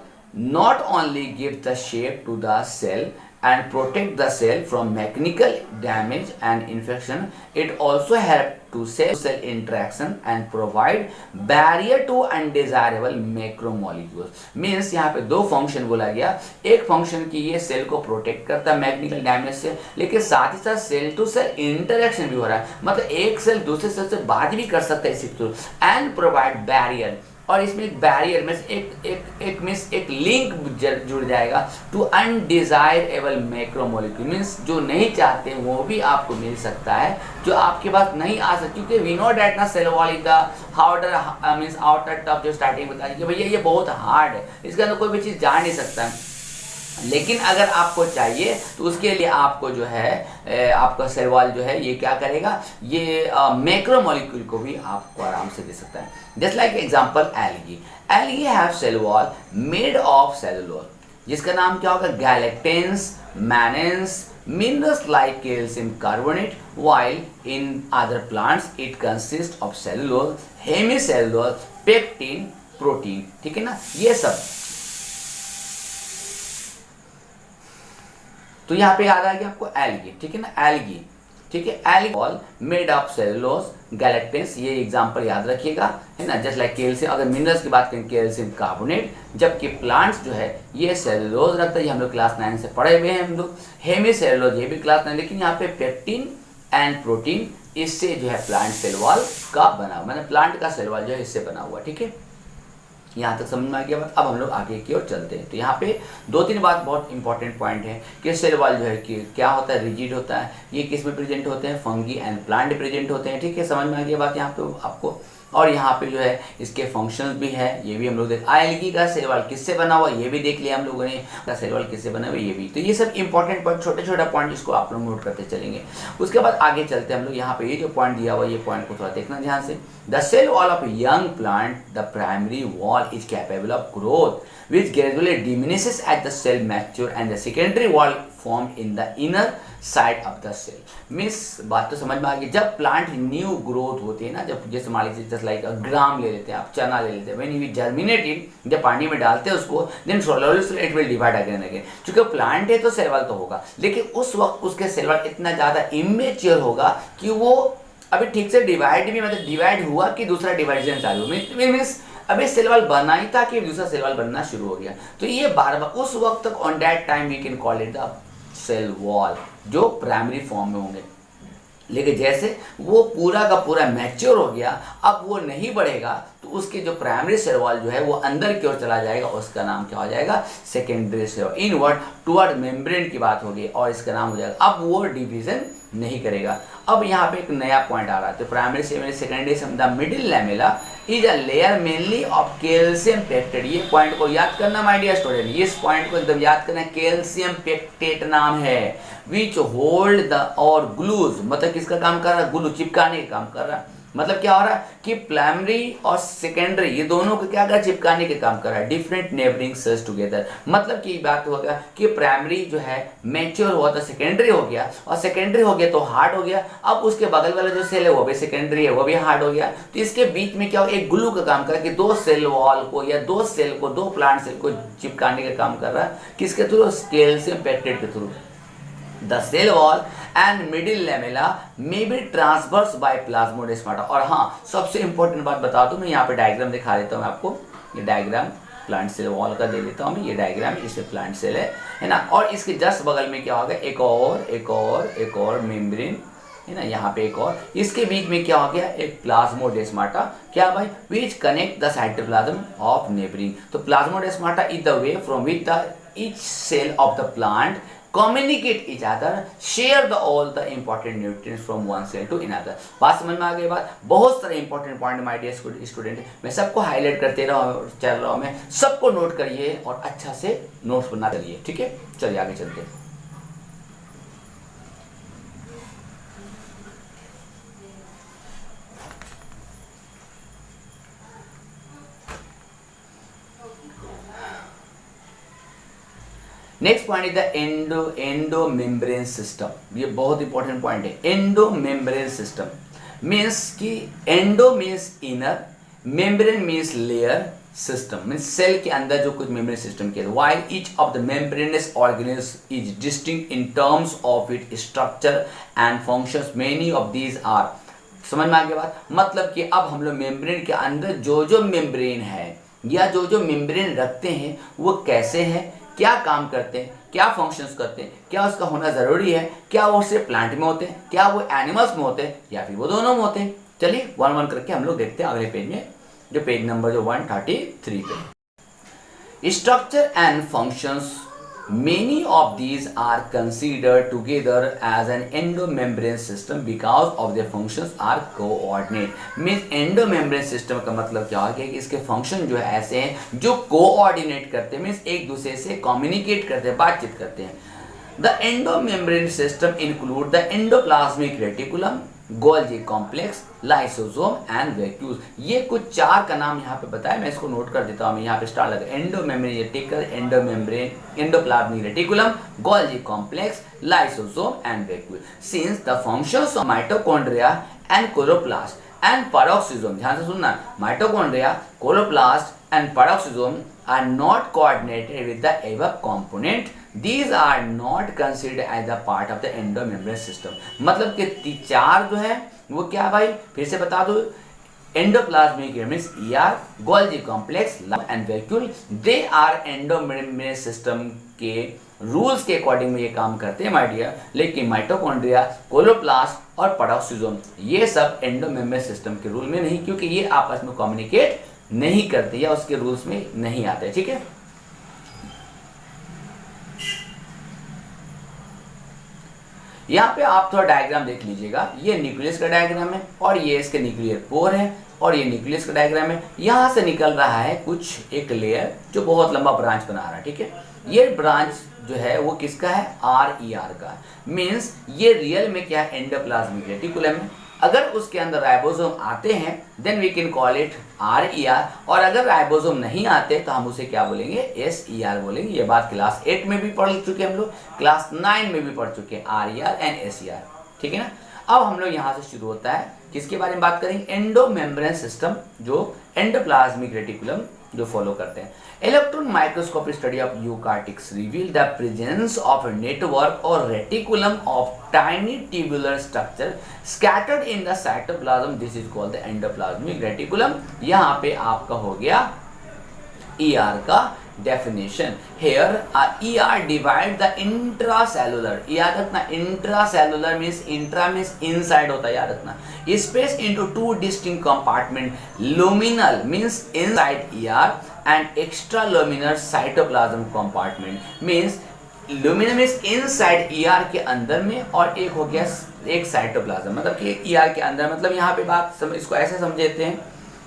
Speaker 1: not only gives the shape to the cell and protect the cell from mechanical damage and infection, it also help to cell interaction and provide barrier to undesirable macromolecules। Means यहाँ पे दो फंक्शन बोला गया, एक फंक्शन की ये सेल को प्रोटेक्ट करता है मैकेनिकल डैमेज से, लेकिन साथ ही साथ सेल टू सेल इंटरेक्शन भी हो रहा है, मतलब एक सेल दूसरे सेल से बात भी कर सकता है इसी थ्रू, एंड प्रोवाइड बैरियर, और इसमें एक बैरियर में एक लिंक जुड़ जाएगा टू अनडिजायरेबल मैक्रोमोलिक्यूल, मीन्स जो नहीं चाहते वो भी आपको मिल सकता है, जो आपके पास नहीं आ सकती, क्योंकि वी नो डैट ना cell wall is the outer means outer top, जो स्टार्टिंग बताई कि भैया ये बहुत हार्ड है, इसके अंदर कोई भी चीज़ जा नहीं सकता है। लेकिन अगर आपको चाहिए तो उसके लिए आपको जो है आपका सेल वॉल जो है ये क्या करेगा, ये मैक्रोमोलिक्यूल को भी आपको आराम से दे सकता है। Just like example algae, algae have cell wall made of cellulose, जिसका नाम क्या होगा, गैलेक्टेंस, मैनेंस, minerals like calcium carbonate, while in other plants it consists of cellulose, hemicellulose, pectin, protein। ठीक है ना, ये सब तो यहाँ पे याद आ गया आपको एल्गी, ठीक है ना, एल्गी, ठीक है, एल्कोहल मेड ऑफ सेलुलोज, गैलेक्टेंस, ये एग्जांपल याद रखिएगा, है ना, जस्ट लाइक कैल्शियम, अगर मिनरल्स की बात करें कैल्शियम कार्बोनेट, जबकि प्लांट्स जो है ये सेलुलोज रखता है, ये हम लोग क्लास 9 से पढ़े हुए हैं हम लोग, हेमी सेलुलोज ये भी क्लास 9, लेकिन यहाँ पे पेक्टिन एंड प्रोटीन, इससे जो है प्लांट सेल वॉल का बना हुआ, मतलब प्लांट का सेल वॉल जो है इससे बना हुआ, ठीक है। यहाँ तक समझ में आ गया बात। अब हम लोग आगे की ओर चलते हैं। तो यहाँ पे दो तीन बात बहुत इंपॉर्टेंट पॉइंट है कि सेल वॉल जो है कि क्या होता है, रिजिड होता है, ये किस में प्रेजेंट होते हैं, फंगी एंड प्लांट प्रेजेंट होते हैं, ठीक है, समझ में आ गया बात यहाँ पे आपको। और यहाँ पे जो है इसके फंक्शंस भी है, ये भी हम लोग देख, एल्गी का सेल वॉल किससे बना हुआ ये भी देख लिया हम लोगों ने, का सेल वॉल किससे बना हुआ ये भी। तो ये सब इंपॉर्टेंट पॉइंट, छोटे छोटे पॉइंट जिसको आप लोग नोट करते चलेंगे। उसके बाद आगे चलते हैं हम लोग, यहाँ पे ये जो पॉइंट दिया हुआ ये पॉइंट को थोड़ा देखना ध्यान से। The cell wall of young plant, the primary wall is capable of growth which gradually diminishes as the cell mature and the secondary wall formed in the inner side of the cell। Means बात तो समझ में आ गई, जब प्लांट न्यू ग्रोथ होती है ना, जब जैसे मान लीजिए जस्ट लाइक ग्राम ले लेते हैं आप, चना ले लेते हैं, व्हेन यू जर्मिनेट इट, जब पानी में डालते हैं उसको, then slowly it will divide again again. चूंकि प्लांट है तो सेल वॉल तो होगा, लेकिन उस वक्त उसके सेल वॉल इतना ज़्यादा इमेच्योर होगा कि वो अभी ठीक से डिवाइड भी, मतलब डिवाइड हुआ कि दूसरा डिवाइजन चालू, मीन्स अभी सेल वॉल बना ही था कि दूसरा सेल वॉल बनना शुरू हो गया। तो ये बार बार उस वक्त तक, on that time we can call it the cell wall, जो प्राइमरी फॉर्म में होंगे। लेकिन जैसे वो पूरा का पूरा मैच्योर हो गया, अब वो नहीं बढ़ेगा, तो उसके जो प्राइमरी सेल वॉल जो है वो अंदर की ओर चला जाएगा, उसका नाम क्या हो जाएगा, secondary cell wall, inward toward membrane की बात होगी, और इसका नाम हो जाएगा, अब वो डिवीजन नहीं करेगा। अब यहाँ पे एक नया पॉइंट आ रहा है, तो primary cell, secondary cell, the middle lamella is a layer mainly of calcium pectate. ये पॉइंट को याद करना माय डियर स्टूडेंट, इस पॉइंट को एकदम याद करना, कैल्शियम पेक्टेट नाम है, विच होल्ड द और ग्लूज, मतलब किसका काम कर रहा है, ग्लू चिपकाने का काम कर रहा है। मतलब क्या हो रहा है कि प्राइमरी और सेकेंडरी ये दोनों को क्या कर रहा है, चिपकाने के काम कर रहा है, डिफरेंट नेबरिंग सेल्स टुगेदर। मतलब की बात होगा कि प्राइमरी जो है मैच्योर हुआ तो सेकेंडरी हो गया, और सेकेंडरी हो गया तो हार्ड हो गया, अब उसके बगल वाला जो सेल है वो भी सेकेंडरी है, वो भी हार्ड हो गया। तो इसके बीच में क्या हो, एक ग्लू का काम कर रहा है कि दो सेल वॉल को या दो सेल को, दो प्लांट सेल को चिपकाने का काम कर रहा है, किसके थ्रू, कैल्शियम पेक्टेट के through. The cell wall and middle lamella may be traversed by plasmodesmata। और हाँ, सबसे इंपॉर्टेंट बात बता दूं, मैं यहाँ पे डायग्राम दिखा देता हूँ आपको, ये डायग्राम प्लांट सेल वॉल का दे देता हूँ मैं, ये डायग्राम इससे प्लांट सेल है ना, और इसके जस्ट बगल में क्या होगा, एक और मेम्ब्रेन है ना, यहाँ पे एक और, इसके बीच में क्या हो गया, एक प्लाज्मोडेस्माटा, क्या भाई, which connect the cytoplasm of neighbouring. तो plasmodesmata is the way from which the each cell of the plant communicate each other, share the all the important nutrients from one cell to another। बात समझ में आ गई बात, बहुत सारे important point my dear student, मैं सबको हाईलाइट करते चल रहा हूँ मैं, सबको नोट करिए और अच्छा से नोट्स बना चलिए, ठीक है। चलिए आगे चलते हैं। Next point is the endo membrane system. ये बहुत इंपॉर्टेंट पॉइंट है, एंडो मेम्ब्रेन सिस्टम मीन्स कि endo means inner, membrane means layer, system means cell के अंदर जो कुछ मेम्ब्रेन सिस्टम के, while each of the membranes organism is distinct in terms of it structure and functions, many of these are समझ में आ गया बात। मतलब कि अब हम लोग मेम्ब्रेन के अंदर जो जो मेम्ब्रेन है या जो जो मेम्ब्रेन रखते हैं वो कैसे हैं, क्या काम करते हैं, क्या फंक्शंस करते हैं, क्या उसका होना ज़रूरी है, क्या वो सिर्फ प्लांट में होते हैं, क्या वो एनिमल्स में होते हैं या फिर वो दोनों में होते हैं। चलिए वन वन करके हम लोग देखते हैं अगले पेज में, जो पेज नंबर जो 133 पे। Structure and functions, many of these are considered together as an endomembrane system because of their functions are coordinate। means endomembrane system का मतलब क्या हो गया कि इसके फंक्शन जो है ऐसे हैं जो कोऑर्डिनेट करते हैं, मीन्स एक दूसरे से कम्युनिकेट करते हैं, बातचीत करते हैं। The endomembrane system include the endoplasmic reticulum, Golgi complex, lysosome and vacuoles. ये कुछ चार का नाम यहाँ पे बताया, मैं इसको नोट कर देता हूँ। यहाँ पे स्टार लगा endomembrane reticle, endomembrane endoplasmic reticulum, Golgi complex, lysosome and vacuole. Since the functions of mitochondria and chloroplast and peroxisome, ध्यान से सुनना, mitochondria, chloroplast and peroxisome are not coordinated with the above component, these are not considered as a part of the endomembrane system। मतलब कि चार जो है वो क्या भाई, फिर से बता दो, endoplasmic means ER, Golgi complex and vacuole, they are endomembrane system के रूल्स के अकॉर्डिंग में ये काम करते हैं माय डियर। लेकिन माइटोकॉन्ड्रिया, क्लोरोप्लास्ट और पेरोक्सिसोम ये सब एंडोमेम्ब्रेन सिस्टम के रूल में नहीं, क्योंकि ये आपस में कम्युनिकेट नहीं करते या उसके रूल्स में नहीं आते। ठीक है, यहाँ पे आप थोड़ा डायग्राम देख लीजिएगा। ये न्यूक्लियस का डायग्राम है और ये इसके न्यूक्लियर पोर है और ये न्यूक्लियस का डायग्राम है। यहाँ से निकल रहा है कुछ एक लेयर जो बहुत लंबा ब्रांच बना रहा है। ठीक है, ये ब्रांच जो है वो किसका है, RER का। मीन्स ये रियल में क्या है, एंडोप्लाज्मिक रेटिकुलम है। अगर उसके अंदर राइबोसोम आते हैं then we can call it RER, और अगर राइबोसोम नहीं आते तो हम उसे क्या बोलेंगे, SER बोलेंगे। ये बात क्लास 8 में भी पढ़ चुके हम लोग, क्लास 9 में भी पढ़ चुके हैं, RER एंड SER। ठीक है ना। अब हम लोग यहाँ से शुरू होता है, किसके बारे में बात करेंगे, एंडोमेम्ब्रेन सिस्टम जो एंडोप्लाज्मिक रेटिकुलम जो फॉलो करते हैं। Electron microscopy study of eukaryotics reveal the presence of a network or reticulum of tiny tubular structure scattered in the cytoplasm. This is called the endoplasmic reticulum। यहाँ पे आपका हो गया ER का definition। Here ER divide the intracellular, याद रखना intracellular means intra means inside होता है, याद रखना, space into two distinct compartment, luminal means inside ER and extraluminar cytoplasm compartment means luminal means inside ER के अंदर में, और एक हो गया एक साइटोप्लाज्म, मतलब कि ER के अंदर। मतलब यहाँ पे बात इसको ऐसे समझते हैं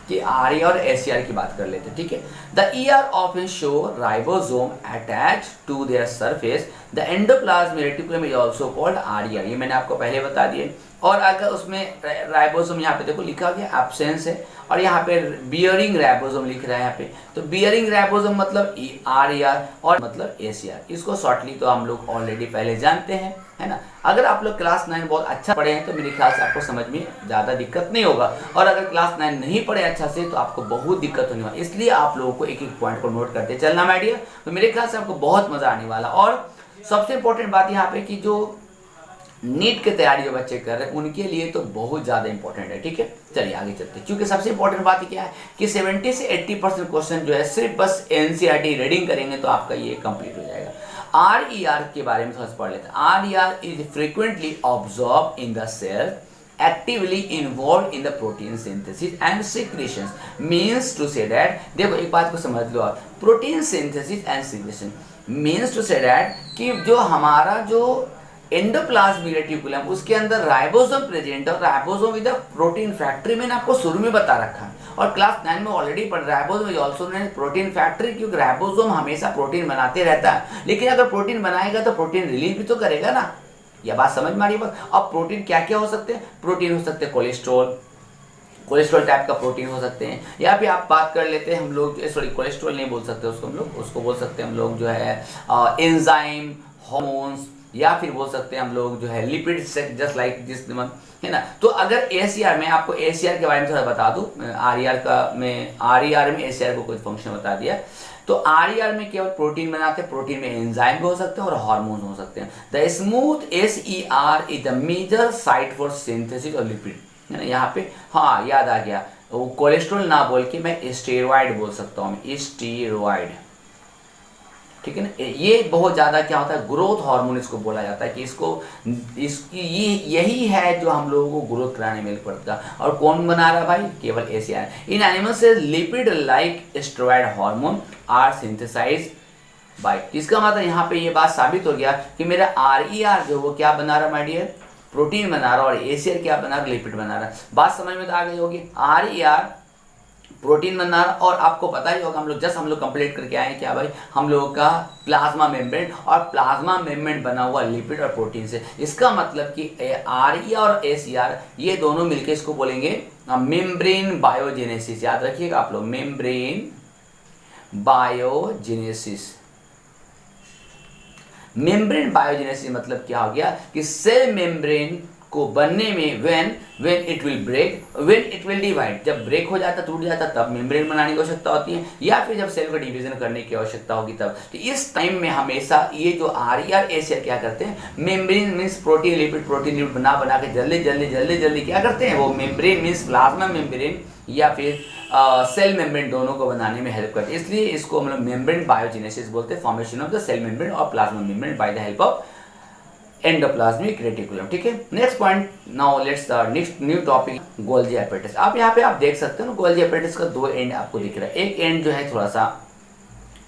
Speaker 1: कि RER और SER की बात कर लेते हैं। ठीक है, the ER often show ribosome attach to their surface, the endoplasmic reticulum is also called RER। ये मैंने आपको पहले बता दिए। और अगर उसमें राइबोसोम यहाँ पे देखो लिखा गया एब्सेंस है, और यहाँ पे बियरिंग राइबोसोम लिख रहा है यहाँ पे, तो बियरिंग राइबोसोम मतलब RER और मतलब SER। इसको शॉर्टली तो हम लोग ऑलरेडी पहले जानते हैं, है ना। अगर आप लोग क्लास 9 बहुत अच्छा पढ़े हैं तो मेरे ख्याल से आपको समझ में ज़्यादा दिक्कत नहीं होगा, और अगर क्लास 9 नहीं पढ़े अच्छा से तो आपको बहुत दिक्कत होने वाली। इसलिए आप लोगों को एक एक पॉइंट को नोट करते चलना माय डियर, तो मेरे ख्याल से आपको बहुत मज़ा आने वाला। और सबसे इंपॉर्टेंट बात यहाँ पे कि जो नीट की तैयारी जो बच्चे कर रहे हैं उनके लिए तो बहुत ज़्यादा इंपॉर्टेंट है। ठीक है, चलिए आगे चलते हैं, क्योंकि सबसे इंपॉर्टेंट बात क्या है कि 70 से 80% क्वेश्चन जो है सिर्फ बस NCERT रीडिंग करेंगे तो आपका ये कंप्लीट हो जाएगा। RER के बारे में थोड़ा सा पढ़ लेते हैं। RER is frequently observe in the cell, actively involved in the protein synthesis and secretions, means to say that, देखो एक बात को समझ लो आप, protein synthesis and secretion means to say that कि जो हमारा जो एंडोप्लाज्मिक रेटिकुलम उसके अंदर राइबोसोम प्रेजेंट है, और ribosome is the protein factory. मैंने आपको शुरू में बता रखा है और क्लास 9 में ऑलरेडी पढ़, ribosome is also protein factory, क्योंकि राइबोसोम हमेशा प्रोटीन बनाते रहता है। लेकिन अगर प्रोटीन बनाएगा तो प्रोटीन रिलीज भी तो करेगा ना, यह बात समझ में आ रही है। अब प्रोटीन क्या क्या हो सकते हैं, प्रोटीन हो सकते हैं कोलेस्ट्रॉल टाइप का प्रोटीन हो सकते हैं, या फिर आप बात कर लेते हैं हम लोग, सॉरी कोलेस्ट्रॉल नहीं बोल सकते उसको हम लोग, उसको बोल सकते हैं हम लोग जो है एंजाइम, हार्मोन्स, या फिर बोल सकते हैं हम लोग जो है लिपिड, जस्ट लाइक दिस, है ना। तो अगर SER में आपको SER के बारे में थोड़ा बता दूं, RER में SER को कुछ फंक्शन बता दिया। तो RER में केवल प्रोटीन बनाते हैं, प्रोटीन में एंजाइम भी हो सकते हैं और हार्मोन हो सकते हैं। The smooth SER is the major site for synthesis of lipid, है ना। यहाँ पे हाँ याद आ गया, वो कोलेस्ट्रॉल ना बोल के मैं स्टेरॉइड बोल सकता हूँ, स्टेरॉइड, ठीक है ना। ये बहुत ज़्यादा क्या होता है, ग्रोथ हार्मोन इसको बोला जाता है कि इसकी ये यही है जो हम लोगों को ग्रोथ कराने में पड़ता है। और कौन बना रहा है भाई, केवल एशिया। इन एनिमल्स से lipid like steroid hormone are synthesize by. इसका मतलब यहाँ पे ये बात साबित हो गया कि मेरा RER जो वो क्या बना रहा है माय डियर, प्रोटीन बना रहा, और ACR क्या बना रहा, लिपिड बना रहा। बात समझ में तो आ गई होगी। RER प्रोटीन बना रहा, और आपको पता ही होगा हम लोग कंप्लीट करके आए क्या भाई, हम लोगों का प्लाज्मा मेम्ब्रेन, और प्लाज्मा मेम्ब्रेन बना हुआ लिपिड और प्रोटीन से। इसका मतलब कि RER और ACR ये दोनों मिलकर इसको बोलेंगे मेम्ब्रेन बायोजेनेसिस। याद रखिएगा आप लोग, मेम्ब्रेन बायोजेनेसिस। मेम्ब्रेन बायोजेनेसिस मतलब क्या हो गया कि सेल मेम्ब्रेन को बनने में when it will break, when it will divide, जब ब्रेक हो जाता, टूट जाता, तब मेम्ब्रेन बनाने की आवश्यकता होती है, या फिर जब सेल को डिवीजन करने की आवश्यकता होगी तब। तो इस टाइम में हमेशा ये जो RER ACR क्या करते हैं, मेम्ब्रेन मीन्स प्रोटीन लिपिड बना के जल्दी क्या करते हैं, वो मेम्ब्रेन मीन्स प्लाज्मा मेम्ब्रेन या फिर सेल मेम्ब्रेन दोनों को बनाने में हेल्प करते हैं। इसलिए इसको हम लोग मेम्ब्रेन बायोजेनेसिस बोलते हैं, formation of the cell membrane और plasma membrane by the help of endoplasmic reticulum. ठीक है, next point, now let's next new topic, Golgi apparatus. आप यहाँ पे आप देख सकते हो ना, गोल्जी एपेटाइटिस का दो एंड आपको दिख रहा है। एक एंड जो है थोड़ा सा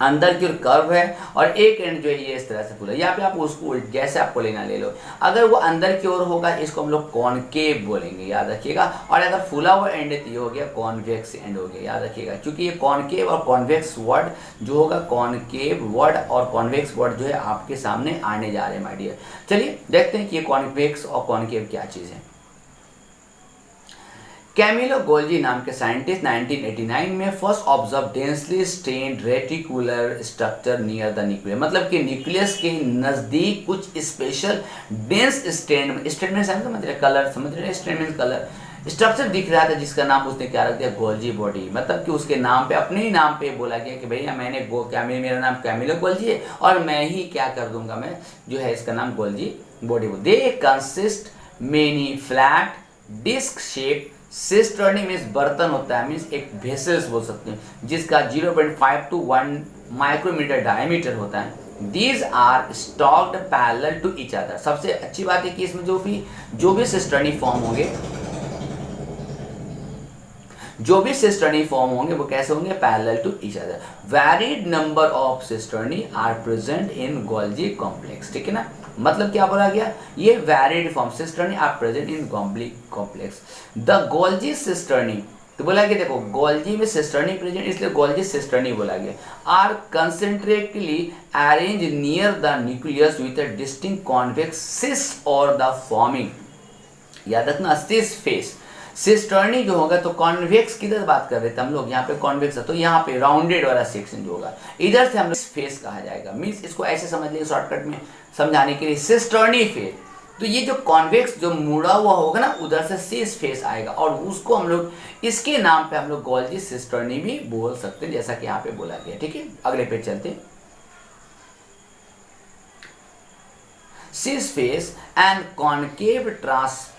Speaker 1: अंदर की ओर कर्व है, और एक एंड जो है ये इस तरह से फूला। यहाँ पे आप उसको जैसे आपको लेना ले लो। अगर वो अंदर की ओर होगा इसको हम लोग कॉनकेव बोलेंगे, याद रखिएगा। और अगर फूला हुआ एंड है तो ये हो गया कॉन्वेक्स एंड हो गया, याद रखिएगा। क्योंकि ये कॉनकेव और कॉन्वेक्स वर्ड जो होगा, कॉनकेव वर्ड और कॉन्वेक्स वर्ड जो है आपके सामने आने जा रहे हैं माय डियर। चलिए देखते हैं कि ये कॉन्वेक्स और कॉनकेव क्या चीज़ है। कैमिलो गोल्जी नाम के साइंटिस्ट 1989 में first observe densely stained reticular structure near the nucleus, मतलब कि न्यूक्लियस के नज़दीक कुछ स्पेशल डेंस स्टेनमेंट समझ रहे, कलर समझ रहे, स्टेनमेंट कलर स्ट्रक्चर दिख रहा था, जिसका नाम उसने क्या रख दिया, गोल्जी बॉडी। मतलब कि उसके नाम पे, अपने ही नाम पे बोला गया कि भैया मैंने मेरा नाम कैमिलो गोल्जी है और मैं ही क्या कर दूंगा, मैं जो है इसका नाम Golgi body. They consist many flat disc shape cisternae means बर्तन होता है, मीन्स एक वेसल्स बोल सकते हैं, जिसका 0.5 to 1 माइक्रोमीटर डायमीटर होता है। These are stacked parallel to each other. सबसे अच्छी बात है कि इसमें जो भी सिस्टर्नी फॉर्म होंगे वो कैसे होंगे, parallel to each other. Varied number of cisternae are present in Golgi complex. ठीक है ना, मतलब क्या बोला गया, ये varied form cisternae are present in Golgi complex. The Golgi cisternae, तो बोला गया देखो गोल्जी में सिस्टर्नी प्रेजेंट, इसलिए गोल्जी सिस्टर्नी बोला गया। Are concentrically arrange near the nucleus with a distinct convex cis और द फॉर्मिंग, याद रखना सिस फेस। सिस्टर्नी जो होगा तो कॉन्वेक्स किधर बात कर रहे थे हम लोग, यहाँ पे कॉन्वेक्स है तो यहाँ पे राउंडेड वाला सेक्शन जो होगा इधर से हम लोग फेस कहा जाएगा। मीन्स इसको ऐसे समझ लेंगे शॉर्टकट में समझाने के लिए, सिस्टर्नी फेस। तो ये जो कॉन्वेक्स जो मुड़ा हुआ होगा ना, उधर से सिस फेस आएगा, और उसको हम लोग इसके नाम पे हम लोग गोल्जी सिस्टर्नी भी बोल सकते हैं, जैसा कि यहाँ पे बोला गया। ठीक है, अगले पेज चलते हैं। Cis face and concave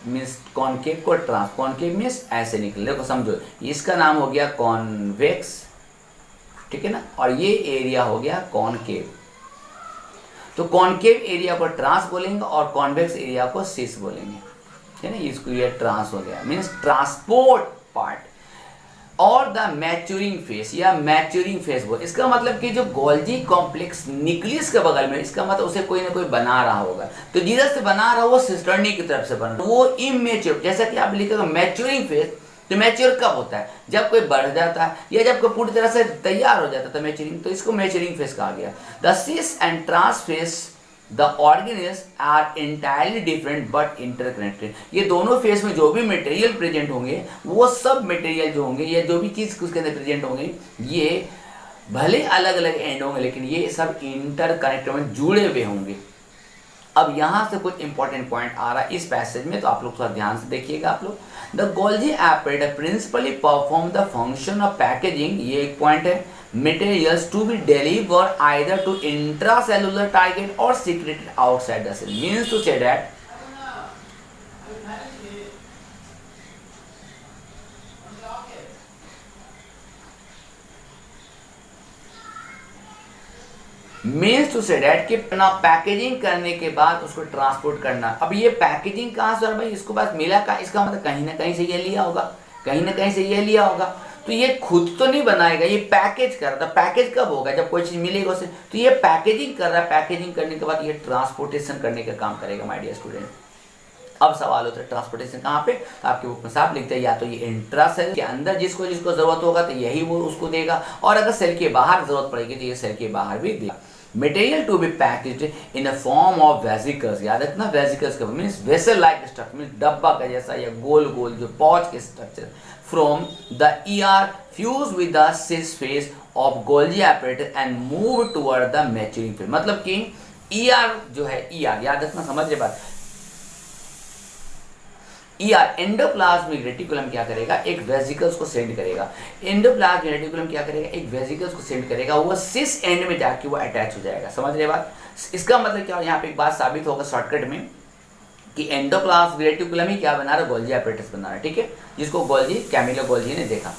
Speaker 1: means concave को कॉनकेव मीन्स ऐसे निकले, देखो समझो, इसका नाम हो गया कॉन्वेक्स, ठीक है ना, और ये एरिया हो गया कॉनकेव। तो कॉनकेव एरिया को ट्रांस बोलेंगे और कॉन्वेक्स एरिया को सिस बोलेंगे, है ना। इसको ये ट्रांस हो गया, मीन्स ट्रांसपोर्ट पार्ट। और द मैच्योरिंग फेस या मैच्योरिंग फेस बोल, इसका मतलब कि जो गोल्जी कॉम्प्लेक्स न्यूक्लियस के बगल में, इसका मतलब उसे कोई ना कोई बना रहा होगा। तो जिधर से बना रहा वो सिस्टर्नी की तरफ से बन रहा, वो इमेच्योर, जैसा कि आप लिखेगा मैच्योरिंग फेस। तो मैच्योर कब होता है, जब कोई बढ़ जाता है या जब कोई पूरी तरह से तैयार हो जाता है, तो मैच्योरिंग, तो इसको मैच्योरिंग फेस कहा गया। The cis and trans face the organelles are entirely different but interconnected. ये दोनों फेस में जो भी मटेरियल प्रेजेंट होंगे, वो सब मटेरियल जो होंगे या जो भी चीज़ उसके अंदर प्रेजेंट होंगे, ये भले अलग अलग एंड होंगे लेकिन ये सब इंटरकनेक्ट में जुड़े हुए होंगे। अब यहाँ से कुछ इंपॉर्टेंट पॉइंट आ रहा है इस पैसेज में, तो आप लोग थोड़ा ध्यान से देखिएगा आप लोग। The Golgi apparatus principally perform the function of packaging, ये एक पॉइंट है, materials to be delivered either to intracellular target or secreted outside the cell. Means to say that means to say that कि ना पैकेजिंग करने के बाद उसको ट्रांसपोर्ट करना। अब ये पैकेजिंग कहाँ से भाई, इसको पास मिला का, इसका मतलब कहीं ना कहीं से ये लिया होगा, कहीं ना कहीं से ये लिया होगा। तो ये खुद तो नहीं बनाएगा, ये पैकेज कर रहा है। पैकेज कब होगा, जब कोई चीज़ मिलेगा उसे। तो ये पैकेजिंग कर रहा है, पैकेजिंग करने के बाद ये ट्रांसपोर्टेशन करने का काम करेगा माय डियर स्टूडेंट। अब सवाल होता है ट्रांसपोर्टेशन कहाँ पे, तो आपके बुक में साफ लिखते हैं या तो ये इंट्रा सेल के अंदर जिसको जिसको जरूरत होगा तो यही वो उसको देगा, और अगर सेल के बाहर जरूरत पड़ेगी तो ये सेल के बाहर भी देगा। Material to be packaged in a form of vesicles, याद रखना वेसिकल्स का means vessel like structure, means डब्बा का जैसा या गोल गोल जो पॉच के स्ट्रक्चर, from the ER fuse with the cis face of Golgi apparatus and move toward the maturing phase. मतलब कि ईआर जो है, ईआर याद रखना, समझिए बात। ईआर एंडोप्लाज्मिक रेटिकुलम क्या करेगा, एक वेसिकल्स को सेंड करेगा। एंडोप्लाज्मिक रेटिकुलम क्या करेगा, एक वेसिकल्स को सेंड करेगा, वो सिस एंड में जाके वो अटैच हो जाएगा। समझ रहे बात। इसका मतलब क्या, यहाँ पे एक बात साबित होगा शॉर्टकट में कि एंडोप्लाज्मिक रेटिकुलम ही क्या बना रहा है, गोल्जी apparatus बना रहा है, ठीक है, जिसको गोल्जी, कैमिलो गोल्जी ने देखा।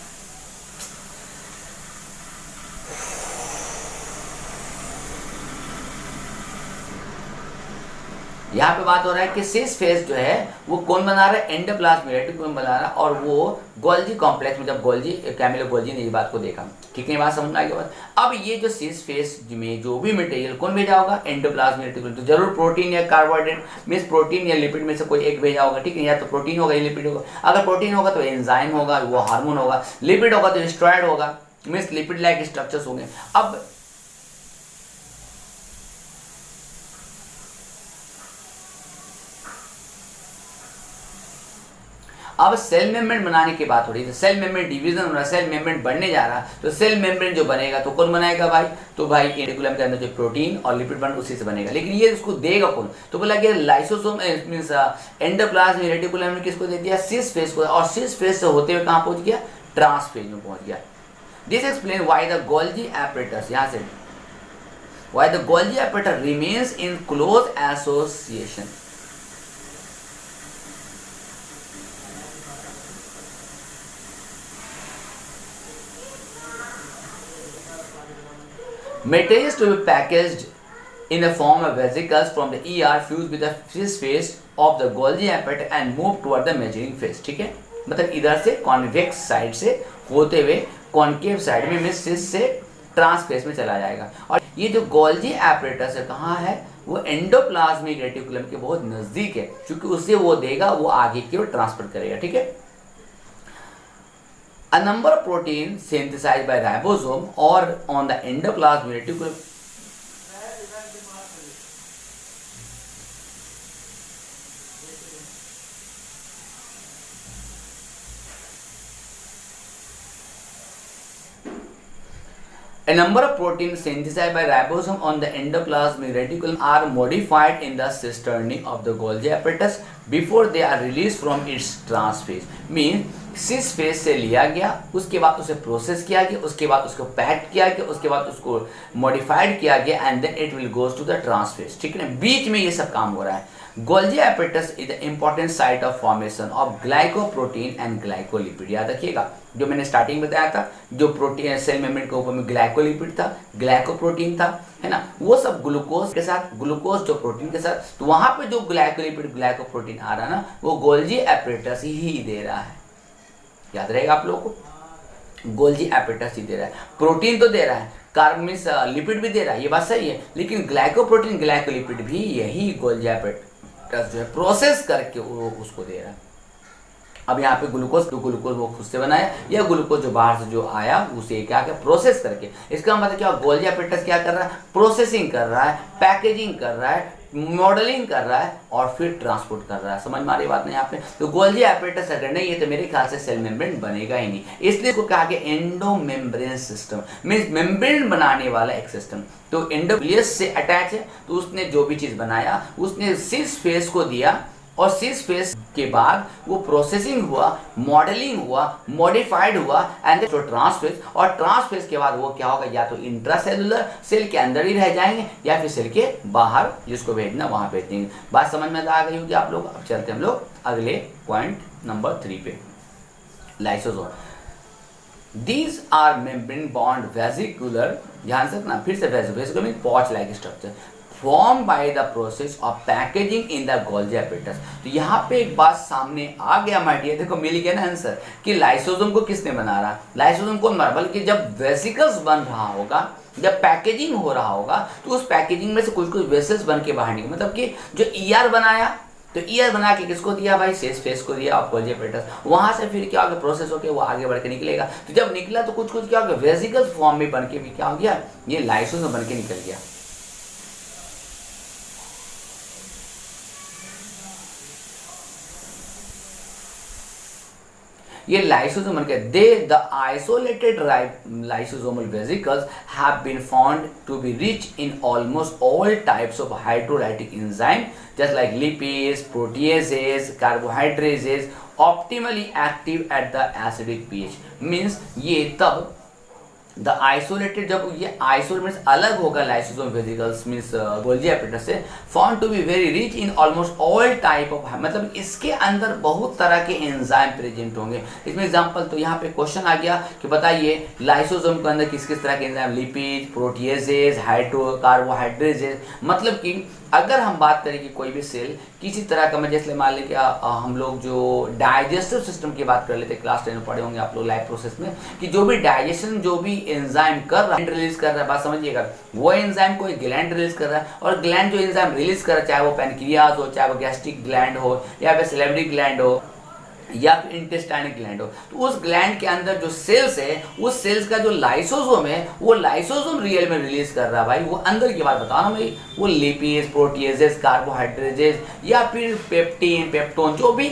Speaker 1: यहाँ पे बात हो रहा है कि सिस फेस जो है वो कौन बना रहा है, एंडोप्लाज्मिक रेटिकुलम बना रहा है, और वो गोल्जी कॉम्प्लेक्स में जब गोल्जी, कैमिलो गोल्जी ने ये बात को देखा। ठीक है, बात समझ में आ गई बात। अब ये जो सिस फेस में जो भी मटेरियल कौन भेजा होगा, एंडोप्लाज्मिक रेटिकुलम, तो जरूर प्रोटीन या कार्बोहाइड्रेट मीन्स प्रोटीन या लिपिड में से कोई एक भेजा होगा। ठीक है, या तो प्रोटीन होगा या लिपिड होगा। अगर प्रोटीन होगा तो एंजाइम होगा, वो हार्मोन होगा। लिपिड होगा तो स्टेरॉइड होगा, मीन्स लिपिड लाइक स्ट्रक्चर्स होंगे। अब सेल मेम्ब्रेन बनाने की बात हो रही है, सेल मेम्ब्रेन डिवीजन हो रहा है, सेल मेम्ब्रेन बढ़ने जा रहा है, तो सेल मेम्ब्रेन जो बनेगा तो कौन बनाएगा भाई, तो भाई रेटिकुलम के अंदर जो प्रोटीन और लिपिड बन उसी से बनेगा। लेकिन ये उसको देगा कौन, तो बोला कि लाइसोसोम मींस एंडोप्लाज्मिक रेटिकुलम ने किसको दे दिया, सिस फेस को, और सिस फेस से होते हुए कहाँ पहुंच गया, ट्रांसफेज में पहुंच गया। This explain why the Golgi apparatus, यहाँ से why the Golgi apparatus remains in close association. Materials to be packaged in a form of vesicles from the ER fused with the Swiss face of the Golgi apparatus and move toward the measuring face। ठीक है, मतलब इधर से कॉन्वेक्स साइड से होते हुए कॉन्केव साइड में मींस सिस से ट्रांसफेस में चला जाएगा। और ये जो गोल्जी apparatus है कहाँ है, वो एंडोप्लाज्मिक रेटिकुलम के बहुत नजदीक है, क्योंकि उससे वो देगा, वो आगे की ओर ट्रांसफर करेगा। ठीक है, a number of proteins synthesized by ribosome or on the endoplasmic reticulum A number of proteins synthesized by ribosome on the endoplasmic reticulum are modified in the cisternae of the Golgi apparatus before they are released from its transphase। Means cis face से लिया गया, उसके बाद उसे प्रोसेस किया गया, उसके बाद उसको पैक किया गया, उसके बाद उसको मॉडिफाइड किया गया and then it will goes to the trans face. ठीक है ना, बीच में ये सब काम हो रहा है। Golgi apparatus is the important site of formation of glycoprotein and glycolipid. याद रखिएगा, जो मैंने स्टार्टिंग में बताया था, जो प्रोटीन सेल मेम्ब्रेन के ऊपर में ग्लाइकोलिपिड था, ग्लाइकोप्रोटीन था, है ना, वो सब ग्लूकोज के साथ, ग्लूकोज जो प्रोटीन के साथ, तो वहां पे जो ग्लाइकोलिपिड ग्लाइकोप्रोटीन आ रहा है ना, वो गोल्जी apparatus ही दे रहा है। याद रहेगा आप लोगों को, गोल्जी apparatus ही दे रहा है। प्रोटीन तो दे रहा है, कार्बन लिपिड भी दे रहा है, ये बात सही है, लेकिन ग्लाइकोप्रोटीन ग्लाइकोलिपिड भी यही गोल्जी apparatus जो है प्रोसेस करके वो उसको दे रहा है। अब यहाँ पे ग्लूकोज, तो ग्लूकोज वो खुद से बनाया, या ग्लूकोज जो बाहर से जो आया उसे क्या क्या प्रोसेस करके, इसका मतलब क्या, गोल्जी apparatus क्या कर रहा है, प्रोसेसिंग कर रहा है, पैकेजिंग कर रहा है, मॉडलिंग कर रहा है और फिर ट्रांसपोर्ट कर रहा है। समझ में आ रही बात नहीं यहाँ पे। तो गोल्जी apparatus अगर नहीं है तो मेरे ख्याल से सेल मेम्ब्रेन बनेगा ही नहीं, इसलिए इसको कहा गया endo membrane system, means membrane बनाने वाला एक सिस्टम। तो एंडोप्लियस से अटैच है, तो उसने जो भी चीज बनाया उसने सिस फेस को दिया, और सिस फेस के बाद वो प्रोसेसिंग हुआ, मॉडलिंग हुआ, मॉडिफाइड हुआ एंड तो ट्रांसफेस, और ट्रांसफेस के बाद वो क्या होगा, या तो इंट्रासेलुलर सेल के अंदर ही रह जाएंगे या फिर सेल के बाहर जिसको भेजना वहां भेज देंगे। बात समझ में आ गई होगी आप लोग। अब चलते हम लोग अगले पॉइंट नंबर 3 पे, lysosome. These are membrane bound vesicular ध्यान से ना, फिर से vesicle mean pouch like structure form by the process of packaging in the Golgi apparatus. तो यहाँ पे एक बात सामने आ गया माय डियर, देखो मिल गया ना आंसर कि लाइसोसोम को किसने बना रहा, लाइसोसोम कौन बना, बल्कि जब वेसिकल्स बन रहा होगा, जब पैकेजिंग हो रहा होगा, तो उस पैकेजिंग में से कुछ कुछ वेसल्स बन के बाहर निकले, मतलब कि जो ईआर बनाया, तो ईयर बना के किसको दिया भाई, सेस फेस को दिया और गोल्जी एपिटस, वहां से फिर क्या होगा, प्रोसेस होकर वो आगे बढ़ के निकलेगा। तो जब निकला तो कुछ कुछ क्या होगा, वेसिकल्स फॉर्म में बन के भी क्या हो गया, ये लाइसोसोम बन के निकल गया। ये लाइसोसोम के they the isolated lysosomal vesicles have been found to be rich in almost all types of hydrolytic enzyme just like lipids, proteases, carbohydrates, optimally active at the acidic pH। means ये तब द आइसोलेटेड, जब ये आइसोलेट मीन्स अलग होगा lysosome vesicles means Golgi apparatus से, found to be very rich in almost all type of, मतलब इसके अंदर बहुत तरह के एंजाइम प्रेजेंट होंगे। इसमें एग्जांपल तो यहाँ पे क्वेश्चन आ गया कि बताइए लाइसोसोम के अंदर किस किस तरह के एंजाइम, लिपिड, प्रोटीएजेज, कार्बोहाइड्रेजेज, मतलब कि अगर हम बात करें कि कोई भी सेल किसी तरह का, मैं जैसे मान लें कि हम लोग जो डाइजेस्टिव सिस्टम की बात कर लेते हैं, क्लास 10 में पढ़े होंगे आप लोग लाइफ प्रोसेस में, कि जो भी डाइजेशन जो भी एंजाइम कर रहा है, रिलीज कर रहा है, बात समझिएगा, वो एंजाइम कोई ग्लैंड रिलीज कर रहा है, और ग्लैंड जो एंजाइम रिलीज कर रहा है, चाहे वो पैनक्रियाज हो, चाहे वो गैस्ट्रिक ग्लैंड हो, या फिर सेलेब्री ग्लैंड हो, या फिर इंटेस्टाइनल ग्लैंड हो, तो उस ग्लैंड के अंदर जो सेल्स है, उस सेल्स का जो लाइसोसोम है, वो लाइसोसोम रियल में रिलीज कर रहा है भाई, वो अंदर की बात बता रहा हूँ भाई, वो लिपिड्स, प्रोटीएजेस, कार्बोहाइड्रेजेस, या फिर पेप्टीन, पेप्टोन, जो भी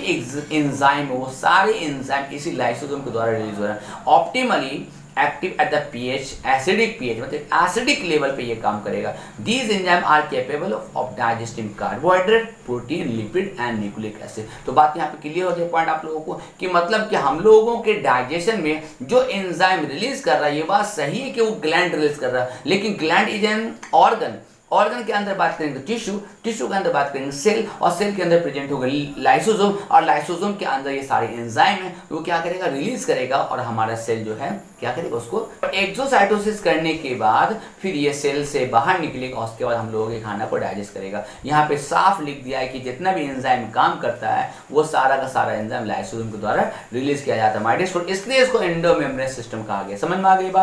Speaker 1: एंजाइम है, वो सारे एंजाइम इसी लाइसोसोम के द्वारा रिलीज हो रहा है। Optimally active at the pH, acidic pH, मतलब एसिडिक लेवल पे ये काम करेगा। These enzyme are capable of digesting carbohydrate, protein, lipid and nucleic acid. तो बात यहाँ पे क्लियर हो जाए पॉइंट आप लोगों को, कि मतलब कि हम लोगों के डाइजेशन में जो एंजाइम रिलीज कर रहा है, ये बात सही है कि वो ग्लैंड रिलीज कर रहा है, लेकिन gland is an organ, organ के अंदर बात करेंगे टिश्यू, टिश्यू के अंदर बात करेंगे सेल, और सेल के अंदर प्रेजेंट होगा लाइसोसोम, और लाइसोसोम के अंदर ये सारे एंजाइम है, वो क्या करेगा, रिलीज करेगा, और हमारा सेल जो है क्या करेगा, उसको एक्सोसाइटोसिस करने के बाद फिर ये सेल से बाहर निकलेगा, और उसके बाद हम लोगों के खाना को डाइजेस्ट करेगा। यहाँ पे साफ लिख दिया है कि जितना भी एंजाइम काम करता है, वो सारा का सारा एंजाइम लाइसोसोम के द्वारा रिलीज किया जाता है माय डियर स्टूडेंट, इसलिए इसको एंडोमेम्ब्रेन सिस्टम कहा गया। समझ में आ गई बात।